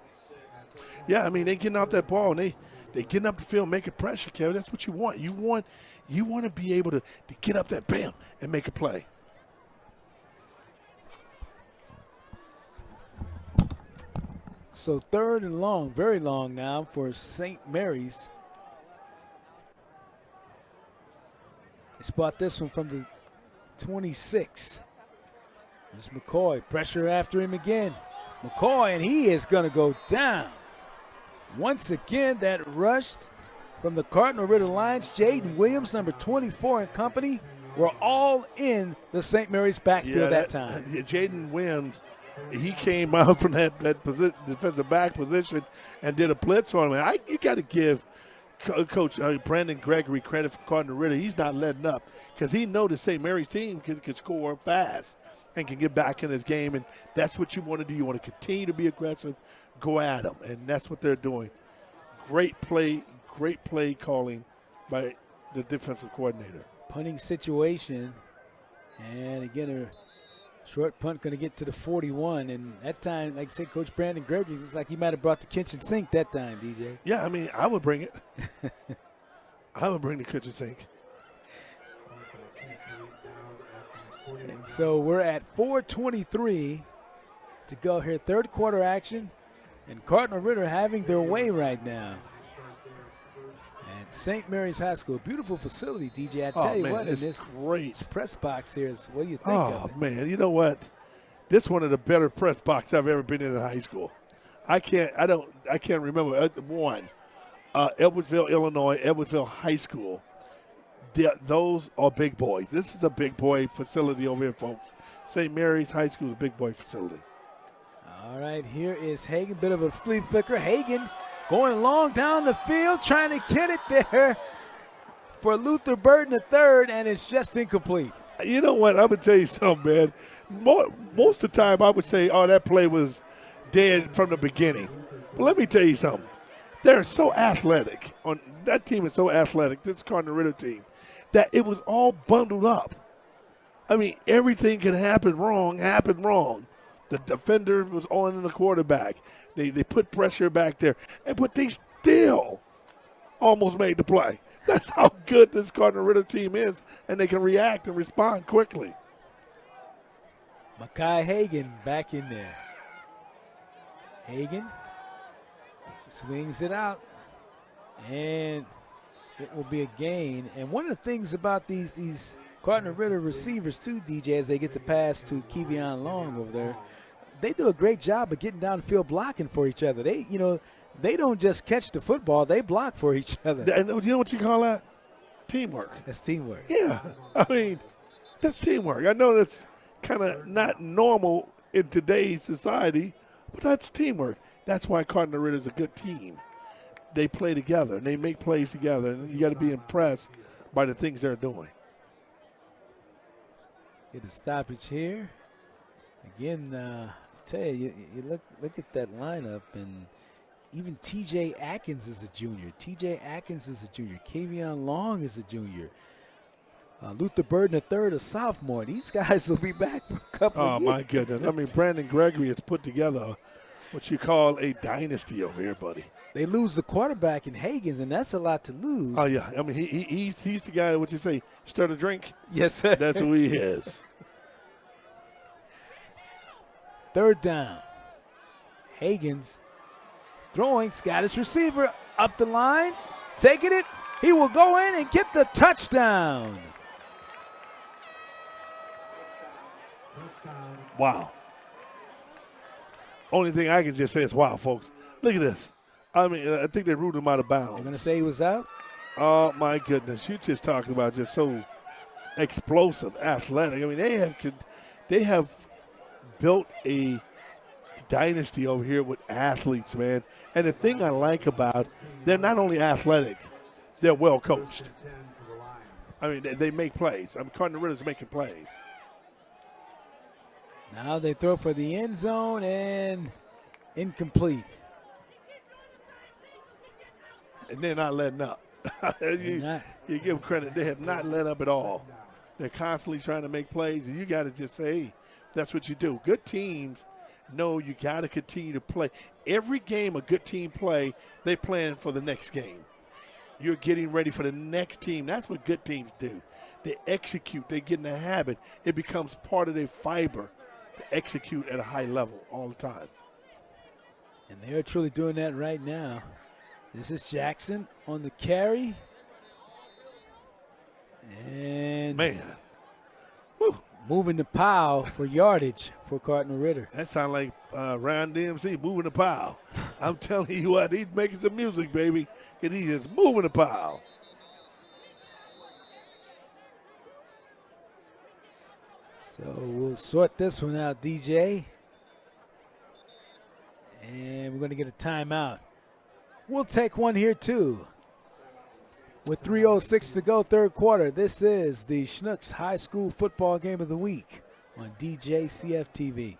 Yeah, I mean, they getting out that ball, and they getting up the field, making pressure, Kevin. That's what you want. You want to be able to get up that bam and make a play. So 3rd and long, very long now for St. Mary's. They spot this one from the 26. There's McCoy, pressure after him again. McCoy, and he is going to go down. Once again, that rushed from the Cardinal Ritter Lions. Jaden Williams, number 24 and company, were all in the St. Mary's backfield that time. Jaden Williams, he came out from that defensive back position and did a blitz on him. You got to give Coach Brandon Gregory credit for Cardinal Ritter. He's not letting up because he knows the St. Mary's team can score fast and can get back in his game, and that's what you want to do. You want to continue to be aggressive, go at them, and that's what they're doing. Great play calling by the defensive coordinator. Punting situation, and again a short punt going to get to the 41, and that time, like I said, Coach Brandon Gregory looks like he might have brought the kitchen sink that time, DJ. Yeah, I mean, I would bring it. I would bring the kitchen sink. And so we're at 4:23 to go here. 3rd quarter action, and Cardinal Ritter having their way right now. At St. Mary's High School, beautiful facility, DJ. I tell you what, in this great press box here is, what do you think of it? Oh, man, you know what? This is one of the better press boxes I've ever been in high school. I can't remember one. Edwardsville, Illinois, Edwardsville High School. Those are big boys. This is a big boy facility over here, folks. St. Mary's High School is a big boy facility. All right, here is Hagan, bit of a flea flicker. Hagan going long down the field, trying to get it there for Luther Burton III, and it's just incomplete. You know what? I'm going to tell you something, man. Most of the time I would say, that play was dead from the beginning. But let me tell you something. They're so athletic. That team is so athletic, this Cardinal Ritter team, that it was all bundled up. I mean, everything can happen wrong. The defender was on the quarterback. They put pressure back there, but they still almost made the play. That's how good this Cardinal Ritter team is, and they can react and respond quickly. Makai Hagan back in there. Hagan swings it out, and it will be a gain. And one of the things about these Cardinal Ritter receivers too, DJ, as they get the pass to Kevion Long over there, they do a great job of getting down the field blocking for each other. They don't just catch the football, they block for each other. And you know what you call that? Teamwork. That's teamwork. Yeah. I mean, That's teamwork. I know that's kind of not normal in today's society, but that's teamwork. That's why Cardinal Ritter is a good team. They play together, and they make plays together, and you got to be impressed by the things they're doing. Get a stoppage here. Again, I tell you, you look at that lineup, and even T.J. Atkins is a junior. T.J. Atkins is a junior. Kavion Long is a junior. Luther Burden III, a sophomore. These guys will be back for a couple of years. Oh, my goodness. I mean, Brandon Gregory has put together what you call a dynasty over here, buddy. They lose the quarterback in Hagens, and that's a lot to lose. Oh, yeah. I mean, he's the guy, what you say, stir the drink? Yes, sir. That's who he is. Third down. Hagens throwing, got his receiver up the line, taking it. He will go in and get the touchdown. Wow. Only thing I can just say is wow, folks. Look at this. I mean, I think they ruled him out of bounds. You're going to say he was out? Oh, my goodness. You just talking about just so explosive, athletic. I mean, they have built a dynasty over here with athletes, man. And the thing I like about, they're not only athletic, they're well coached. I mean, they make plays. I mean, Cardinal Ritter's making plays. Now they throw for the end zone and incomplete. And they're not letting up. you give them credit. They have not let up at all. They're constantly trying to make plays, and you got to just say, hey, that's what you do. Good teams know you got to continue to play. Every game a good team play, they plan for the next game. You're getting ready for the next team. That's what good teams do. They execute. They get in the habit. It becomes part of their fiber to execute at a high level all the time. And they are truly doing that right now. This is Jackson on the carry. And man, moving the pile for yardage for Cardinal Ritter. That sounds like Ryan DMC moving the pile. I'm telling you what, he's making some music, baby, and he's just moving the pile. So we'll sort this one out, DJ. And we're going to get a timeout. We'll take one here, too. With 3:06 to go, third quarter, this is the Schnucks High School Football Game of the Week on Djcf-Tv.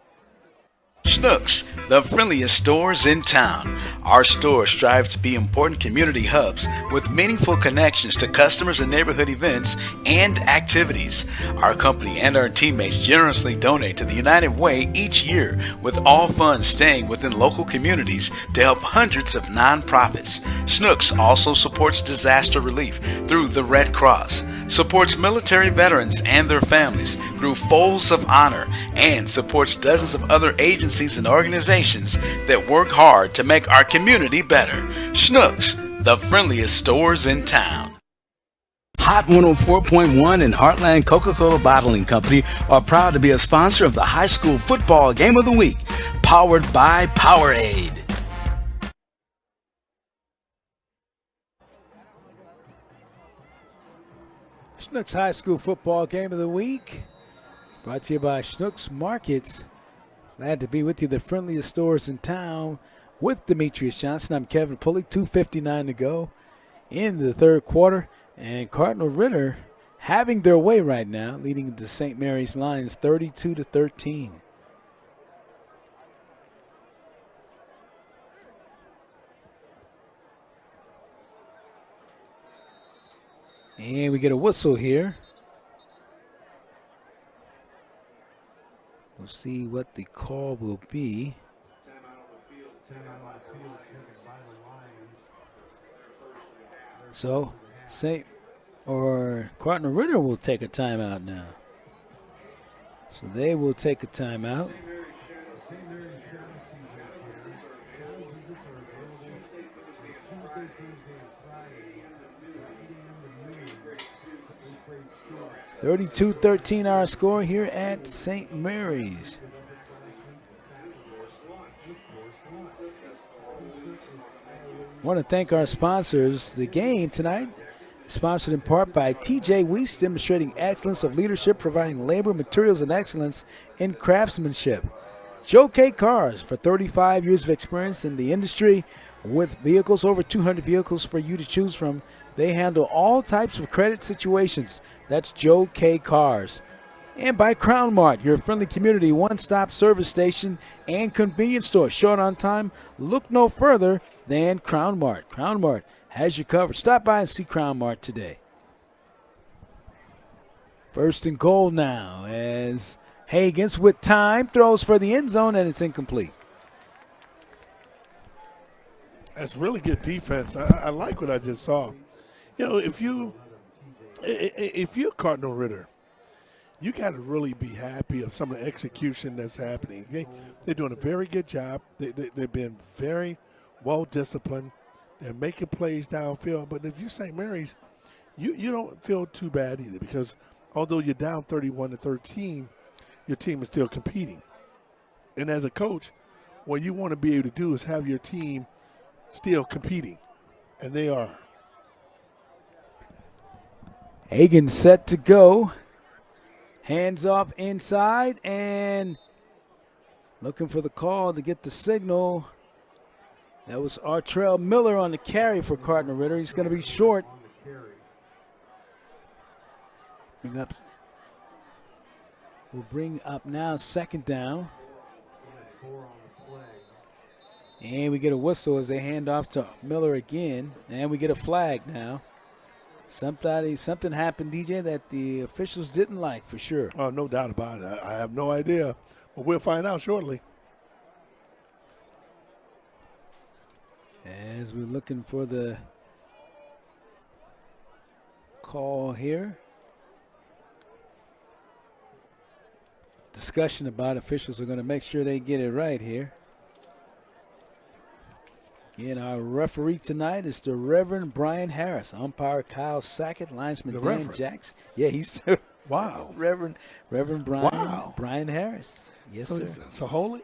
Schnucks, the friendliest stores in town. Our store strives to be important community hubs with meaningful connections to customers and neighborhood events and activities. Our company and our teammates generously donate to the United Way each year, with all funds staying within local communities to help hundreds of nonprofits. Schnucks also supports disaster relief through the Red Cross, supports military veterans and their families through Folds of Honor, and supports dozens of other agencies and organizations that work hard to make our community better. Schnucks, the friendliest stores in town. Hot 104.1 and Heartland Coca-Cola Bottling Company are proud to be a sponsor of the High School Football Game of the Week, powered by Powerade. Schnucks High School Football Game of the Week, brought to you by Schnucks Markets. Glad to be with you, the friendliest stores in town, with Demetrius Johnson. I'm Kevin Pulley, 2:59 to go in the third quarter. And Cardinal Ritter having their way right now, leading the St. Mary's Lions 32-13. And we get a whistle here. We'll see what the call will be. So, Cardinal Ritter will take a timeout now. So they will take a timeout. (32-13) our score here at St. Mary's. Want to thank our sponsors. The game tonight Sponsored in part by TJ Weiss, demonstrating excellence of leadership, providing labor, materials, and excellence in craftsmanship. Djcf Cars, for 35 years of experience in the industry with vehicles, over 200 vehicles for you to choose from. They handle all types of credit situations. That's Djcf Cars. And by Crown Mart, your friendly community one-stop service station and convenience store. Short on time, look no further than Crown Mart. Crown Mart has you covered. Stop by and see Crown Mart today. First and goal now as Hagans with time throws for the end zone, and it's incomplete. That's really good defense. I like what I just saw. You know, if you're Cardinal Ritter, you got to really be happy of some of the execution that's happening. They're doing a very good job. They've been very well disciplined. They're making plays downfield. But if you're St. Mary's, you don't feel too bad either, because although you're down 31-13, your team is still competing. And as a coach, what you want to be able to do is have your team still competing, and they are. Hagan set to go. Hands off inside and looking for the call to get the signal. That was Artrell Miller on the carry for Cardinal Ritter. He's going to be short. We'll bring up now second down. And we get a whistle as they hand off to Miller again. And we get a flag now. Something happened, DJ, that the officials didn't like, for sure. Oh, no doubt about it. I have no idea, but we'll find out shortly. As we're looking for the call here. Discussion about officials are going to make sure they get it right here. Again, our referee tonight is the Reverend Brian Harris. Umpire Kyle Sackett, linesman Dan Jacks. Yeah, he's the wow. Reverend Brian Harris. Yes, sir. So holy?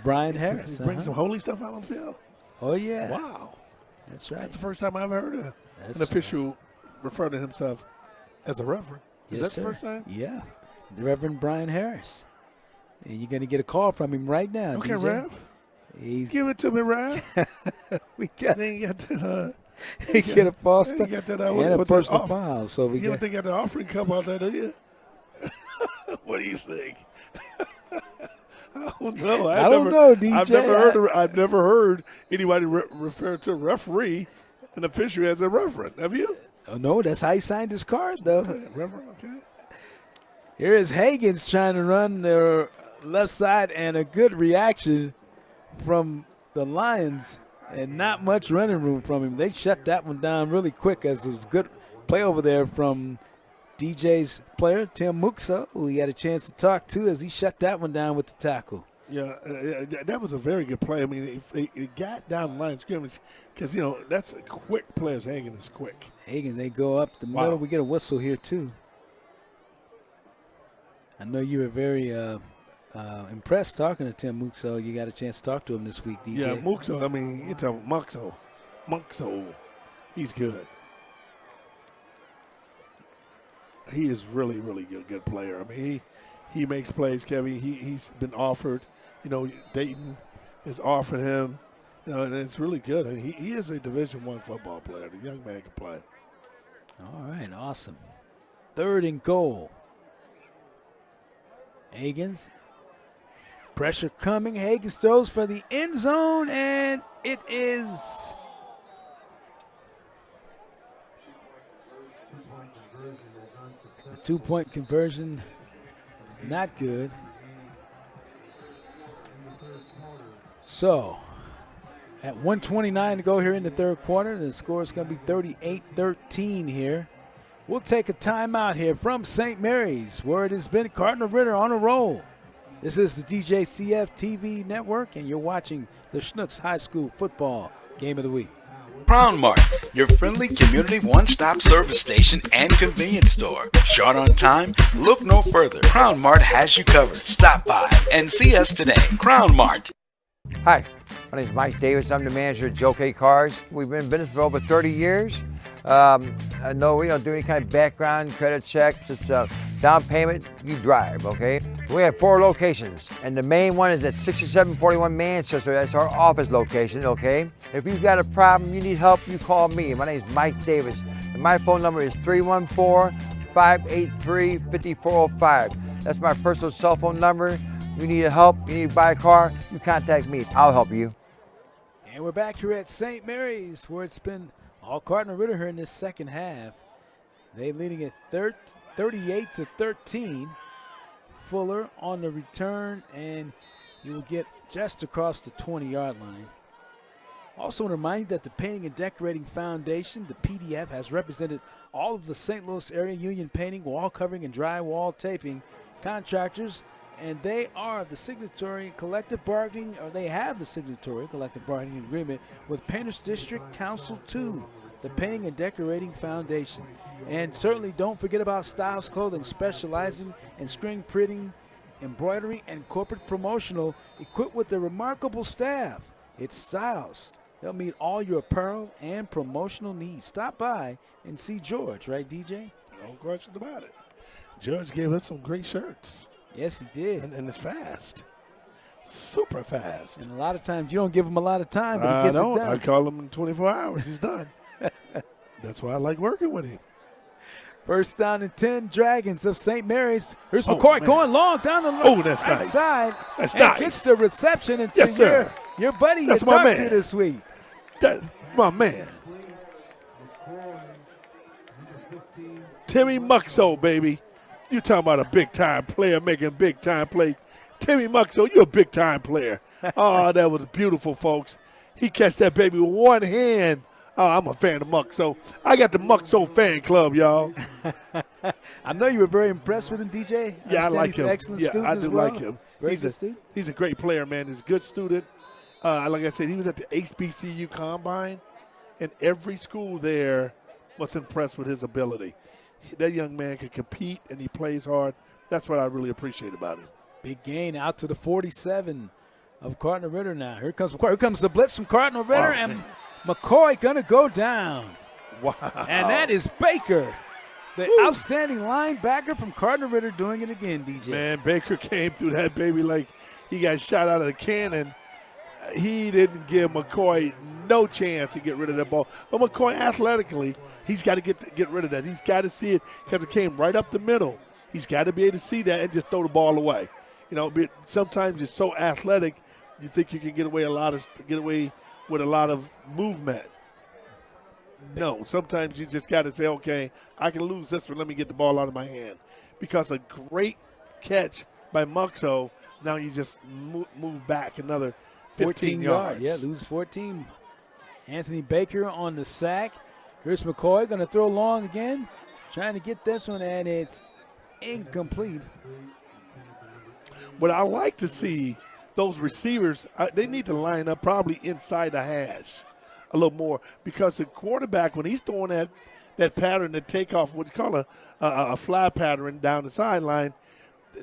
Brian Harris. Bring some holy stuff out on the field? Oh, yeah. Wow. That's right. That's the first time I've ever heard an official refer to himself as a reverend. Is that the first time? Yeah. The Reverend Brian Harris. And you're going to get a call from him right now. Okay, DJ. Rev. Give it to me, Rev. We got. Then you got that. You get a false start. You got that. And a personal file. So we you don't think you got the offering cup out there, do you? What do you think? I don't know. I don't know, DJ. I've never heard anybody refer to a referee, an official, as a reverend. Have you? Oh, no, that's how he signed his card, though. Okay, reverend, okay. Here is Hagan's trying to run their left side, and a good reaction from the Lions, and not much running room from him. They shut that one down really quick, as it was a good play over there from DJ's player, Tim Muxo, who he had a chance to talk to as he shut that one down with the tackle. Yeah, that was a very good play. I mean, it got down the line of scrimmage because, that's a quick play. As Hagan is quick. Hagan, they go up the middle. We get a whistle here, too. I know you were very impressed talking to Tim Muxo. You got a chance to talk to him this week, DJ. Yeah, Muxo. I mean, you're talking Muxo. He's good. He is really, really good player. I mean, he makes plays, Kevin. He's been offered. Dayton has offered him. And it's really good. I mean, he is a Division I football player. The young man can play. All right, awesome. Third and goal. Hagans. Pressure coming. Hagans throws for the end zone, and it is the 2-point conversion is not good. So, at 1:29 to go here in the third quarter, the score is going to be 38-13 here. We'll take a timeout here from St. Mary's, where it has been Cardinal Ritter on a roll. This is the Djcf-Tv network, and you're watching the Schnucks High School Football Game of the Week. Crown Mart, your friendly community one-stop service station and convenience store. Short on time? Look no further. Crown Mart has you covered. Stop by and see us today. Crown Mart. Hi, My name is Mike Davis. I'm the manager at Djcf-Tv Cars. We've been in business for over 30 years. No, we don't do any kind of background, credit checks. It's a down payment, you drive, okay? We have 4 locations, and the main one is at 6741 Manchester. That's our office location, okay? If you've got a problem, you need help, you call me. My name is Mike Davis, and my phone number is 314-583-5405. That's my personal cell phone number. You need help, you need to buy a car, you contact me. I'll help you. And we're back here at St. Mary's, where it's been all Cardinal Ritter here in this second half. They leading at 38-13. Fuller on the return, and he will get just across the 20-yard line. Also want to remind you that the Painting and Decorating Foundation, the PDF, has represented all of the St. Louis area union painting, wall covering, and drywall taping contractors, and they are the signatory collective bargaining, or they have the signatory collective bargaining agreement with Painters District Council 2, the Painting and Decorating Foundation. And certainly don't forget about Styles Clothing, specializing in screen printing, embroidery, and corporate promotional, equipped with a remarkable staff. It's Styles. They'll meet all your apparel and promotional needs. Stop by and see George, right, DJ? No question about it. George gave us some great shirts. Yes, he did. And it's fast. Super fast. And a lot of times you don't give him a lot of time, but he gets it done. I call him in 24 hours. He's done. That's why I like working with him. First down and 10, Dragons of St. Mary's. Here's McCoy going long down the that's right nice. side. That's and nice. Gets the reception into Yes, sir. your buddy That's you my talked man. to this week. That's my man. Timmy Muxo, baby. You talking about a big-time player making big-time plays. Timmy Muxo, you're a big-time player. Oh, that was beautiful, folks. He catch that baby with one hand. Oh, I'm a fan of Muxo. I got the Muxo fan club, y'all. I know you were very impressed with him, DJ. Yeah, I like he's him. An excellent Yeah, student I as do well. like him. Very good student. He's a great player, man. He's a good student. Like I said, he was at the HBCU Combine, and every school there was impressed with his ability. That young man can compete, and he plays hard. That's what I really appreciate about him. Big gain out to the 47 of Cardinal Ritter now. Here comes McCoy. Here comes the blitz from Cardinal Ritter, and McCoy going to go down. Wow. And that is Baker, the outstanding linebacker from Cardinal Ritter, doing it again, DJ. Man, Baker came through that baby like he got shot out of a cannon. He didn't give McCoy no chance to get rid of that ball. But McCoy, athletically, he's got to get rid of that. He's got to see it because it came right up the middle. He's got to be able to see that and just throw the ball away. You know, sometimes you're so athletic, you think you can get away with a lot of movement. No, sometimes you just got to say, okay, I can lose this one. Let me get the ball out of my hand. Because a great catch by Muxo, now you just move back another 15 yards. Yeah, lose 14. Anthony Baker on the sack. Here's McCoy going to throw long again, trying to get this one, and it's incomplete. What I like to see, those receivers, they need to line up probably inside the hash a little more, because the quarterback, when he's throwing that pattern, the takeoff, what you call a fly pattern down the sideline,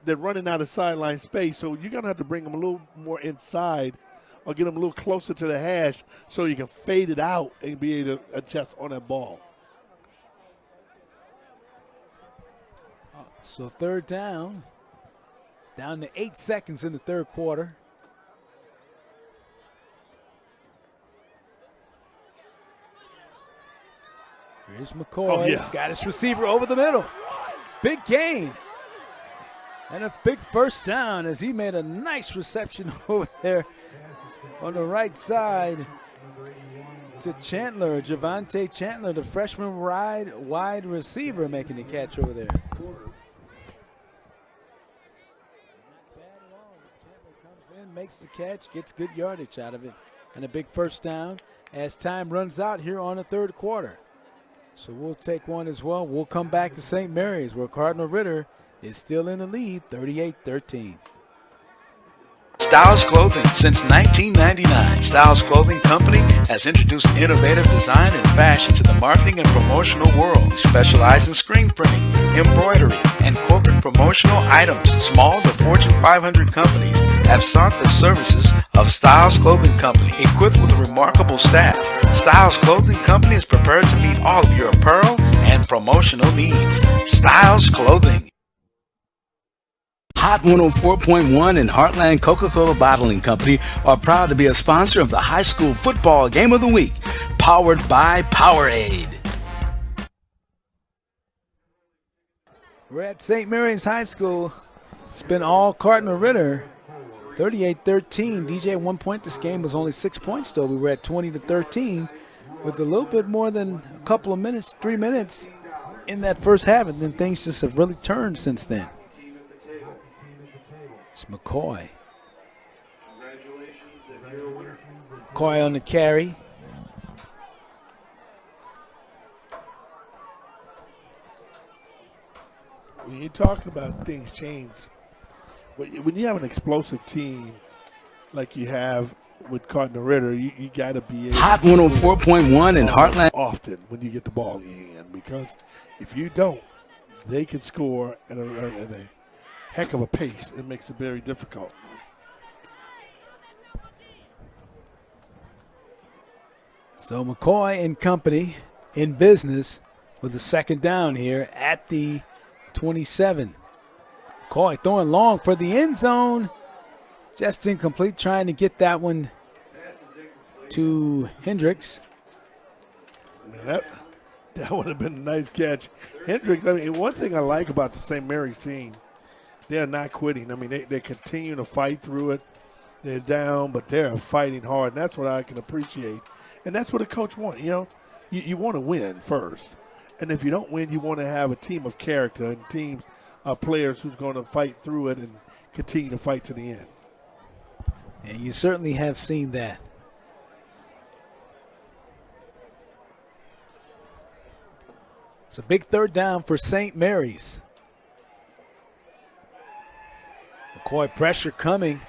they're running out of sideline space. So you're going to have to bring them a little more inside or get them a little closer to the hash so you can fade it out and be able to adjust on that ball. So third down to 8 seconds in the third quarter. Here's McCoy. Oh, yeah. He's got his receiver over the middle. Big gain. And a big first down as he made a nice reception over there on the right side to Chandler, Javante Chandler, the freshman wide receiver, making the catch over there. Not bad at all. As Chandler comes in, makes the catch, gets good yardage out of it, and a big first down as time runs out here on the third quarter. So we'll take one as well. We'll come back to St. Mary's, where Cardinal Ritter is still in the lead, 38-13. Styles Clothing since 1999. Styles Clothing Company has introduced innovative design and fashion to the marketing and promotional world. We specialize in screen printing, embroidery, and corporate promotional items. Small to Fortune 500 companies have sought the services of Styles Clothing Company, equipped with a remarkable staff. Styles Clothing Company is prepared to meet all of your apparel and promotional needs. Styles Clothing. Hot 104.1 and Heartland Coca-Cola Bottling Company are proud to be a sponsor of the High School Football Game of the Week, powered by Powerade. We're at St. Mary's High School. It's been all Cardinal Ritter. 38-13. DJ at 1 point. This game was only 6 points, though. We were at 20-13 with a little bit more than a couple of minutes, 3 minutes in that first half, and then things just have really turned since then. It's McCoy. McCoy on the carry. When you're talking about things change, when you have an explosive team like you have with Cardinal Ritter, you got to be able Hot 104.1 and Heartland. Often when you get the ball in your hand, because if you don't, they can score at a heck of a pace. It makes it very difficult. So McCoy and company in business with a second down here at the 27. McCoy throwing long for the end zone. Just incomplete, trying to get that one to Hendricks. Man, that would have been a nice catch. Hendricks, I mean, one thing I like about the St. Mary's team, they're not quitting. I mean, they continue to fight through it. They're down, but they're fighting hard, and that's what I can appreciate. And that's what a coach wants. You know, you want to win first. And if you don't win, you want to have a team of character and teams of players who's going to fight through it and continue to fight to the end. And you certainly have seen that. It's a big third down for St. Mary's. McCoy pressure coming.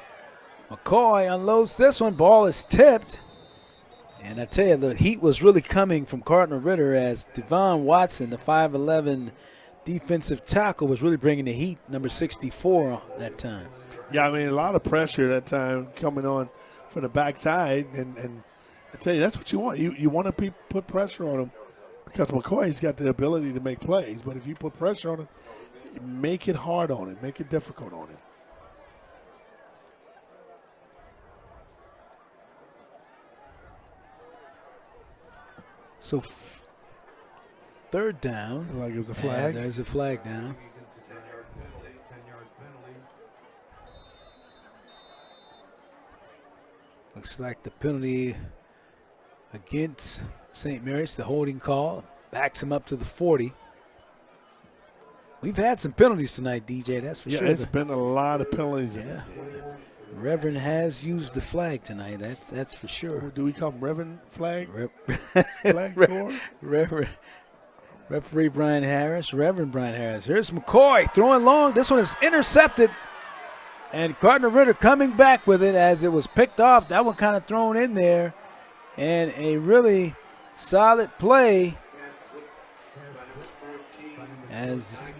McCoy unloads this one. Ball is tipped. And I tell you, the heat was really coming from Cardinal Ritter as Devon Watson, the 5'11 defensive tackle, was really bringing the heat, number 64 that time. Yeah, I mean, a lot of pressure that time coming on from the backside. And I tell you, that's what you want. You want to put pressure on him because McCoy's got the ability to make plays. But if you put pressure on him, make it hard on him, make it difficult on him. So third down. Like it was a flag. There's a flag down. Looks like the penalty against St. Mary's, the holding call, backs him up to the 40. We've had some penalties tonight, DJ, that's for sure. Yeah, it's been a lot of penalties. Yeah. Reverend has used the flag tonight, that's for sure. Do we call him Reverend Flag? Referee Brian Harris, Reverend Brian Harris. Here's McCoy throwing long. This one is intercepted. And Cardinal Ritter coming back with it as it was picked off. That one kind of thrown in there. And a really solid play as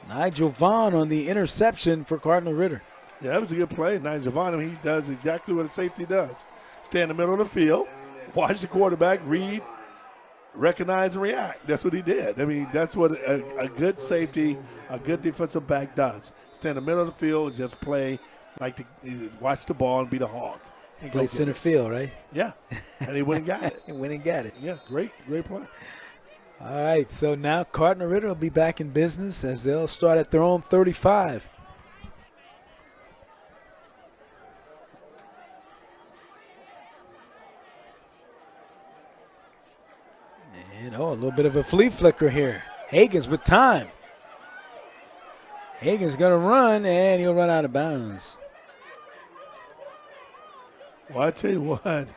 Nigel Vaughn on the interception for Cardinal Ritter. Yeah, that was a good play. Nigel Vaughn, I mean, he does exactly what a safety does. Stay in the middle of the field, watch the quarterback, read, recognize, and react. That's what he did. I mean, that's what a good safety, a good defensive back does. Stay in the middle of the field and just play watch the ball and be the hawk. Play center field, right? Yeah, and he went and got it. Went and got it. Yeah, great play. All right, so now Cardinal Ritter will be back in business as they'll start at their own 35. And a little bit of a flea flicker here. Hagan's with time. Hagan's going to run, and he'll run out of bounds. Well, I tell you what,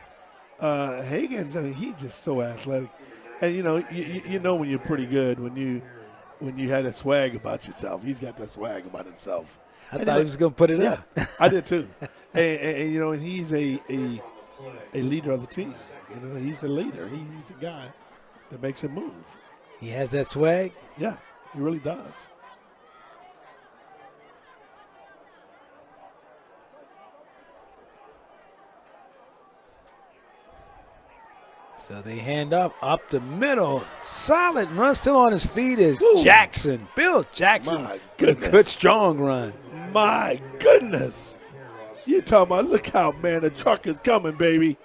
Hagan's, I mean, he's just so athletic. And, you know when you're pretty good when you had that swag about yourself. He's got that swag about himself. I thought he was going to put it up. I did too. and he's a leader of the team. He's the leader. He's the guy that makes him move. He has that swag? Yeah. He really does. So they hand up the middle. Solid run, still on his feet is Ooh. Jackson. Bill Jackson. My goodness. Good strong run. My goodness. You talking about, look out, man, the truck is coming, baby.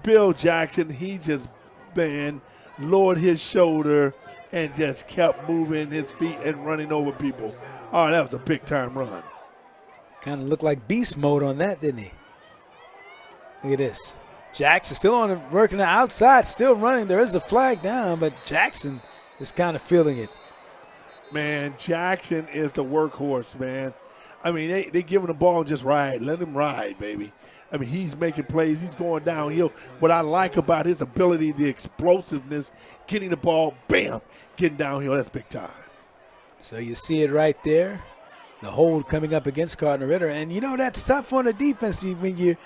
Bill Jackson, he just, man, lowered his shoulder and just kept moving his feet and running over people. Oh, that was a big-time run. Kind of looked like beast mode on that, didn't he? Look at this. Jackson still on him, working the outside, still running. There is a flag down, but Jackson is kind of feeling it. Man, Jackson is the workhorse, man. I mean, they give him the ball and just ride. Let him ride, baby. I mean, he's making plays. He's going downhill. What I like about his ability, the explosiveness, getting the ball, bam, getting downhill, that's big time. So you see it right there. The hold coming up against Cardinal Ritter. And, you know, that's tough on the defense when you're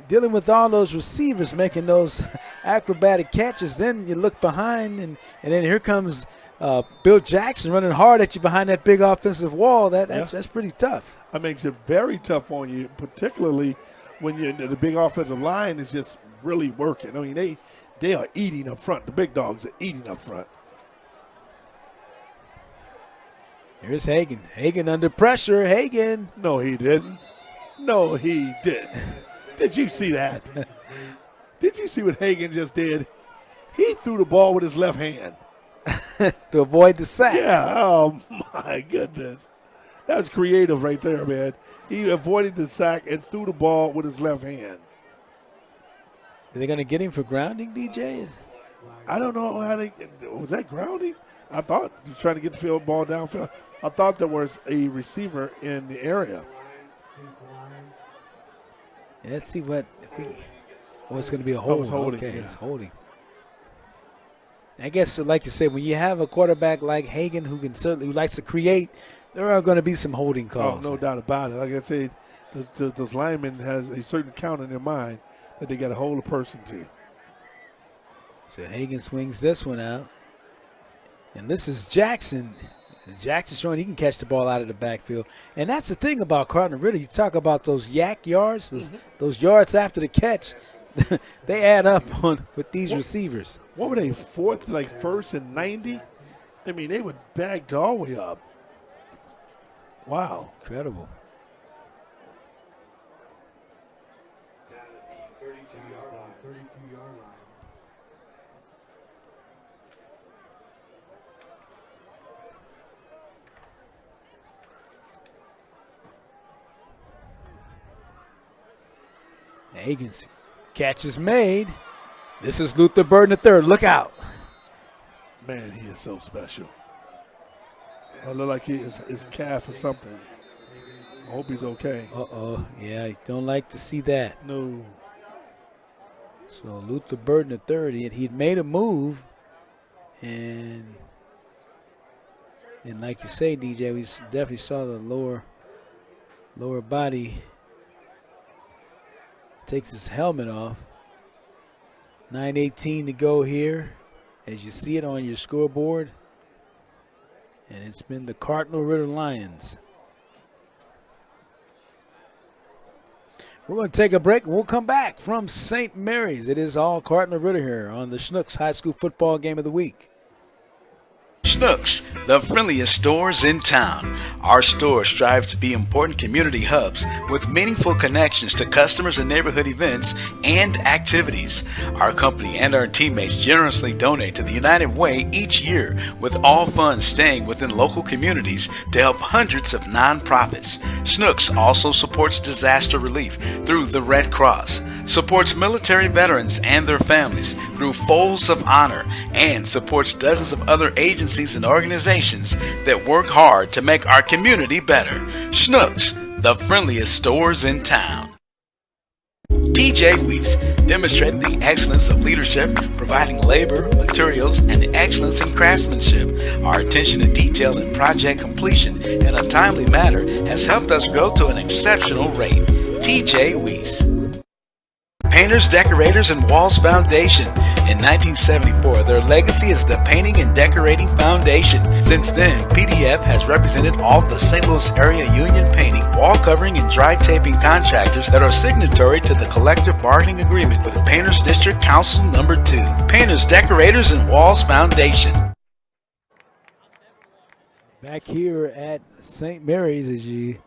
dealing with all those receivers making those acrobatic catches. Then you look behind, and then here comes Bill Jackson running hard at you behind that big offensive wall. That's pretty tough. That makes it very tough on you, particularly when the big offensive line is just really working. I mean, they are eating up front. The big dogs are eating up front. Here's Hagan. Hagan under pressure. Hagan. No, he didn't. No, he didn't. Did you see that? Did you see what Hagan just did? He threw the ball with his left hand. To avoid the sack. Yeah, oh my goodness. That was creative right there, man. He avoided the sack and threw the ball with his left hand. Are they going to get him for grounding, DJ? I don't know how was that grounding? I thought he was trying to get the field ball downfield. I thought there was a receiver in the area. Yeah, let's see what. It's going to be a hold. Holding, okay, yeah. It's holding. I guess I'd like to say when you have a quarterback like Hagan who likes to create, there are going to be some holding calls. Oh, no doubt about it. Like I said, those linemen has a certain count in their mind that they got to hold a person to. So Hagan swings this one out. And this is Jackson. Jackson showing he can catch the ball out of the backfield. And that's the thing about Cardinal Ritter. You talk about those yak yards, those yards after the catch. They add up with these receivers. What were they, first and 90? I mean, they would back all the way up. Wow. Incredible. Hagan's catch is made. This is Luther Burden III. Look out. Man, he is so special. I look like his calf or something. I hope he's okay. Uh-oh. Yeah, I don't like to see that. No. So Luther Burden III, he'd made a move. And like you say, DJ, we definitely saw the lower body. Takes his helmet off. 9:18 to go here, as you see it on your scoreboard. And it's been the Cardinal Ritter Lions. We're going to take a break, and we'll come back from St. Mary's. It is all Cardinal Ritter here on the Schnucks High School Football Game of the Week. Schnucks, the friendliest stores in town. Our stores strive to be important community hubs with meaningful connections to customers and neighborhood events and activities. Our company and our teammates generously donate to the United Way each year, with all funds staying within local communities to help hundreds of nonprofits. Schnucks also supports disaster relief through the Red Cross, supports military veterans and their families through Folds of Honor, and supports dozens of other agencies and organizations that work hard to make our community better. Schnucks, the friendliest stores in town. DJ Weiss demonstrated the excellence of leadership, providing labor, materials, and excellence in craftsmanship. Our attention to detail and project completion in a timely manner has helped us grow to an exceptional rate. TJ Weiss. Painters, Decorators, and Walls Foundation. In 1974, their legacy is the Painting and Decorating Foundation. Since then, PDF has represented all the St. Louis area union painting, wall covering, and dry taping contractors that are signatory to the collective bargaining agreement with Painters District Council Number 2. Painters, Decorators, and Walls Foundation. Back here at St. Mary's, as you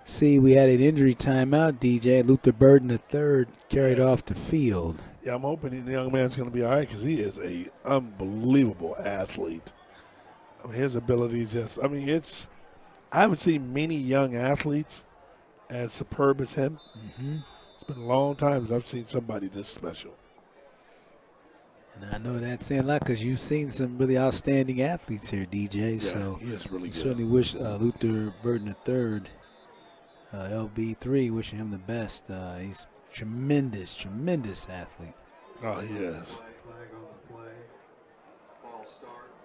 see, we had an injury timeout. DJ Luther Burden III carried off the field. Yeah, I'm hoping the young man's going to be all right because he is a unbelievable athlete. I mean, his ability I haven't seen many young athletes as superb as him. Mm-hmm. It's been a long time since I've seen somebody this special. And I know that's saying a lot because you've seen some really outstanding athletes here, DJ. Yeah, so he is really good. Certainly wish Luther Burden III, LB3, wishing him the best. He's tremendous athlete. Oh, he is.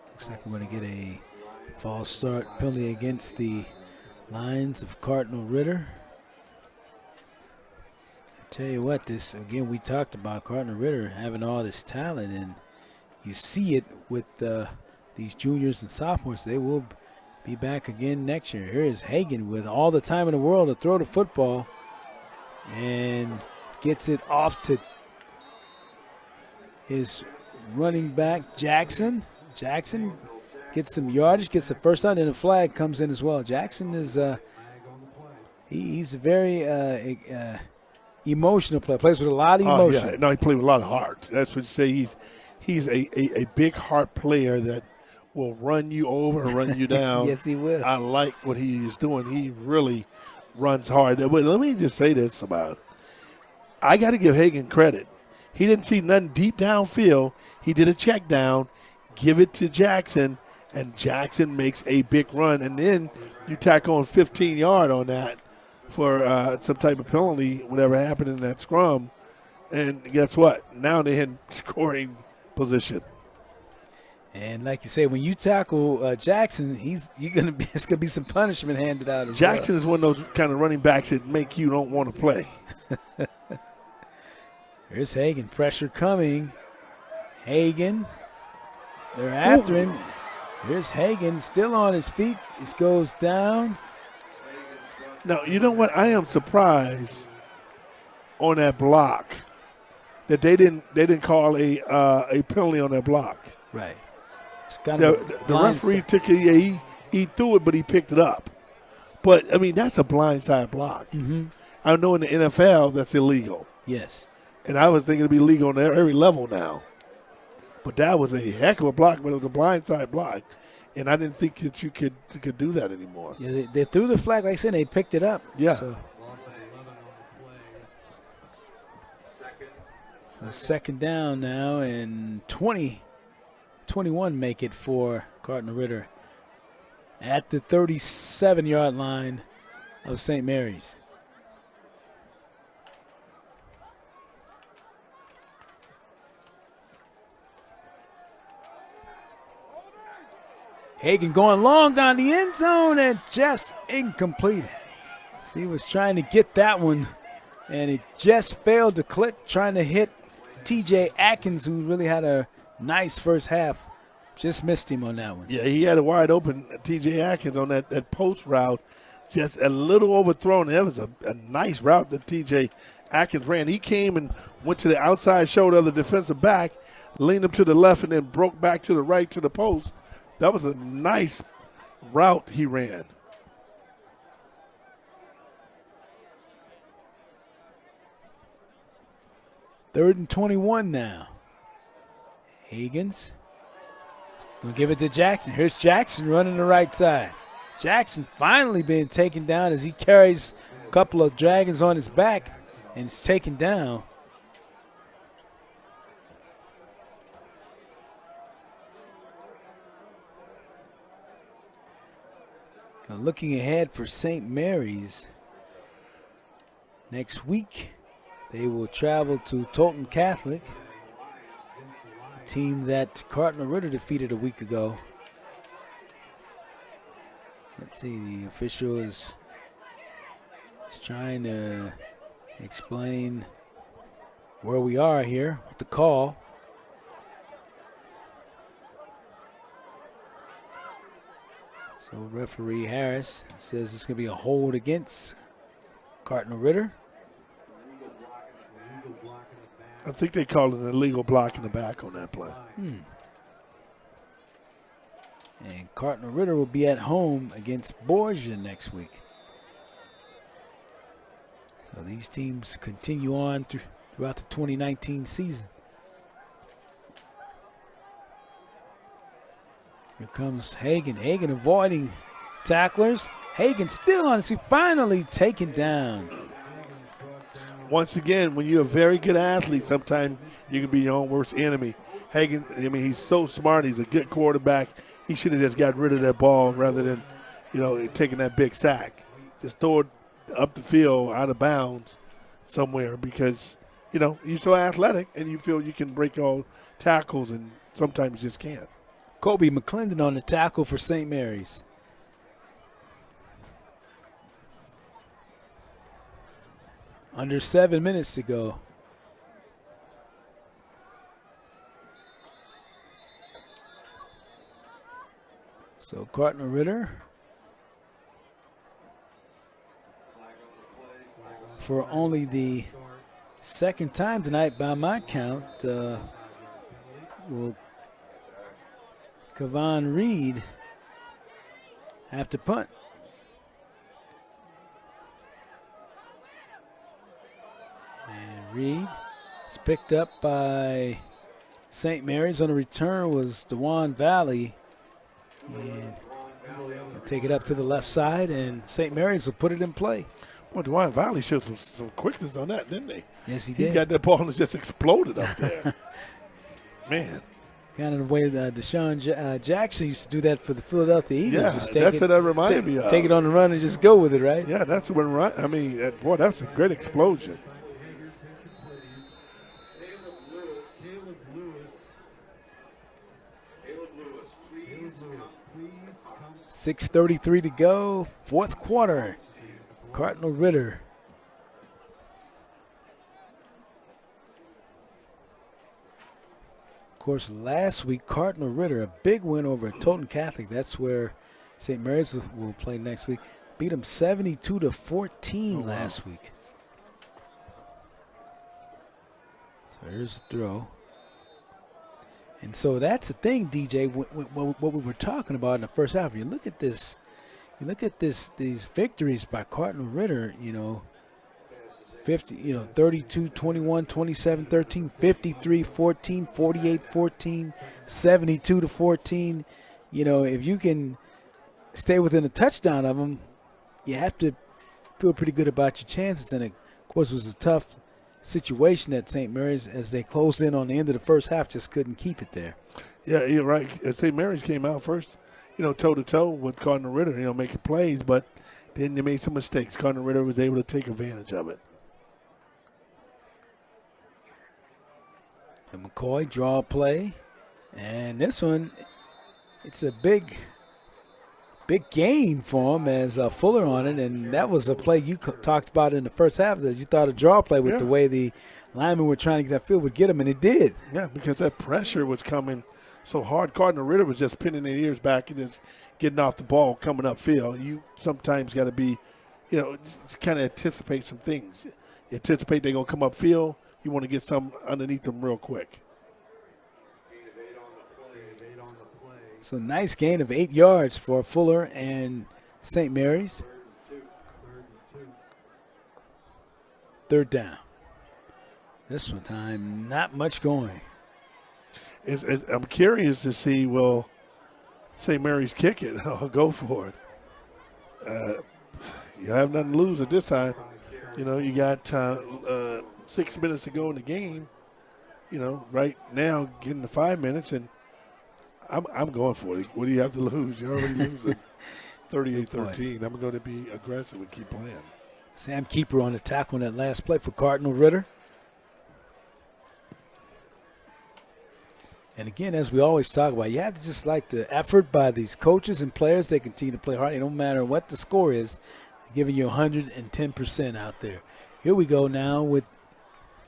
Looks like we're going to get a false start penalty against the Lions of Cardinal Ritter. Tell you what, this again, we talked about Cardinal Ritter having all this talent, and you see it with these juniors and sophomores. They will be back again next year. Here is Hagan with all the time in the world to throw the football and gets it off to his running back, Jackson. Jackson gets some yardage, gets the first down, and the flag comes in as well. Jackson is he's a very emotional player. Plays with a lot of emotion. Oh, yeah. No, he plays with a lot of heart. That's what you say. He's a big heart player that will run you over and run you down. Yes, he will. I like what he is doing. He really runs hard. But let me just say this about it. I got to give Hagan credit. He didn't see nothing deep downfield. He did a check down, give it to Jackson, and Jackson makes a big run. And then you tack on 15-yard on that for some type of penalty, whatever happened in that scrum. And guess what? Now they're in scoring position. And like you say, when you tackle Jackson, it's gonna be some punishment handed out as Jackson well. is one of those kind of running backs that make you don't want to play. Here's Hagan, pressure coming. Hagan, they're after him. Here's Hagan, still on his feet. He goes down. Now, you know what? I am surprised on that block that they didn't call a penalty on that block. Right. It's kind of the referee took it. Yeah, he threw it, but he picked it up. But I mean, that's a blindside block. Mm-hmm. I know in the NFL that's illegal. Yes. And I was thinking it'd be legal on every level now. But that was a heck of a block, but it was a blindside block. And I didn't think that you could do that anymore. Yeah, they threw the flag, like I said, they picked it up. Yeah. So second down now, and 21 make it for Cardinal Ritter at the 37-yard line of St. Mary's. Hagan going long down the end zone and just incomplete. See, he was trying to get that one, and it just failed to click, trying to hit TJ Atkins, who really had a nice first half. Just missed him on that one. Yeah, he had a wide open TJ Atkins on that post route, just a little overthrown. That was a nice route that TJ Atkins ran. He came and went to the outside shoulder of the defensive back, leaned him to the left, and then broke back to the right to the post. That was a nice route he ran. Third and 21 now. Hagan's going to give it to Jackson. Here's Jackson running the right side. Jackson finally being taken down as he carries a couple of dragons on his back and is taken down. Now looking ahead for St. Mary's, next week they will travel to Tolton Catholic, a team that Cardinal Ritter defeated a week ago. Let's see, the official is trying to explain where we are here with the call. So referee Harris says it's going to be a hold against Cardinal Ritter. I think they called it an illegal block in the back on that play. And Cardinal Ritter will be at home against Borgia next week. So these teams continue on throughout the 2019 season. Here comes Hagan. Hagan avoiding tacklers. Hagan still on his feet, finally taken down. Once again, when you're a very good athlete, sometimes you can be your own worst enemy. Hagan, I mean, he's so smart. He's a good quarterback. He should have just got rid of that ball rather than, taking that big sack. Just throw it up the field, out of bounds somewhere because, you're so athletic and you feel you can break all tackles and sometimes you just can't. Kobe McClendon on the tackle for St. Mary's. Under 7 minutes to go. So Cardinal Ritter for only the second time tonight by my count will Kevon Reed have to punt. And Reed is picked up by St. Mary's. On the return was DeJuan Valley. And he'll take it up to the left side, and St. Mary's will put it in play. Well, DeJuan Valley showed some quickness on that, didn't he? Yes, he did. He got that ball and just exploded up there. Man. Kind of the way that Deshaun Jackson used to do that for the Philadelphia Eagles. Yeah, just that's what that reminded me of. Take it on the run and just go with it, right? Yeah, that's what. I mean, that's a great explosion. 6:33 to go, fourth quarter. Cardinal Ritter. Of course, last week, Cardinal Ritter, a big win over Toten Catholic. That's where St. Mary's will play next week. Beat them 72-14 last week. So here's the throw. And so that's the thing, DJ, what we were talking about in the first half. You look at this, these victories by Cardinal Ritter, 32, 21, 27, 13, 53, 14, 48, 14, 72 to 14. If you can stay within a touchdown of them, you have to feel pretty good about your chances. And of course, it was a tough situation at St. Mary's as they closed in on the end of the first half, just couldn't keep it there. Yeah, you're right. St. Mary's came out first, toe-to-toe with Cardinal Ritter, making plays, but then they made some mistakes. Cardinal Ritter was able to take advantage of it. And McCoy draw a play, and this one, it's a big gain for him as Fuller on it, and that was a play you talked about in the first half that you thought a draw play with the way the linemen were trying to get that field would get him, and it did. Yeah, because that pressure was coming so hard. Cardinal Ritter was just pinning their ears back and just getting off the ball coming upfield. You sometimes got to be, kind of anticipate some things. You anticipate they're going to come upfield. You want to get some underneath them real quick. So nice gain of 8 yards for Fuller and St. Mary's. Third down. This one time, not much going. I'm curious to see, will St. Mary's kick it or go for it? You have nothing to lose at this time. You got 6 minutes to go in the game. Right now, getting to 5 minutes, and I'm going for it. What do you have to lose? You're already losing 38-13. I'm going to be aggressive and keep playing. Sam Keeper on the tackle on that last play for Cardinal Ritter. And again, as we always talk about, you have to just like the effort by these coaches and players. They continue to play hard. It don't matter what the score is, they're giving you 110% out there. Here we go now with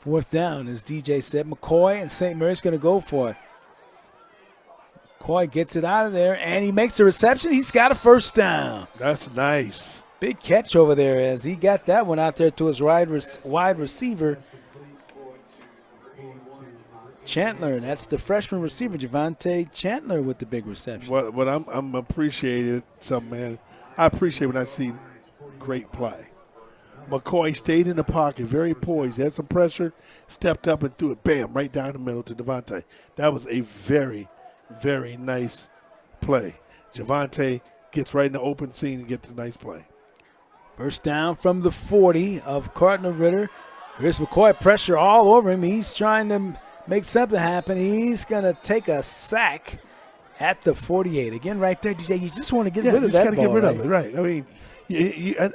4th down, as DJ said. McCoy and St. Mary's going to go for it. McCoy gets it out of there, and he makes a reception. He's got a 1st down. That's nice. Big catch over there as he got that one out there to his wide receiver, Chandler. That's the freshman receiver, Javante Chandler, with the big reception. What I'm appreciating something, man. I appreciate when I see great play. McCoy stayed in the pocket, very poised, had some pressure, stepped up and threw it, bam, right down the middle to Javante. That was a very, very nice play. Javante gets right in the open scene and gets a nice play. 1st down from the 40 of Cardinal Ritter. Here's McCoy, pressure all over him. He's trying to make something happen. He's going to take a sack at the 48. Again, right there, DJ, you just want to get rid of that ball. Yeah, you just got to get rid of it, right. I mean,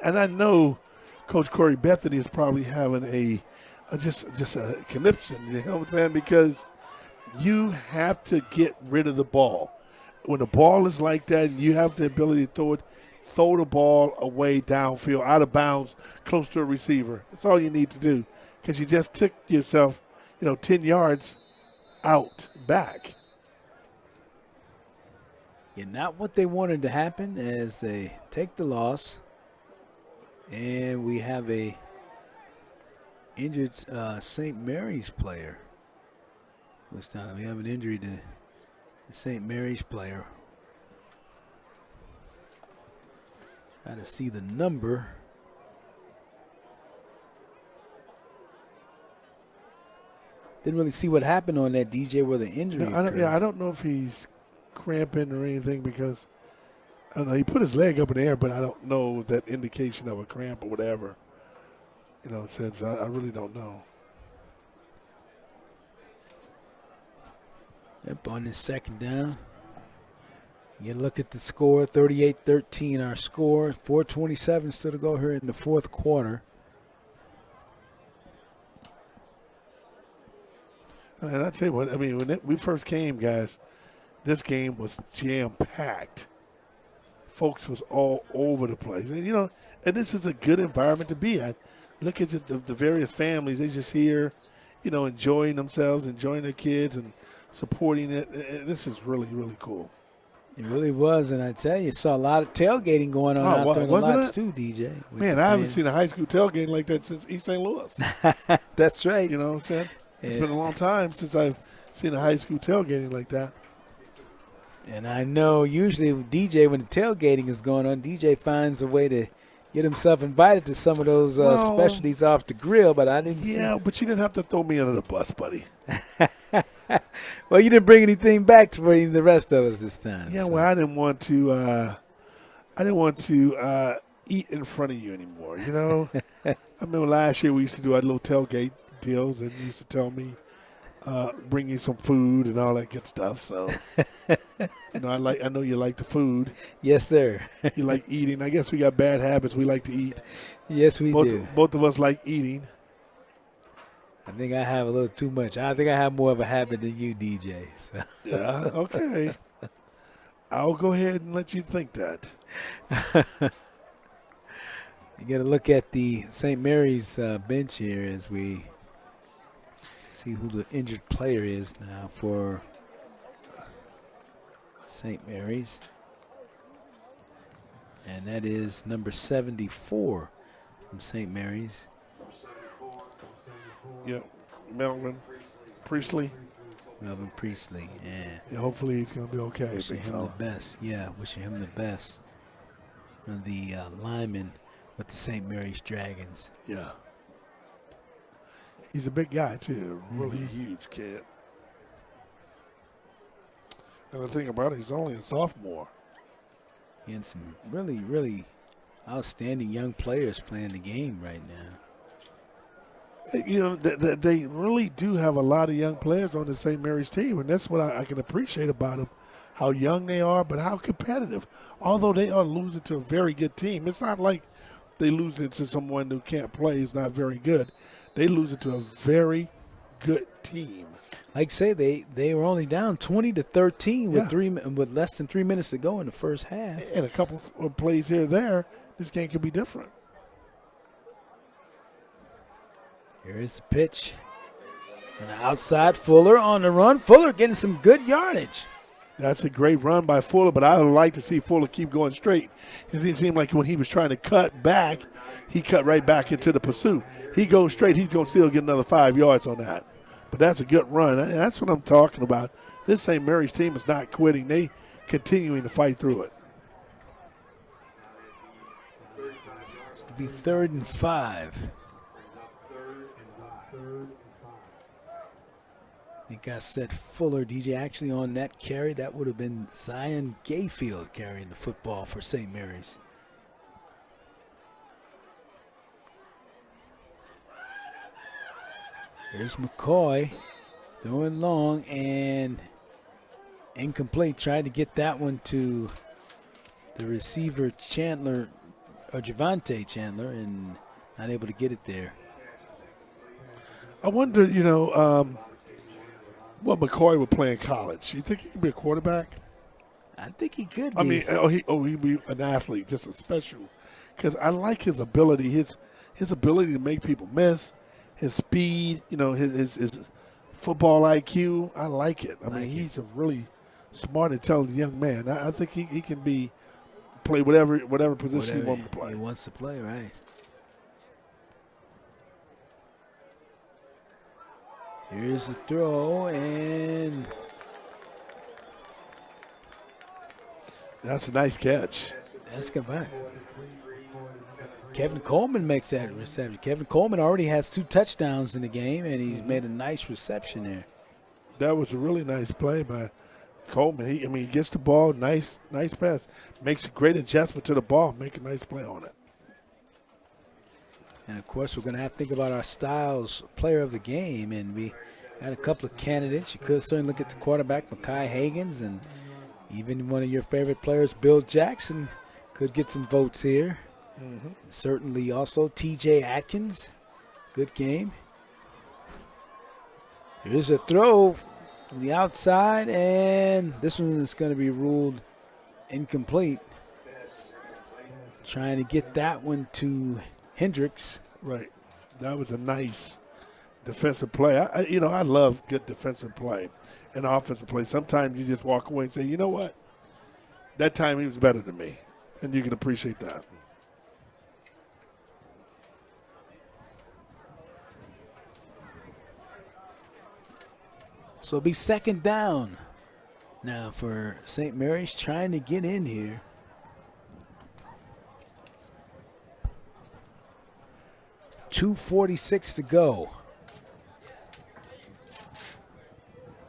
and I know Coach Corey Bethany is probably having a conniption, you know what I'm saying? Because you have to get rid of the ball. When the ball is like that and you have the ability to throw the ball away downfield, out of bounds, close to a receiver. That's all you need to do because you just took yourself, 10 yards out back. Yeah, not what they wanted to happen as they take the loss. And we have a injured St. Mary's player. This time we have an injury to the St. Mary's player. Trying to see the number. Didn't really see what happened on that, DJ, where the injury occurred. I don't know if he's cramping or anything because I don't know. He put his leg up in the air, but I don't know that indication of a cramp or whatever. Since I really don't know. Yep, on this 2nd down. You look at the score, 38-13 our score. 4:27 still to go here in the 4th quarter. And I tell you what, I mean, when we first came, guys, this game was jam-packed. Folks was all over the place. And, and this is a good environment to be at. Look at the various families. They just here, enjoying themselves, enjoying their kids, and supporting it. And this is really, really cool. It really was, and I tell you, saw a lot of tailgating going on out there in the lots too, DJ. Man, I haven't seen a high school tailgating like that since East St. Louis. That's right. You know what I'm saying? Yeah. It's been a long time since I've seen a high school tailgating like that. And I know usually DJ, when the tailgating is going on, DJ finds a way to get himself invited to some of those specialties off the grill, but I didn't see. Yeah, but you didn't have to throw me under the bus, buddy. Well, you didn't bring anything back for the rest of us this time. Yeah, so. Well, I didn't want to eat in front of you anymore, I remember last year we used to do our little tailgate deals, and you used to tell me, bring you some food and all that good stuff. So, I know you like the food. Yes, sir. You like eating. I guess we got bad habits. We like to eat. Yes, we do. Both of us like eating. I think I have a little too much. I think I have more of a habit than you, DJ. So. Yeah, okay. I'll go ahead and let you think that. You got to look at the St. Mary's bench here as we see who the injured player is now for St. Mary's. And that is number 74 from St. Mary's. Yep, Melvin Priestley. Melvin Priestley, yeah. Yeah, hopefully he's going to be okay. Wishing him the best. Yeah, wishing him the best. One of the linemen with the St. Mary's Dragons. Yeah. He's a big guy, too. Really huge kid. And the thing about it, he's only a sophomore. And some really, really outstanding young players playing the game right now. They really do have a lot of young players on the St. Mary's team, and that's what I can appreciate about them, how young they are, but how competitive. Although they are losing to a very good team, it's not like they lose it to someone who can't play, who's not very good. They lose it to a very good team. Like say, they were only down 20-13 with less than 3 minutes to go in the first half. And a couple of plays here or there, this game could be different. Here is the pitch. And outside Fuller on the run. Fuller getting some good yardage. That's a great run by Fuller, but I would like to see Fuller keep going straight. It seemed like when he was trying to cut back, he cut right back into the pursuit. He goes straight, he's going to still get another 5 yards on that. But that's a good run. That's what I'm talking about. This St. Mary's team is not quitting. They continuing to fight through it. It's going to be 3rd and 5. I think I said Fuller, DJ, actually on that carry. That would have been Zion Gayfield carrying the football for St. Mary's. Here's McCoy throwing long and incomplete. Tried to get that one to the receiver Chandler, or Javante Chandler, and not able to get it there. I wonder, what McCoy would play in college. You think he could be a quarterback? I think he could be. I mean, he'd be an athlete, just a special. Because I like his ability, his ability to make people miss, his speed, his football IQ. I like it. I mean, he's a really smart, intelligent young man. I think he can play whatever position he wants to play. He wants to play, right. Here's the throw, and that's a nice catch. That's good back. Kevin Coleman makes that reception. Kevin Coleman already has 2 touchdowns in the game, and he's made a nice reception there. That was a really nice play by Coleman. He gets the ball, nice pass, makes a great adjustment to the ball, make a nice play on it. And, of course, we're going to have to think about our Styles player of the game. And we had a couple of candidates. You could certainly look at the quarterback, Mekhi Hagans, and even one of your favorite players, Bill Jackson, could get some votes here. Mm-hmm. Certainly also T.J. Atkins. Good game. Here's a throw from the outside, and this one is going to be ruled incomplete. Trying to get that one to Hendricks. Right. That was a nice defensive play. I love good defensive play and offensive play. Sometimes you just walk away and say, you know what? That time he was better than me. And you can appreciate that. So it'll be 2nd down now for St. Mary's, trying to get in here. .246 to go.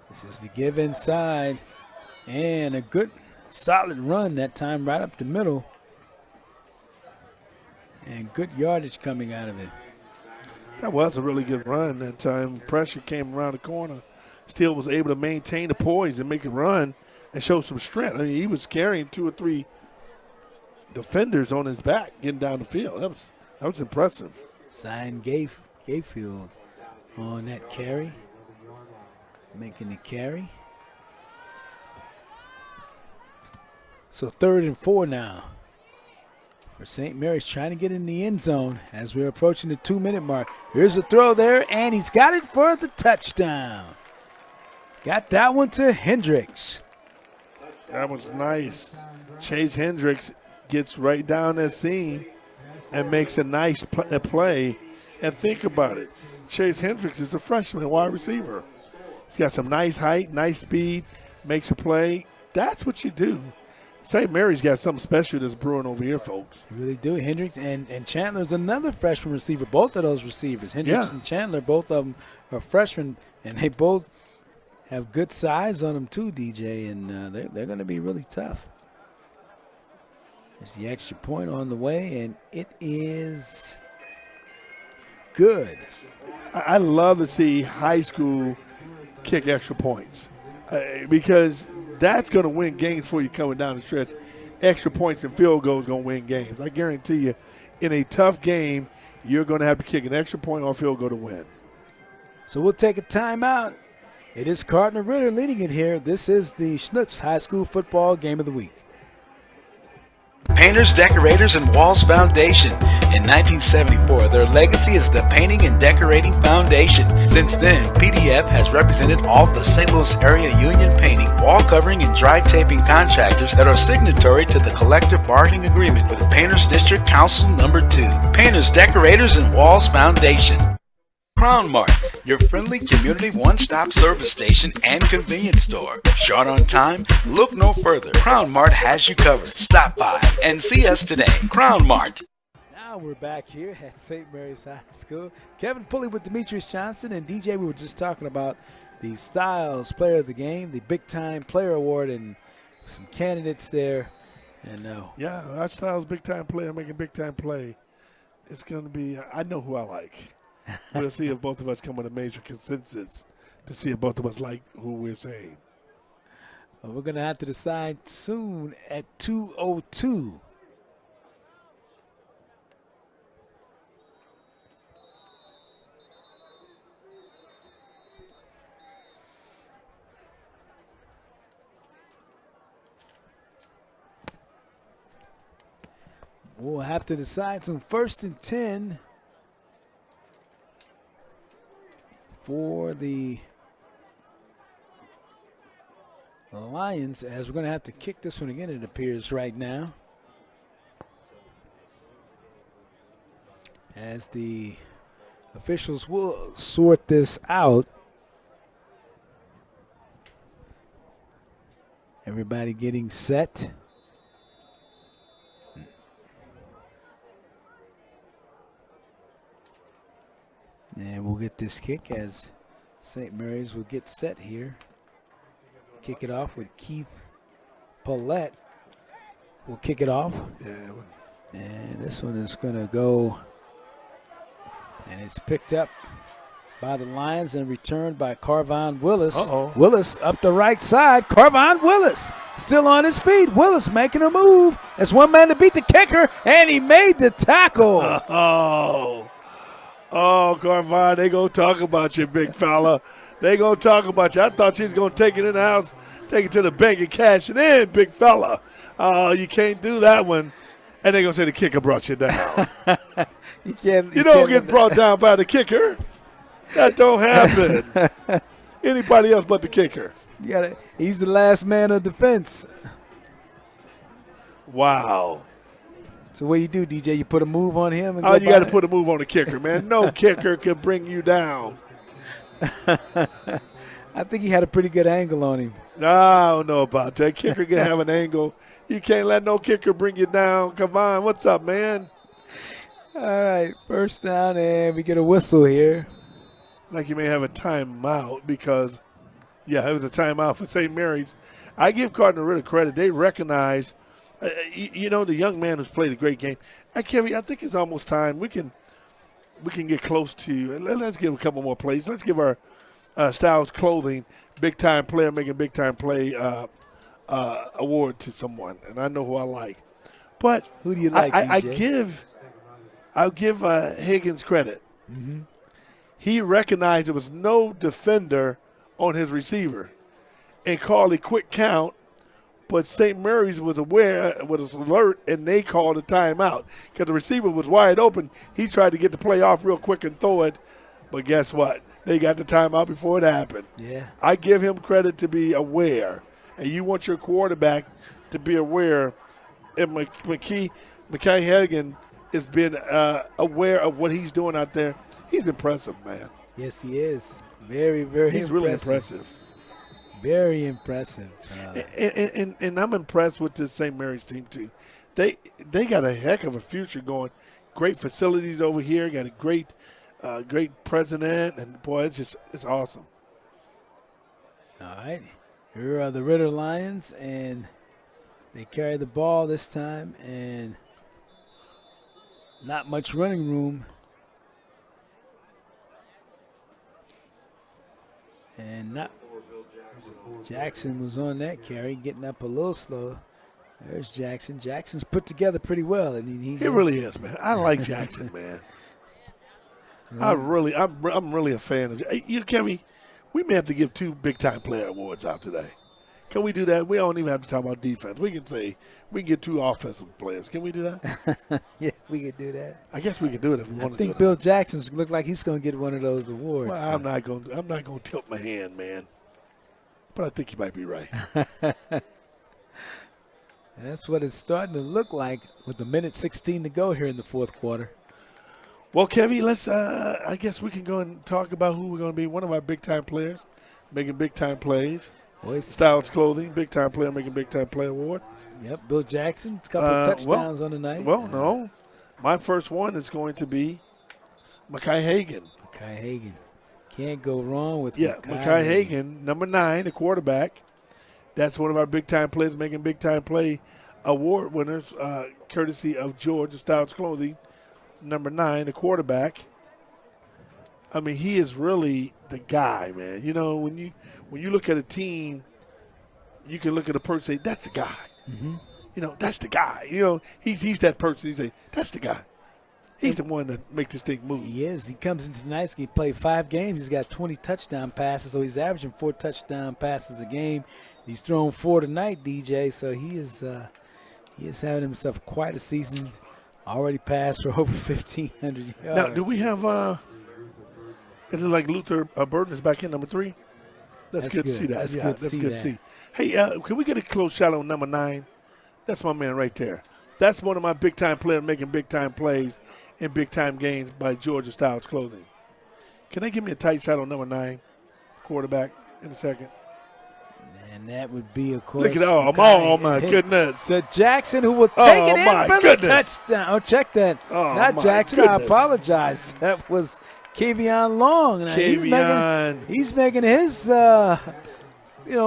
This is the give inside, and a good solid run that time right up the middle, and good yardage coming out of it. That was a really good run that time. Pressure came around the corner. Still was able to maintain the poise and make a run and show some strength. I mean, he was carrying 2 or 3 defenders on his back getting down the field. That was impressive. Zion Gayfield on that carry, making the carry. So 3rd and 4 now for St. Mary's, trying to get in the end zone as we're approaching the 2-minute mark. Here's a throw there, and he's got it for the touchdown. Got that one to Hendricks. That was nice. Chase Hendricks gets right down that seam and makes a nice play. And think about it. Chase Hendricks is a freshman wide receiver. He's got some nice height, nice speed, makes a play. That's what you do. St. Mary's got something special that's brewing over here, folks. They really do. Hendricks and Chandler's another freshman receiver. Both of those receivers, Hendricks and Chandler, both of them are freshmen, and they both have good size on them too, DJ, and they're going to be really tough. There's the extra point on the way, and it is good. I love to see high school kick extra points because that's going to win games for you coming down the stretch. Extra points and field goals going to win games. I guarantee you, in a tough game, you're going to have to kick an extra point or field goal to win. So we'll take a timeout. It is Cardinal Ritter leading it here. This is the Schnucks High School Football Game of the Week. Painters, Decorators, and Walls Foundation. In 1974, their legacy is the Painting and Decorating Foundation. Since then, PDF has represented all the St. Louis area union painting, wall covering, and dry taping contractors that are signatory to the collective bargaining agreement with Painters District Council Number 2. Painters, Decorators, and Walls Foundation. Crown Mart, your friendly community one-stop service station and convenience store. Short on time? Look no further. Crown Mart has you covered. Stop by and see us today. Crown Mart. Now we're back here at St. Mary's High School. Kevin Pulley with Demetrius Johnson, and DJ, we were just talking about the Styles Player of the Game, the Big Time Player Award, and some candidates there. And yeah, our Styles Big Time Player making big time play. It's going to be, I know who I like. We'll see if both of us come with a major consensus to see if both of us like who we're saying. Well, we're going to have to decide soon at 2:02. We'll have to decide some 1st and 10 for the Lions, as we're going to have to kick this one again, it appears right now, as the officials will sort this out. Everybody getting set. And we'll get this kick as St. Mary's will get set here. Kick it off with Keith Paulette. Will kick it off. Yeah. And this one is going to go, and it's picked up by the Lions and returned by Carvon Willis. Willis up the right side. Carvon Willis still on his feet. Willis making a move. That's one man to beat the kicker, and he made the tackle. Oh, Carvon, they going to talk about you, big fella. They going to talk about you. I thought you was going to take it in the house, take it to the bank and cash it in, big fella. Oh, you can't do that one. And they going to say the kicker brought you down. You don't get brought down by the kicker. That don't happen. Anybody else but the kicker. He's the last man of defense. Wow. So what do you do, DJ? You put a move on him? And you got to put a move on the kicker, man. No kicker can bring you down. I think he had a pretty good angle on him. No, I don't know about that. Kicker can have an angle. You can't let no kicker bring you down. Come on, what's up, man? All right, 1st down, and we get a whistle here. Like you may have a timeout because, yeah, it was a timeout for St. Mary's. I give Cardinal Ritter credit. They recognize, the young man who's played a great game. I think it's almost time. We can get close to. Let's give a couple more plays. Let's give our Styles Clothing Big Time Player making big time play award to someone, and I know who I like. But who do you like? I'll give Higgins credit. Mm-hmm. He recognized there was no defender on his receiver and called a quick count. But St. Mary's was alert, and they called a timeout because the receiver was wide open. He tried to get the play off real quick and throw it, but guess what? They got the timeout before it happened. Yeah. I give him credit to be aware, and you want your quarterback to be aware. And McKay Hagan has been aware of what he's doing out there. He's impressive, man. Yes, he is. Very, very He's really impressive. Very impressive. And I'm impressed with this St. Mary's team, too. They got a heck of a future going. Great facilities over here. Got a great president. And, boy, it's awesome. All right. Here are the Ritter Lions, and they carry the ball this time, and not much running room. And not Jackson was on that carry, getting up a little slow. There's Jackson. Jackson's put together pretty well, and he really is, man. I like Jackson, man. I'm really a fan of. Kevin, we may have to give 2 big time player awards out today, Can we do that? We don't even have to talk about defense. We can say we can get 2 offensive players. Can we do that? Yeah, we could do that. I guess we can do it if we want I to. think Bill Jackson's look like he's going to get one of those awards. Well, I'm not going to tilt my hand, man. But I think you might be right. That's what it's starting to look like with 1:16 to go here in the fourth quarter. Well, Kevin, let's. I guess we can go and talk about who we're going to be. One of our big-time players making big-time plays. Styles Clothing, big-time player making big-time play award. Yep, Bill Jackson, a couple of touchdowns on the night. Well, no. My first one is going to be Mekhi Hagan. Mekhi Hagan. Can't go wrong with Mekhi Hagan, number 9, the quarterback. That's one of our big-time players making big-time play award winners, courtesy of Georgia Styles Clothing. Number 9, the quarterback. I mean, he is really the guy, man. You know, when you look at a team, you can look at a person and say, that's the guy. Mm-hmm. You know, that's the guy. You know, he's that person. You say, that's the guy. He's the one that makes this thing move. He is. He comes into tonight's game. He played 5 games. He's got 20 touchdown passes, so he's averaging 4 touchdown passes a game. He's thrown 4 tonight, DJ. So he is having himself quite a season. Already passed for over 1,500 yards. Now, do we have? Is it like Luther Burden is back in number 3? That's good to see that. That's yeah, good that's to good see to see. Hey, can we get a close shot on number 9? That's my man right there. That's one of my big-time players making big-time plays in big-time games by Georgia Styles Clothing. Can they give me a tight shot on number 9, quarterback, in a second? And that would be, of course. Look at oh my goodness. The Jackson who will take it in for the touchdown. Oh, check that. Oh, not Jackson. Goodness. I apologize. That was Kevion Long. Now, he's making his,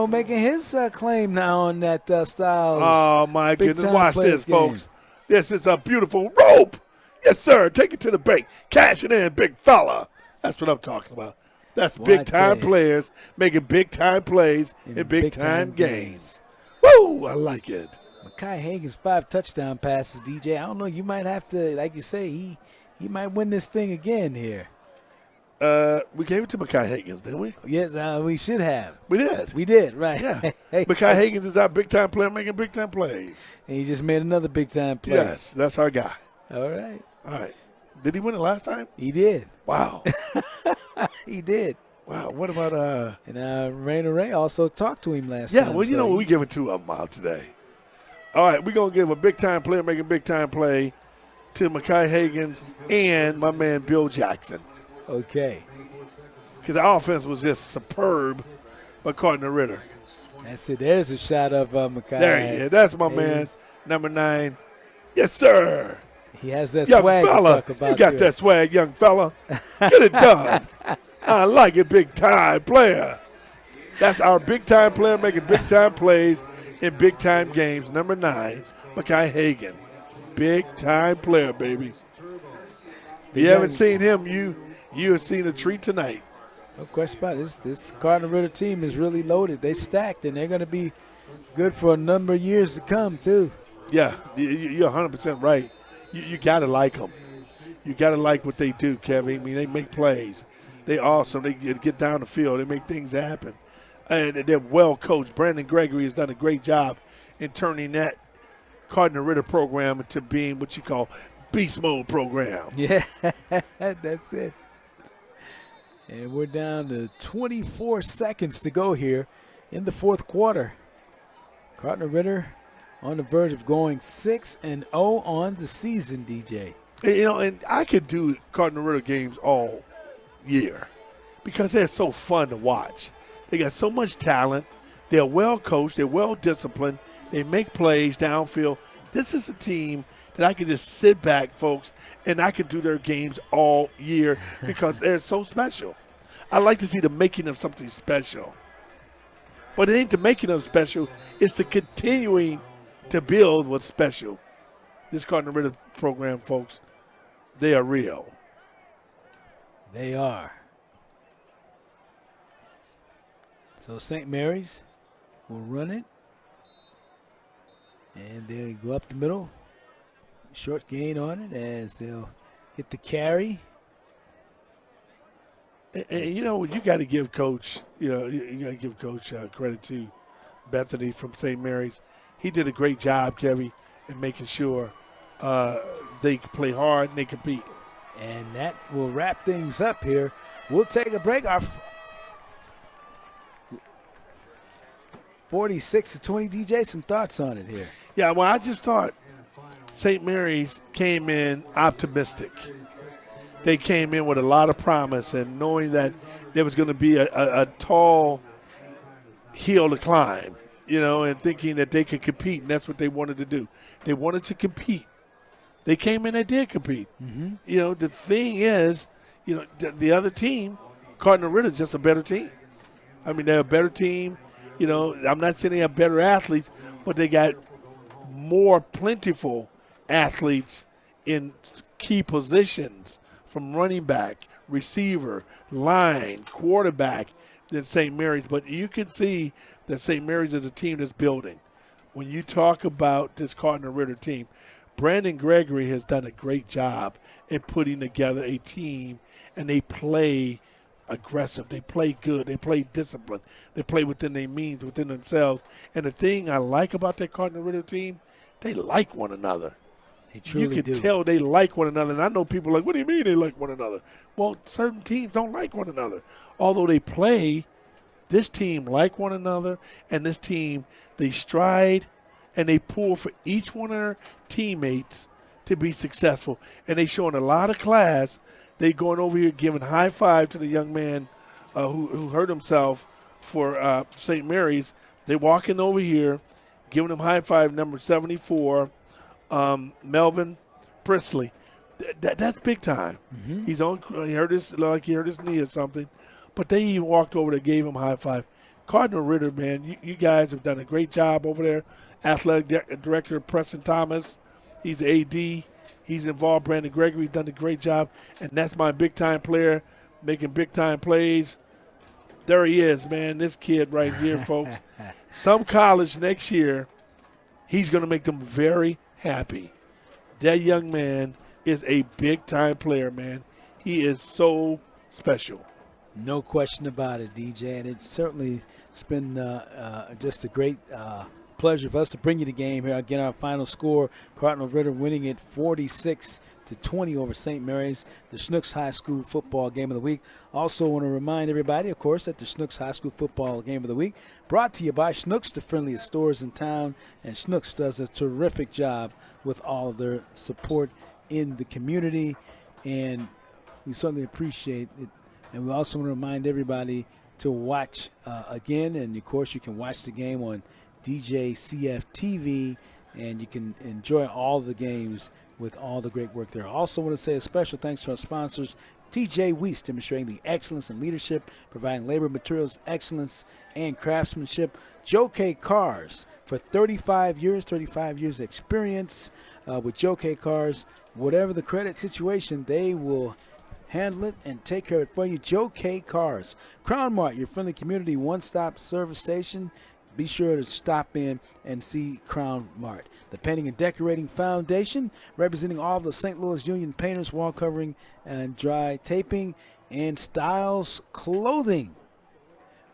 making his claim now on that Styles. Oh, my goodness. Watch this, game. folks. This is a beautiful rope. Yes, sir. Take it to the bank. Cash it in, big fella. That's what I'm talking about. That's big-time players making big-time plays in big-time games. Woo! I like it. Mekhi Hagan's 5 touchdown passes, DJ. I don't know. You might have to, like you say, he might win this thing again here. We gave it to Mekhi Hagan, didn't we? Yes, we should have. We did. We did, right. Yeah. Mekhi Hagan is our big-time player making big-time plays. And he just made another big-time play. Yes, that's our guy. All right. All right. Did he win it last time? He did. Wow. He did. Wow. What about And Rainer Ray also talked to him last time. Yeah, well, you know what? We're giving 2 of them out today. All right, we're going to give a big-time player making big-time play to Mekhi Hagan and my man Bill Jackson. Okay. Because the offense was just superb by Cardinal Ritter. That's it. There's a shot of Mekhi. There he is. That's my man, number 9. Yes, sir. He has that young swag fella. to talk about. You got that swag, young fella. Get it done. I like it, big-time player. That's our big-time player making big-time plays in big-time games. Number 9, Mekhi Hagan. Big-time player, baby. If you haven't seen him, you have seen a treat tonight. No question about it. This Cardinal Ritter team is really loaded. They stacked, and they're going to be good for a number of years to come, too. Yeah, you're 100% right. You got to like them. You got to like what they do, Kevin. I mean, they make plays. They awesome. They get down the field. They make things happen. And they're well coached. Brandon Gregory has done a great job in turning that Cardinal Ritter program into being what you call beast mode program. Yeah, that's it. And we're down to 24 seconds to go here in the fourth quarter. Cardinal Ritter on the verge of going 6-0 on the season, DJ. You know, and I could do Cardinal Ritter games all year because they're so fun to watch. They got so much talent. They're well coached. They're well disciplined. They make plays downfield. This is a team that I could just sit back, folks, and I could do their games all year because they're so special. I like to see the making of something special. But it ain't the making of special. It's the continuing to build what's special. This Cardinal Ritter program, folks, they are real. They are. So St. Mary's will run it. And they'll go up the middle. Short gain on it as they'll get the carry. And you know, you got to give Coach, you got to give Coach credit too. Bethany from St. Mary's. He did a great job, Kevy, in making sure they play hard and they compete. And that will wrap things up here. We'll take a break. Our 46-20, DJ, some thoughts on it here. Yeah, well, I just thought St. Mary's came in optimistic. They came in with a lot of promise and knowing that there was going to be a tall hill to climb, and thinking that they could compete, and that's what they wanted to do. They wanted to compete. They came in and did compete. Mm-hmm. The thing is, the other team, Cardinal Ritter, is just a better team. I mean, they're a better team. I'm not saying they have better athletes, but they got more plentiful athletes in key positions from running back, receiver, line, quarterback than St. Mary's. But you can see that St. Mary's is a team that's building. When you talk about this Cardinal Ritter team, Brandon Gregory has done a great job in putting together a team, and they play aggressive. They play good. They play disciplined. They play within their means, within themselves. And the thing I like about that Cardinal Ritter team, they like one another. They truly you can tell they like one another. And I know people are like, what do you mean they like one another? Well, certain teams don't like one another. Although they play, this team like one another, and this team, they stride and they pull for each one of their teammates to be successful. And they showing a lot of class. They going over here giving high five to the young man who hurt himself for St. Mary's. They walking over here, giving him high five, number 74, Melvin Priestley. That's big time. Mm-hmm. He hurt his knee or something, but they even walked over there, gave him a high five. Cardinal Ritter, man, you guys have done a great job over there. Athletic director Preston Thomas, he's the AD. He's involved. Brandon Gregory done a great job, and that's my big-time player making big-time plays. There he is, man, this kid right here, folks. Some college next year, he's going to make them very happy. That young man is a big-time player, man. He is so special. No question about it, DJ, and it's certainly been just a great pleasure for us to bring you the game here. Again, our final score, Cardinal Ritter winning it 46-20 over St. Mary's, the Schnucks High School football game of the week. Also want to remind everybody, of course, that the Schnucks High School football game of the week brought to you by Schnucks, the friendliest stores in town, and Schnucks does a terrific job with all of their support in the community, and we certainly appreciate it. And we also want to remind everybody to watch again, and of course you can watch the game on Djcf-Tv, and you can enjoy all the games with all the great work there. I also want to say a special thanks to our sponsors, TJ Weiss, demonstrating the excellence in leadership, providing labor, materials, excellence, and craftsmanship. Joe-K Cars, for 35 years experience with Joe-K Cars. Whatever the credit situation, they will handle it and take care of it for you. Joe-K Cars. Crown Mart, your friendly community one-stop service station. Be sure to stop in and see Crown Mart. The Painting and Decorating Foundation, representing all of the St. Louis Union painters, wall covering and dry taping, and Styles Clothing,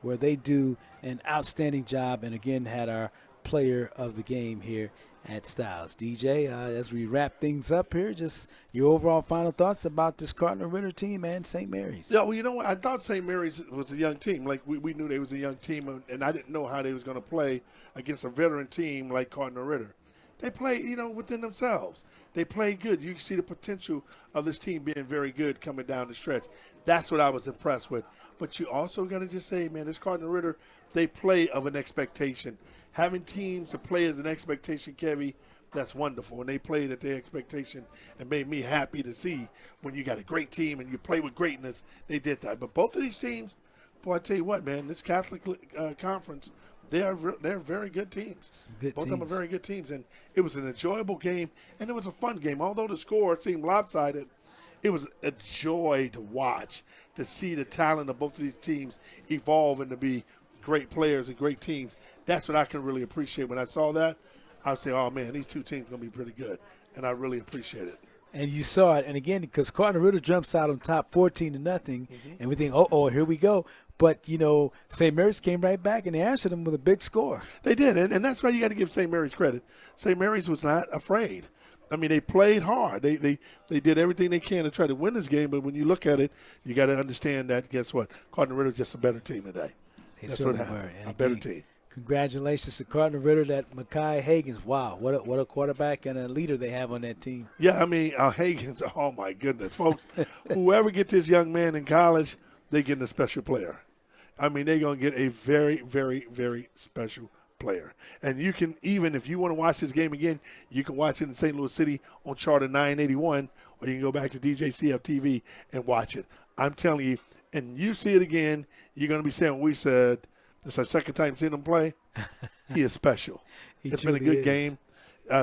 where they do an outstanding job, and again had our player of the game here at Styles. DJ, as we wrap things up here, just your overall final thoughts about this Cardinal Ritter team and St. Mary's. Yeah, well, you know what? I thought St. Mary's was a young team. Like, we knew they was a young team, and I didn't know how they was going to play against a veteran team like Cardinal Ritter. They play, within themselves. They play good. You can see the potential of this team being very good coming down the stretch. That's what I was impressed with. But you also got to just say, man, this Cardinal Ritter, they play of an expectation. Having teams to play as an expectation, Kevy, that's wonderful. And they played at their expectation and made me happy to see when you got a great team and you play with greatness, they did that. But both of these teams, boy, I tell you what, man, this Catholic Conference, they're very good teams. Both of them are very good teams. And it was an enjoyable game, and it was a fun game. Although the score seemed lopsided, it was a joy to watch, to see the talent of both of these teams evolve and to be great players and great teams. That's what I can really appreciate. When I saw that, I would say, oh, man, these two teams are going to be pretty good. And I really appreciate it. And you saw it. And, again, because Cardinal Ritter jumps out on top 14-0, and we think, here we go. But, St. Mary's came right back and they answered them with a big score. They did, and that's why you got to give St. Mary's credit. St. Mary's was not afraid. I mean, they played hard. They did everything they can to try to win this game, but when you look at it, you got to understand that, guess what? Cardinal Ritter is just a better team today. That's what happened. A better team. Congratulations to Cardinal Ritter, that Mekhi Hagins. Wow, what a quarterback and a leader they have on that team. Yeah, I mean, Hagins, oh, my goodness. Folks, whoever gets this young man in college, they getting a special player. I mean, they're going to get a very, very, very special player. And you can, even if you want to watch this game again, you can watch it in St. Louis City on Charter 981, or you can go back to Djcf-Tv and watch it. I'm telling you, and you see it again, you're going to be saying, we said, this is our second time seeing him play. He is special. It's been a good game.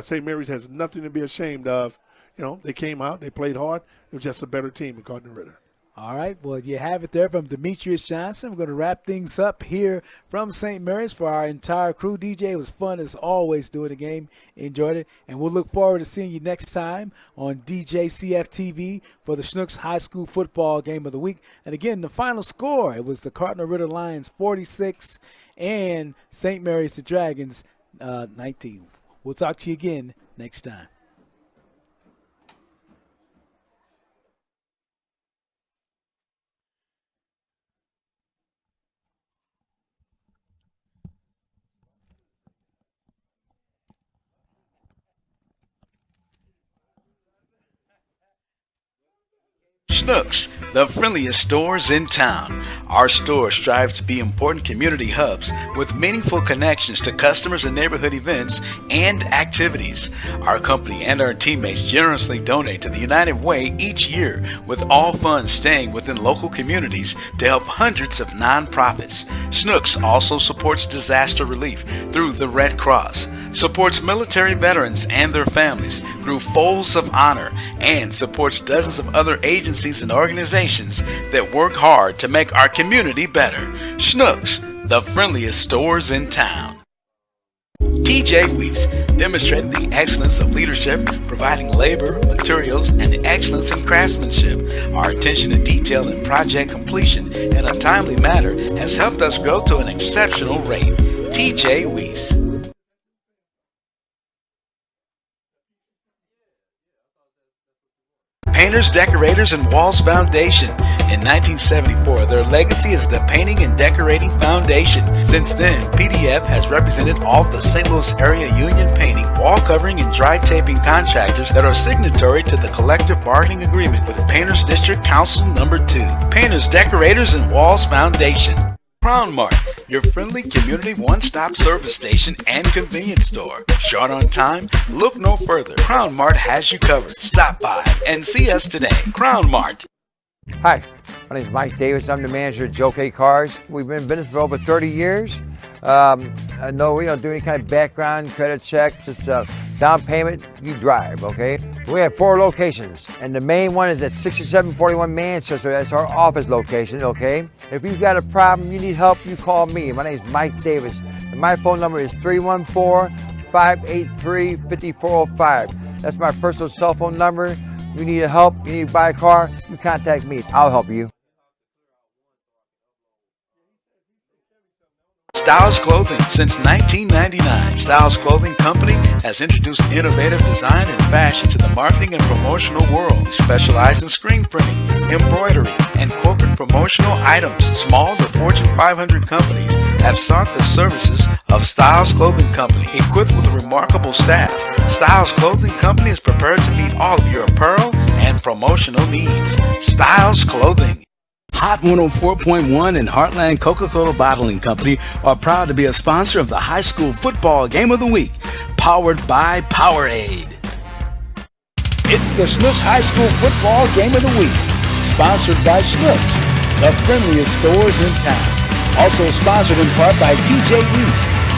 St. Mary's has nothing to be ashamed of. They came out, they played hard. It was just a better team than Cardinal Ritter. All right, well, you have it there from Demetrius Johnson. We're going to wrap things up here from St. Mary's for our entire crew. DJ, it was fun as always doing the game. Enjoyed it. And we'll look forward to seeing you next time on Djcf-Tv for the Schnucks High School Football Game of the Week. And again, the final score, it was the Cardinal Ritter Lions 46 and St. Mary's the Dragons 19. We'll talk to you again next time. Schnucks, the friendliest stores in town. Our stores strive to be important community hubs with meaningful connections to customers and neighborhood events and activities. Our company and our teammates generously donate to the United Way each year, with all funds staying within local communities to help hundreds of nonprofits. Schnucks also supports disaster relief through the Red Cross, supports military veterans and their families through Folds of Honor, and supports dozens of other agencies and organizations that work hard to make our community better. Schnucks, the friendliest stores in town. TJ Weiss, demonstrating the excellence of leadership, providing labor, materials, and excellence in craftsmanship. Our attention to detail and project completion in a timely manner has helped us grow to an exceptional rate. TJ Weiss. Painters, Decorators, and Walls Foundation. In 1974, their legacy is the Painting and Decorating Foundation. Since then, PDF has represented all the St. Louis area union painting, wall covering, and dry taping contractors that are signatory to the collective bargaining agreement with Painters District Council Number 2. Painters, Decorators, and Walls Foundation. Crown Mart, your friendly community one-stop service station and convenience store. Short on time? Look no further. Crown Mart has you covered. Stop by and see us today. Crown Mart. Hi, my name is Mike Davis. I'm the manager at Djcf Cars. We've been in business for over 30 years. No, we don't do any kind of background credit checks. It's a down payment, you drive, okay? We have 4 locations, and the main one is at 6741 Manchester. That's our office location, okay? If you've got a problem, you need help, you call me. My name is Mike Davis, and my phone number is 314-583-5405. That's my personal cell phone number. You need help, you need to buy a car, you contact me. I'll help you. Styles Clothing. Since 1999, Styles Clothing Company has introduced innovative design and fashion to the marketing and promotional world. We specialize in screen printing, embroidery, and corporate promotional items. Small to Fortune 500 companies have sought the services of Styles Clothing Company, equipped with a remarkable staff. Styles Clothing Company is prepared to meet all of your apparel and promotional needs. Styles Clothing. Hot 104.1 and Heartland Coca-Cola Bottling Company are proud to be a sponsor of the High School Football Game of the Week, powered by Powerade. It's the Schnucks High School Football Game of the Week, sponsored by Schnucks, the friendliest stores in town. Also sponsored in part by T.J.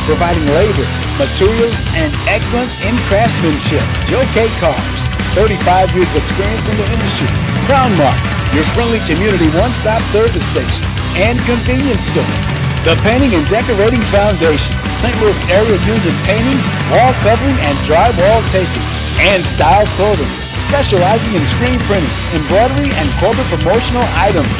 providing labor, materials, and excellence in craftsmanship. Djcf Cars, 35 years experience in the industry. Crown Mark, your friendly community one-stop service station and convenience store. The Painting and Decorating Foundation, St. Louis area union painting, wall covering, and drywall taping. And Styles Clothing, specializing in screen printing, embroidery, and corporate promotional items.